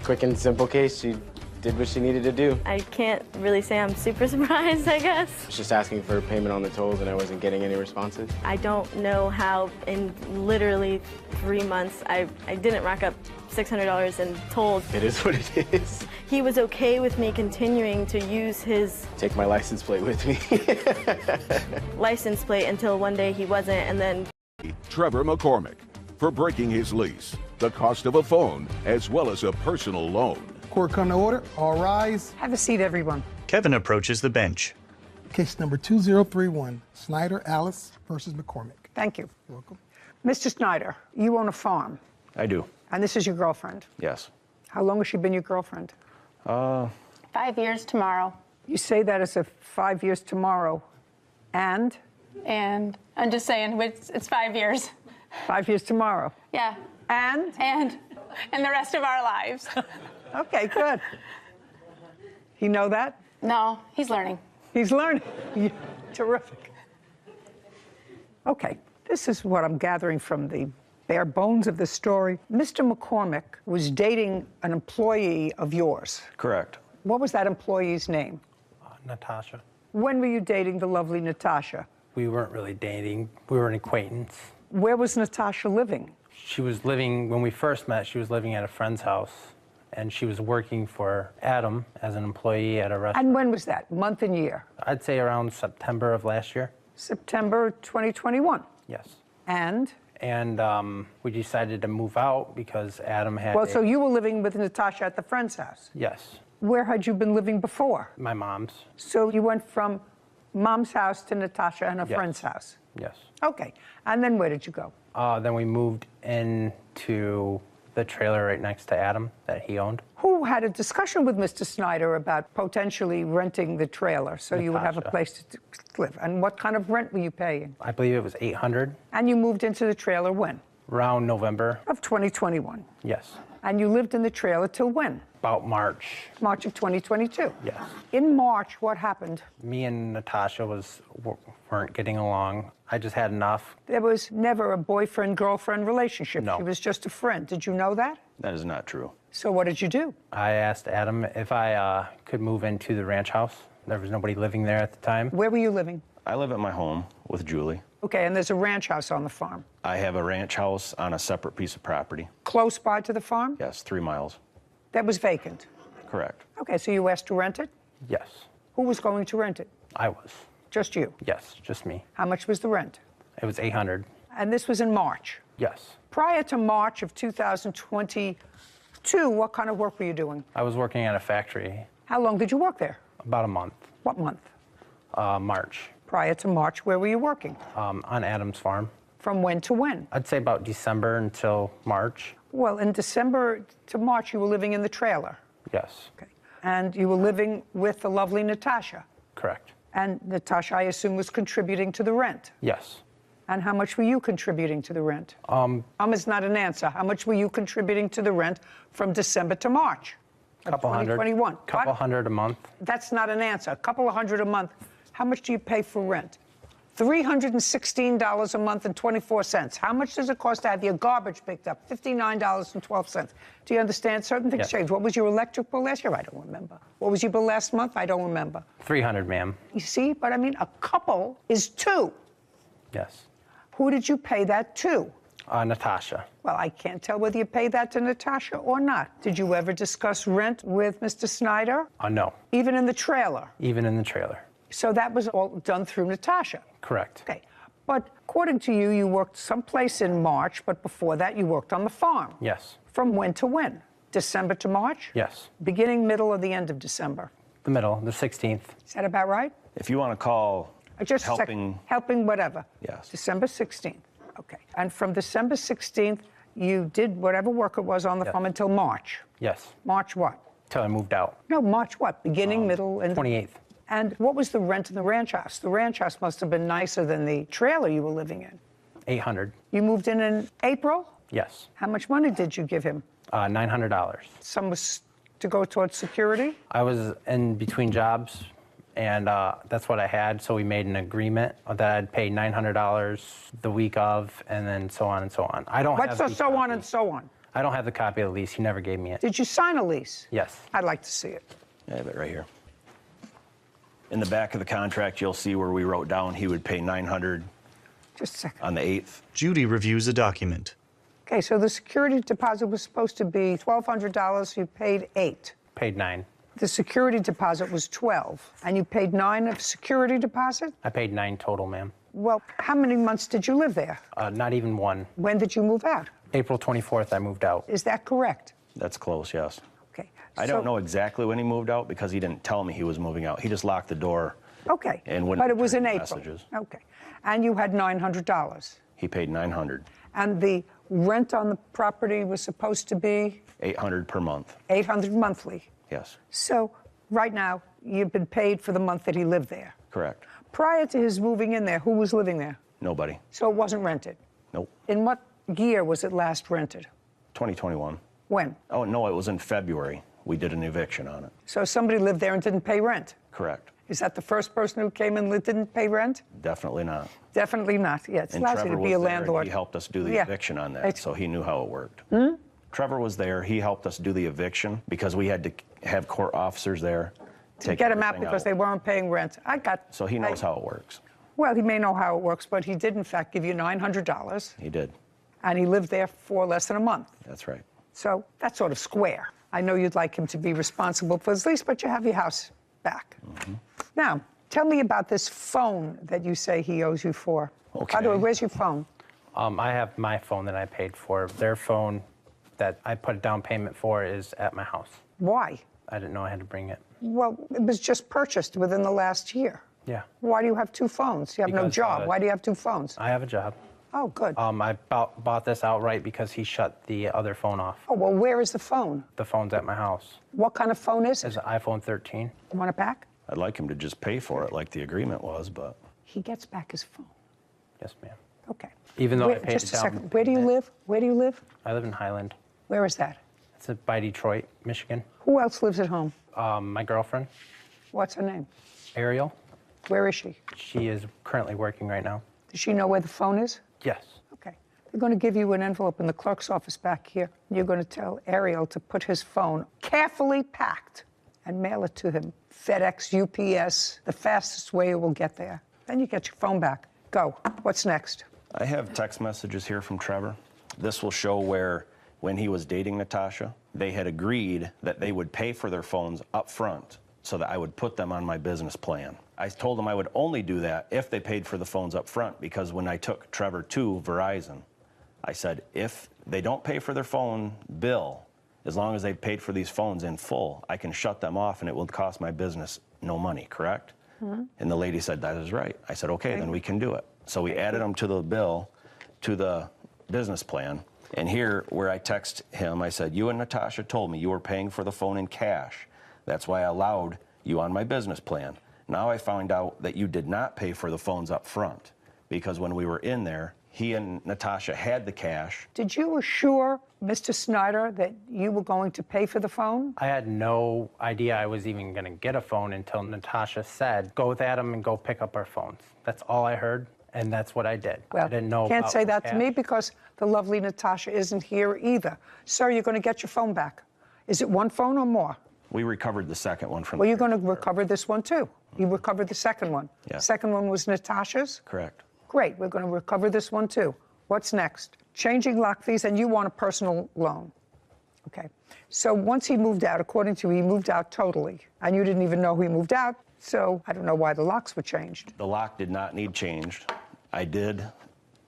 Quick and simple case. She did what she needed to do. I can't really say I'm super surprised, I guess. I was just asking for payment on the tolls and I wasn't getting any responses. I don't know how in literally 3 months I didn't rack up $600 in tolls. It is what it is. He was okay with me continuing to use his Take my license plate with me. license plate until one day he wasn't, and then Trevor McCormick for breaking his lease, the cost of a phone, as well as a personal loan. Court come to order. All rise. Have a seat, everyone. Kevin approaches the bench. Case number 2031, Snyder Alice versus McCormick. Thank you. You're welcome. Mr. Snyder, you own a farm, I do, and this is your girlfriend. yes. How long has she been your girlfriend? 5 years tomorrow. You say that as if 5 years tomorrow, and? And I'm just saying, it's 5 years. 5 years tomorrow. Yeah. And? And the rest of our lives. Okay, good. You know that? No, he's learning. He's learning. Terrific. Okay, this is what I'm gathering from the bare bones of the story. Mr. McCormick was dating an employee of yours. Correct. What was that employee's name? Natasha. When were you dating the lovely Natasha? We weren't really dating. We were an acquaintance. Where was Natasha living? She was living, when we first met, she was living at a friend's house, and she was working for Adam as an employee at a restaurant. And when was that? Month and year? I'd say around September of last year. September 2021. Yes. And? And we decided to move out because Adam had Well, so you were living with Natasha at the friend's house? Yes. Where had you been living before? My mom's. So you went from mom's house to Natasha and a Yes. friend's house? Yes. Okay. And then where did you go? Then we moved into the trailer right next to Adam that he owned. Who had a discussion with Mr. Snyder about potentially renting the trailer so you would have a Natasha. place to live? And what kind of rent were you paying? I believe it was $800. And you moved into the trailer when? Around November. Of 2021. Yes. And you lived in the trailer till when? About March. March of 2022. Yes. In March, what happened? Me and Natasha weren't getting along. I just had enough. There was never a boyfriend-girlfriend relationship. No. She was just a friend. Did you know that? That is not true. So what did you do? I asked Adam if I could move into the ranch house. There was nobody living there at the time. Where were you living? I live at my home with Julie. Okay, and there's a ranch house on the farm. I have a ranch house on a separate piece of property. Close by to the farm? Yes, 3 miles. That was vacant. Correct. Okay, so you asked to rent it? Yes. Who was going to rent it? I was. Just you? Yes, just me. How much was the rent? It was $800. And this was in March? Yes. Prior to March of 2022, what kind of work were you doing? I was working at a factory. How long did you work there? About a month. What month? March. Prior to March, where were you working? On Adam's farm. From when to when? I'd say about December until March. Well, in December to March, you were living in the trailer. Yes. Okay. And you were living with the lovely Natasha. Correct. And Natasha, I assume, was contributing to the rent. Yes. And how much were you contributing to the rent? Is not an answer. How much were you contributing to the rent from December to March of Couple hundred. 2021? Couple hundred a month. That's not an answer. A couple of hundred a month. How much do you pay for rent? $316 a month and 24 cents. How much does it cost to have your garbage picked up? $59.12. Do you understand? Certain things Yes. change. What was your electric bill last year? I don't remember. What was your bill last month? I don't remember. $300, ma'am. You see? But I mean, a couple is two. Yes. Who did you pay that to? Natasha. Well, I can't tell whether you paid that to Natasha or not. Did you ever discuss rent with Mr. Snyder? No. Even in the trailer? Even in the trailer. So that was all done through Natasha? Correct. Okay. But according to you, you worked someplace in March, but before that you worked on the farm. Yes. From when to when? December to March? Yes. Beginning, middle, or the end of December? The middle, the 16th. Is that about right? If you want to call Just helping... helping whatever. Yes. December 16th. Okay. And from December 16th, you did whatever work it was on the farm until March? Yes. March what? Till I moved out. No, March what? Beginning, middle, and... 28th. And what was the rent in the ranch house? The ranch house must have been nicer than the trailer you were living in. $800. You moved in April? Yes. How much money did you give him? $900. Some was to go towards security? I was in between jobs, and that's what I had, so we made an agreement that I'd pay $900 the week of, and then so on and so on. I don't have What's the the so on and so on? I don't have the copy of the lease. He never gave me it. Did you sign a lease? Yes. I'd like to see it. I have it right here. In the back of the contract, you'll see where we wrote down he would pay $900 Just a second. on the 8th. Judy reviews a document. Okay, so the security deposit was supposed to be $1,200. You paid $8. Paid $9. The security deposit was $12, and you paid $9 of security deposit? I paid $9 total, ma'am. Well, how many months did you live there? Not even one. When did you move out? April 24th, I moved out. Is that correct? That's close, yes. Okay. I don't know exactly when he moved out because he didn't tell me he was moving out. He just locked the door. Okay. And wouldn't but it was in return April. messages. Okay. And you had $900. He paid $900. And the rent on the property was supposed to be? $800 per month. $800 monthly. Yes. So right now, you've been paid for the month that he lived there. Correct. Prior to his moving in there, who was living there? Nobody. So it wasn't rented? Nope. In what year was it last rented? 2021. When? Oh, no, it was in February. We did an eviction on it. So somebody lived there and didn't pay rent? Correct. Is that the first person who came in that didn't pay rent? Definitely not. Definitely not. Yeah, it's And lousy Trevor to be a was there, and landlord. he helped us do the Yeah. eviction on that, so he knew how it worked. Hmm? Trevor was there. He helped us do the eviction because we had to have court officers there To get him out because they weren't paying rent. So he knows how it works. Well, he may know how it works, but he did, in fact, give you $900, He did. and he lived there for less than a month. That's right. So that's sort of square. I know you'd like him to be responsible for his lease, but you have your house back. Now, tell me about this phone that you say he owes you for. Okay. By the way, where's your phone? I have my phone that I paid for. Their phone that I put a down payment for is at my house. Why? I didn't know I had to bring it. Well, it was just purchased within the last year. Yeah. Why do you have two phones? You have no Because, job. Why do you have two phones? I have a job. Oh, good. I bought this outright because he shut the other phone off. Oh, well, where is the phone? The phone's at my house. What kind of phone is it? It's an iPhone 13. You want it back? I'd like him to just pay for it like the agreement was, but He gets back his phone. Yes, ma'am. Okay. Even though I paid just it a down. second. Where do you live? Where do you live? I live in Highland. Where is that? It's by Detroit, Michigan. Who else lives at home? My girlfriend, What's her name? Ariel. Where is she? She is currently working right now. Does she know where the phone is? Yes. Okay. They're going to give you an envelope in the clerk's office back here. You're going to tell Ariel to put his phone carefully packed and mail it to him. FedEx, UPS, the fastest way it will get there. Then you get your phone back. Go. What's next? I have text messages here from Trevor. This will show where, when he was dating Natasha, they had agreed that they would pay for their phones up front so that I would put them on my business plan. I told them I would only do that if they paid for the phones up front, because when I took Trevor to Verizon, I said, if they don't pay for their phone bill, as long as they've paid for these phones in full, I can shut them off and it will cost my business no money, correct? Mm-hmm. And the lady said, that is right. I said, okay, then we can do it. So we added them to the bill, to the business plan. And here, where I text him, I said, you and Natasha told me you were paying for the phone in cash. That's why I allowed you on my business plan. Now I found out that you did not pay for the phones up front, because when we were in there, he and Natasha had the cash. Did you assure Mr. Snyder that you were going to pay for the phone? I had no idea I was even going to get a phone until Natasha said, go with Adam and go pick up our phones. That's all I heard, and that's what I did. Well, I didn't know can't about say the that to me cash. because the lovely Natasha isn't here either. Sir, you're going to get your phone back. Is it one phone or more? We recovered the second one from Well, you're going to recover this one too. You recovered the second one. Yeah. Second one was Natasha's? Correct. Great, we're going to recover this one too. What's next? Changing lock fees, and you want a personal loan. Okay. So once he moved out, according to you, he moved out totally, and you didn't even know he moved out, so I don't know why the locks were changed. The lock did not need changed. I did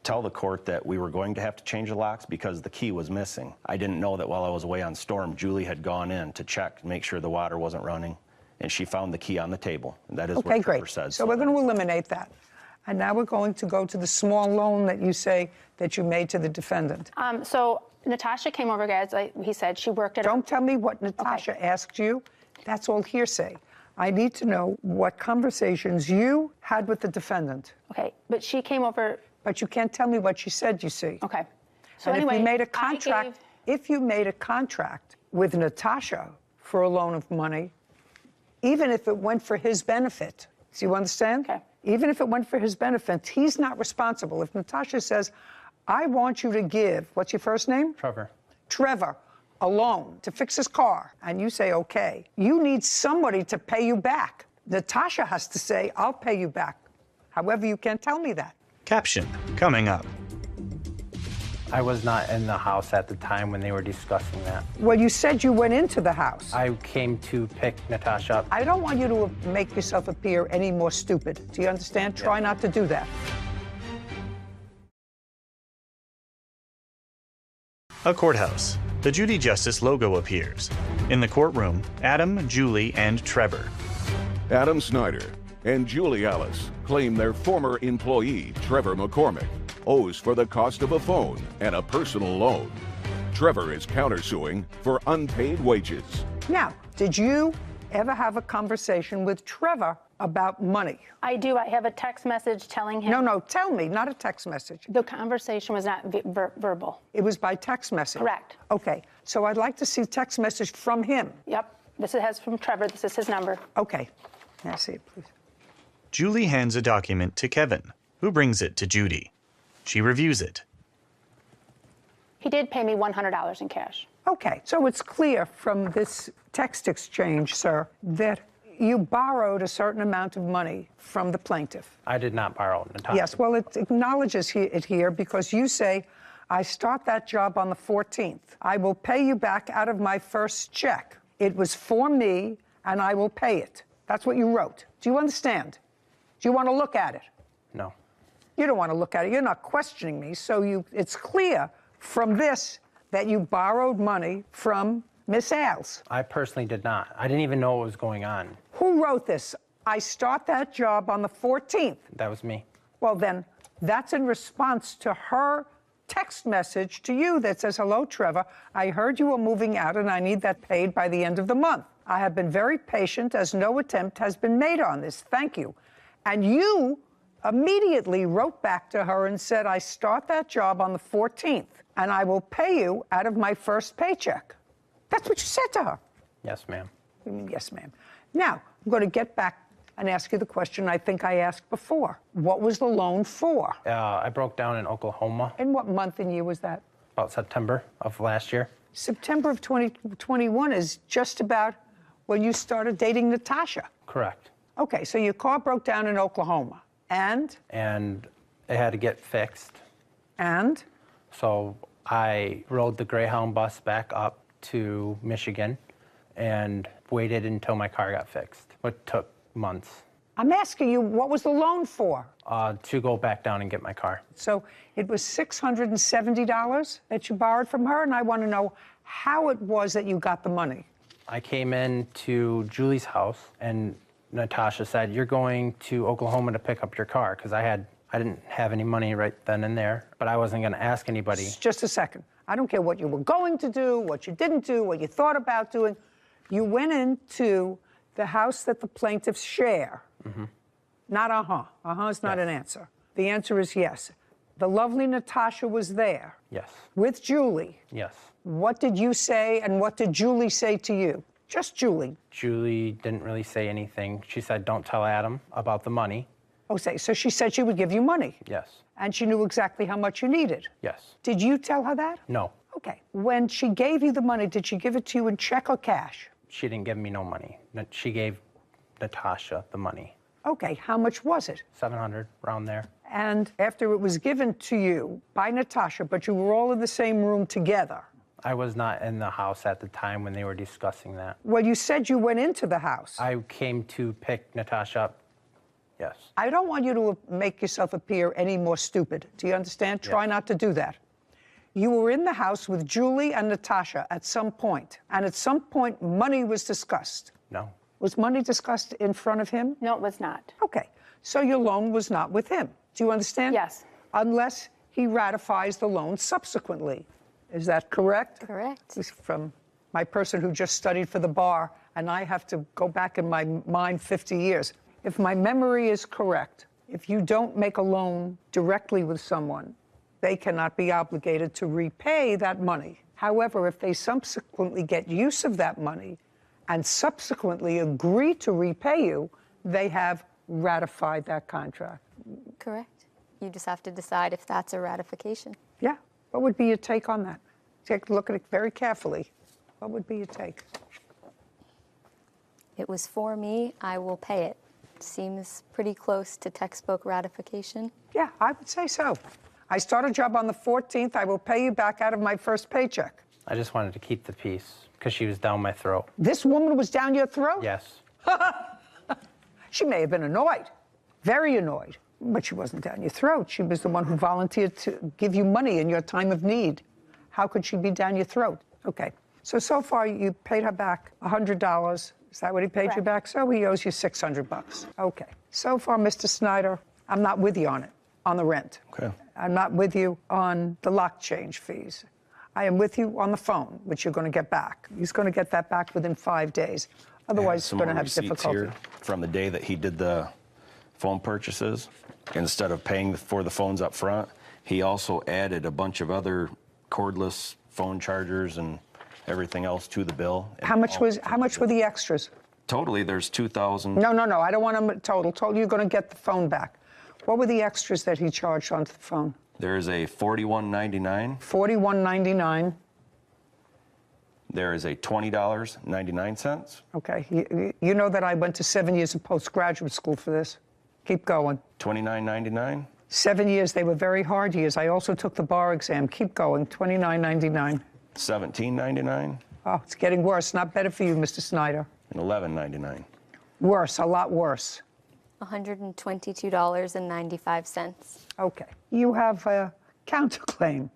tell the court that we were going to have to change the locks because the key was missing. I didn't know that while I was away on storm, Julie had gone in to check and make sure the water wasn't running, and she found the key on the table. And that is Okay, what Trevor great. said. So we're going to eliminate that. And now we're going to go to the small loan that you say that you made to the defendant. So Natasha came over, guys. Like he said, she worked at. Don't tell me what Natasha asked you. That's all hearsay. I need to know what conversations you had with the defendant. Okay, but she came over. But you can't tell me what she said, you see. Okay. So And anyway, if you made a I contract, if you made a contract with Natasha for a loan of money, even if it went for his benefit, do you understand? Okay. Even if it went for his benefit, he's not responsible. If Natasha says, I want you to give, what's your first name? Trevor. Trevor, a loan to fix his car, and you say, okay, you need somebody to pay you back. Natasha has to say, I'll pay you back. However, you can't tell me that. Caption coming up. I was not in the house at the time when they were discussing that. Well, you said you went into the house. I came to pick Natasha up. I don't want you to make yourself appear any more stupid. Do you understand? Try not to do that. A courthouse. The Judy Justice logo appears. In the courtroom, Adam, Julie, and Trevor. Adam Snyder and Julie Alice claim their former employee, Trevor McCormick, owes for the cost of a phone and a personal loan. Trevor is countersuing for unpaid wages. Now, did you ever have a conversation with Trevor about money? I do. I have a text message telling him. No, tell me, not a text message. The conversation was not verbal. It was by text message? Correct. Okay, so I'd like to see text message from him. Yep. This has from Trevor. This is his number. Okay. May I see it, please? Julie hands a document to Kevin, who brings it to Judy. She reviews it. He did pay me $100 in cash. Okay, so it's clear from this text exchange, sir, that you borrowed a certain amount of money from the plaintiff. I did not borrow, Natasha. Yes, well, it acknowledges it here because you say, I start that job on the 14th. I will pay you back out of my first check. It was for me, and I will pay it. That's what you wrote. Do you understand? Do you want to look at it? No. You don't want to look at it. You're not questioning me, so it's clear from this that you borrowed money from Miss Ailes. I personally did not. I didn't even know what was going on. Who wrote this? I start that job on the 14th. That was me. Well, then, that's in response to her text message to you that says, hello, Trevor. I heard you were moving out and I need that paid by the end of the month. I have been very patient as no attempt has been made on this. Thank you. And you immediately wrote back to her and said, I start that job on the 14th and I will pay you out of my first paycheck. That's what you said to her. Yes, ma'am. Yes, ma'am. Now, I'm going to get back and ask you the question I think I asked before. What was the loan for? I broke down in Oklahoma. In what month and year was that? About September of last year. September of 2021 is just about when you started dating Natasha. Correct. Okay, so your car broke down in Oklahoma. And? And it had to get fixed. And? So I rode the Greyhound bus back up to Michigan and waited until my car got fixed, which took months. I'm asking you, what was the loan for? To go back down and get my car. So it was $670 that you borrowed from her, and I want to know how it was that you got the money. I came in to Julie's house, and Natasha said, you're going to Oklahoma to pick up your car, because I didn't have any money right then and there, but I wasn't going to ask anybody. Just a second. I don't care what you were going to do, what you didn't do, what you thought about doing. You went into the house that the plaintiffs share. Mm-hmm. Not uh-huh. Uh-huh is not an answer. The answer is yes. The lovely Natasha was there. Yes. With Julie. Yes. What did you say and what did Julie say to you? Just Julie. Julie didn't really say anything. She said, don't tell Adam about the money. Oh, so she said she would give you money? Yes. And she knew exactly how much you needed? Yes. Did you tell her that? No. Okay. When she gave you the money, did she give it to you in check or cash? She didn't give me no money. She gave Natasha the money. Okay. How much was it? $700, around there. And after it was given to you by Natasha, but you were all in the same room together. I was not in the house at the time when they were discussing that. Well, you said you went into the house. I came to pick Natasha up. Yes. I don't want you to make yourself appear any more stupid. Do you understand? Yes. Try not to do that. You were in the house with Julie and Natasha at some point, and at some point, money was discussed. No. Was money discussed in front of him? No, it was not. Okay. So your loan was not with him. Do you understand? Yes. Unless he ratifies the loan subsequently. Is that correct? Correct. This is from my person who just studied for the bar, and I have to go back in my mind 50 years. If my memory is correct, if you don't make a loan directly with someone, they cannot be obligated to repay that money. However, if they subsequently get use of that money and subsequently agree to repay you, they have ratified that contract. Correct. You just have to decide if that's a ratification. Yeah. What would be your take on that? Take a look at it very carefully. What would be your take? It was for me, I will pay it. Seems pretty close to textbook ratification. Yeah, I would say so. I start a job on the 14th. I will pay you back out of my first paycheck. I just wanted to keep the peace because she was down my throat. This woman was down your throat? Yes. She may have been annoyed, very annoyed, but she wasn't down your throat. She was the one who volunteered to give you money in your time of need. How could she be down your throat? Okay. So far you paid her back $100. Is that what he paid you back? So he owes you $600. Okay. So far, Mr. Snyder, I'm not with you on it, on the rent. Okay. I'm not with you on the lock change fees. I am with you on the phone, which you're going to get back. He's going to get that back within 5 days. Otherwise, he's going to have difficulty. Here from the day that he did the phone purchases. Instead of paying for the phones up front, he also added a bunch of other cordless phone chargers and everything else to the bill. How much were the extras? Totally, there's 2,000. No. I don't want them total. Total, you're going to get the phone back. What were the extras that he charged onto the phone? There's a $41.99. $41.99. There is a $20.99. Okay. You know that I went to 7 years of postgraduate school for this. Keep going. $29.99. 7 years. They were very hard years. I also took the bar exam. Keep going. $29.99. $17.99. Oh, it's getting worse. Not better for you, Mr. Snyder. And $11.99. Worse. A lot worse. $122.95. Okay. You have a counterclaim.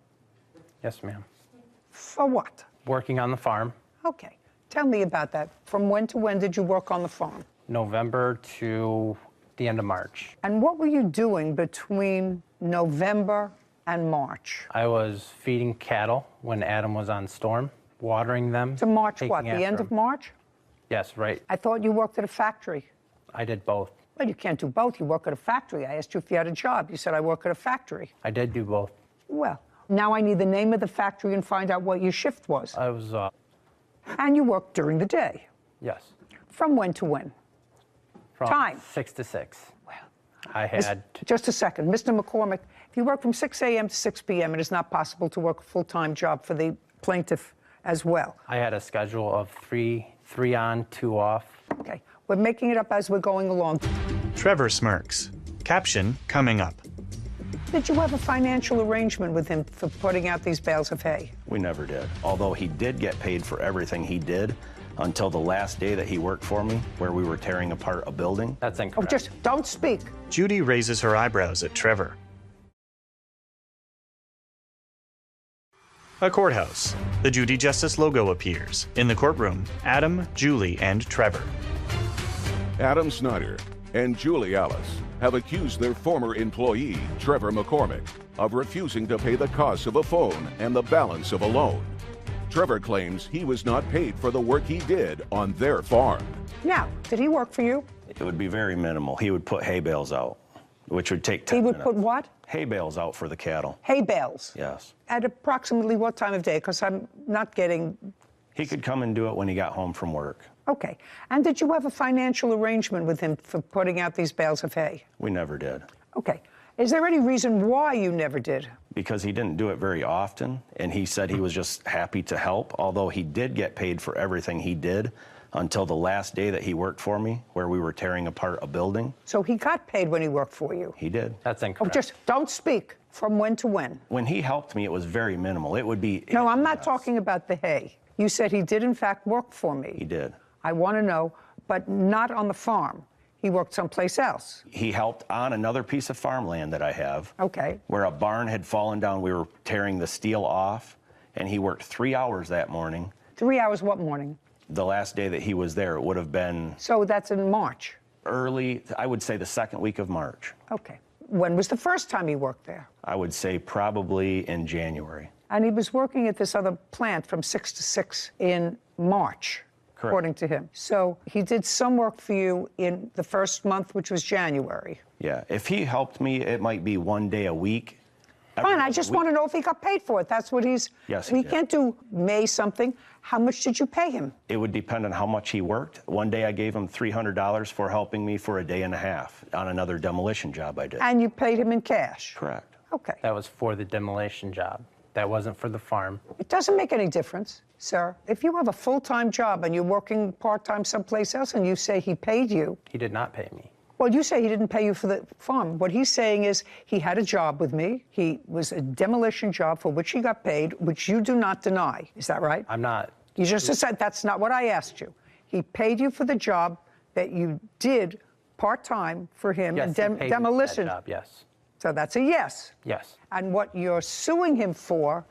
Yes, ma'am. For what? Working on the farm. Okay. Tell me about that. From when to when did you work on the farm? November to the end of March. And what were you doing between November and March? I was feeding cattle when Adam was on storm, watering them. To March taking what? The after end of him. March? Yes, right. I thought you worked at a factory. I did both. Well, you can't do both. You work at a factory. I asked you if you had a job. You said, I work at a factory. I did do both. Well, now I need the name of the factory and find out what your shift was. I was, And you worked during the day. yes. From when to when? From Time. 6 to 6. Well, I had. Just a second. Mr. McCormick, if you work from 6 a.m. to 6 p.m., it is not possible to work a full-time job for the plaintiff as well. I had a schedule of three on, 2 off. Okay. We're making it up as we're going along. Trevor smirks. Caption coming up. Did you have a financial arrangement with him for putting out these bales of hay? We never did. Although he did get paid for everything he did until the last day that he worked for me, where we were tearing apart a building. That's Oh, incorrect. just don't speak. Judy raises her eyebrows at Trevor. A courthouse. The Judy Justice logo appears. In the courtroom, Adam, Julie, and Trevor. Adam Snyder and Julie Alice have accused their former employee, Trevor McCormick, of refusing to pay the cost of a phone and the balance of a loan. Trevor claims he was not paid for the work he did on their farm. Now, did he work for you? It would be very minimal. He would put hay bales out, which would take 10 He would minutes. put what? Hay bales out for the cattle. Hay bales. Yes. At approximately what time of day? Because I'm not getting... He could come and do it when he got home from work. Okay. And did you have a financial arrangement with him for putting out these bales of hay? We never did. Okay. Is there any reason why you never did? Because he didn't do it very often, and he said he was just happy to help, although he did get paid for everything he did until the last day that he worked for me, where we were tearing apart a building. So he got paid when he worked for you? He did. That's Oh, incorrect. just don't speak. From when to when? When he helped me, it was very minimal. It would be... No, I'm not talking about the hay. You said he did, in fact, work for me. He did. I want to know, but not on the farm. He worked someplace else. He helped on another piece of farmland that I have. Okay. Where a barn had fallen down. We were tearing the steel off, and he worked 3 hours that morning. 3 hours what morning? The last day that he was there, it would have been So that's in March. early, I would say the second week of March. Okay. When was the first time he worked there? I would say probably in January. And he was working at this other plant from 6 to 6 in March, Correct. according to him. So he did some work for you in the first month, which was January. Yeah, if he helped me, it might be 1 day a week. Fine, I just want to know if he got paid for it. That's what he's... Yes, he he did. can't do May something. How much did you pay him? It would depend on how much he worked. One day I gave him $300 for helping me for a day and a half on another demolition job I did. And you paid him in cash? Correct. Okay. That was for the demolition job. That wasn't for the farm. It doesn't make any difference, sir. If you have a full-time job and you're working part-time someplace else and you say he paid you... He did not pay me. Well, you say he didn't pay you for the farm. What he's saying is he had a job with me. He was a demolition job for which he got paid, which you do not deny. Is that right? I'm not. You just said that's not what I asked you. He paid you for the job that you did part-time for him. Yes, and he paid me for that demolition. job, yes. So that's a yes. Yes. And what you're suing him for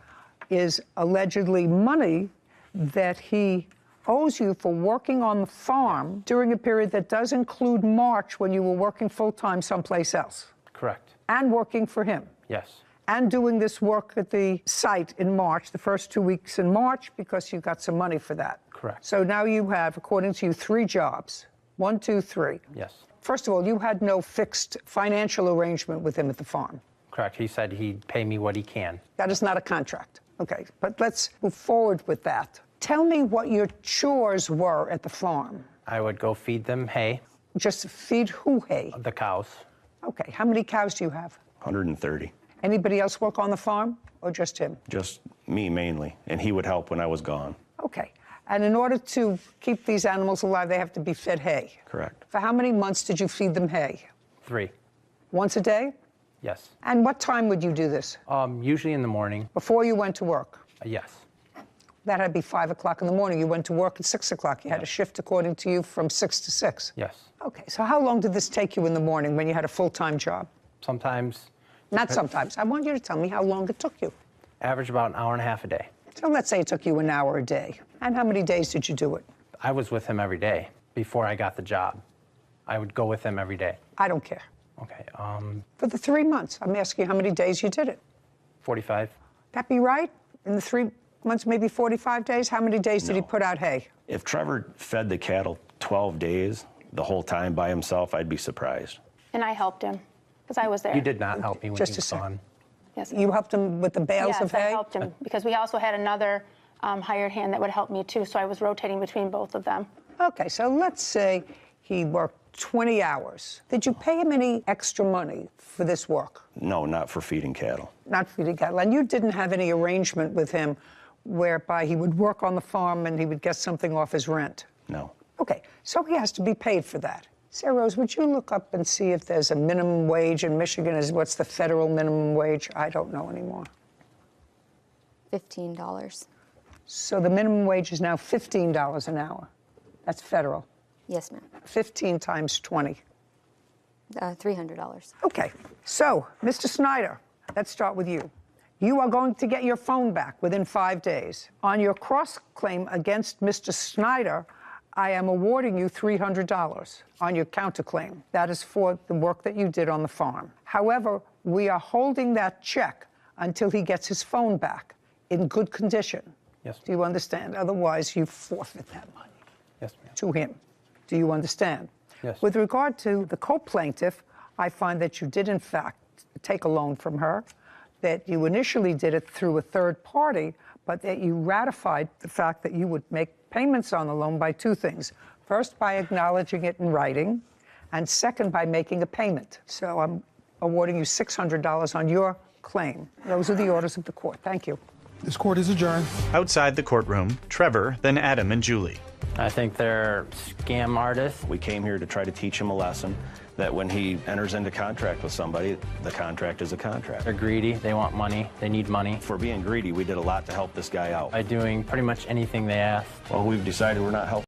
is allegedly money that he owes you for working on the farm during a period that does include March when you were working full-time someplace else. Correct. And working for him. Yes. And doing this work at the site in March, the first 2 weeks in March, because you got some money for that. Correct. So now you have, according to you, 3 jobs. 1, 2, 3. Yes. First of all, you had no fixed financial arrangement with him at the farm. Correct. He said he'd pay me what he can. That is not a contract. Okay, but let's move forward with that. Tell me what your chores were at the farm. I would go feed them hay. Just feed who hay? The cows. Okay, how many cows do you have? 130. Anybody else work on the farm, or just him? Just me mainly, and he would help when I was gone. Okay, and in order to keep these animals alive, they have to be fed hay. Correct. For how many months did you feed them hay? 3. Once a day? Yes. And what time would you do this? Usually in the morning. Before you went to work? Yes. That had to be 5 o'clock in the morning. You went to work at 6 o'clock. You had a shift, according to you, from 6 to 6. Yes. Okay, so how long did this take you in the morning when you had a full-time job? Sometimes. Not sometimes. I want you to tell me how long it took you. Average about an hour and a half a day. So let's say it took you an hour a day. And how many days did you do it? I was with him every day before I got the job. I would go with him every day. I don't care. Okay. For the 3 months, I'm asking you how many days you did it. 45. That be right? In the 3 months, maybe 45 days? How many days did he put out hay? If Trevor fed the cattle 12 days the whole time by himself, I'd be surprised. And I helped him because I was there. You did not help me when Just he was gone. Yes. You helped him with the bales yes, of hay? I helped him because we also had another hired hand that would help me too, so I was rotating between both of them. Okay, so let's say he worked 20 hours. Did you pay him any extra money for this work? No, not for feeding cattle. Not feeding cattle. And you didn't have any arrangement with him whereby he would work on the farm and he would get something off his rent? No. Okay, so he has to be paid for that. Sarah Rose, would you look up and see if there's a minimum wage in Michigan? What's the federal minimum wage? I don't know anymore. $15. So the minimum wage is now $15 an hour. That's federal. Yes, ma'am. 15 times 20. $300. Okay, so, Mr. Snyder, let's start with you. You are going to get your phone back within 5 days. On your cross-claim against Mr. Snyder, I am awarding you $300 on your counterclaim. That is for the work that you did on the farm. However, we are holding that check until he gets his phone back in good condition. Yes. Do you understand? Otherwise, you forfeit that money. Yes, ma'am. To him. Do you understand? Yes. With regard to the co-plaintiff, I find that you did, in fact, take a loan from her, that you initially did it through a third party, but that you ratified the fact that you would make payments on the loan by 2 things. First, by acknowledging it in writing, and second, by making a payment. So I'm awarding you $600 on your claim. Those are the orders of the court. Thank you. This court is adjourned. Outside the courtroom, Trevor, then Adam and Julie. I think they're scam artists. We came here to try to teach him a lesson that when he enters into contract with somebody, the contract is a contract. They're greedy. They want money. They need money. For being greedy, we did a lot to help this guy out. By doing pretty much anything they asked. Well, we've decided we're not helping.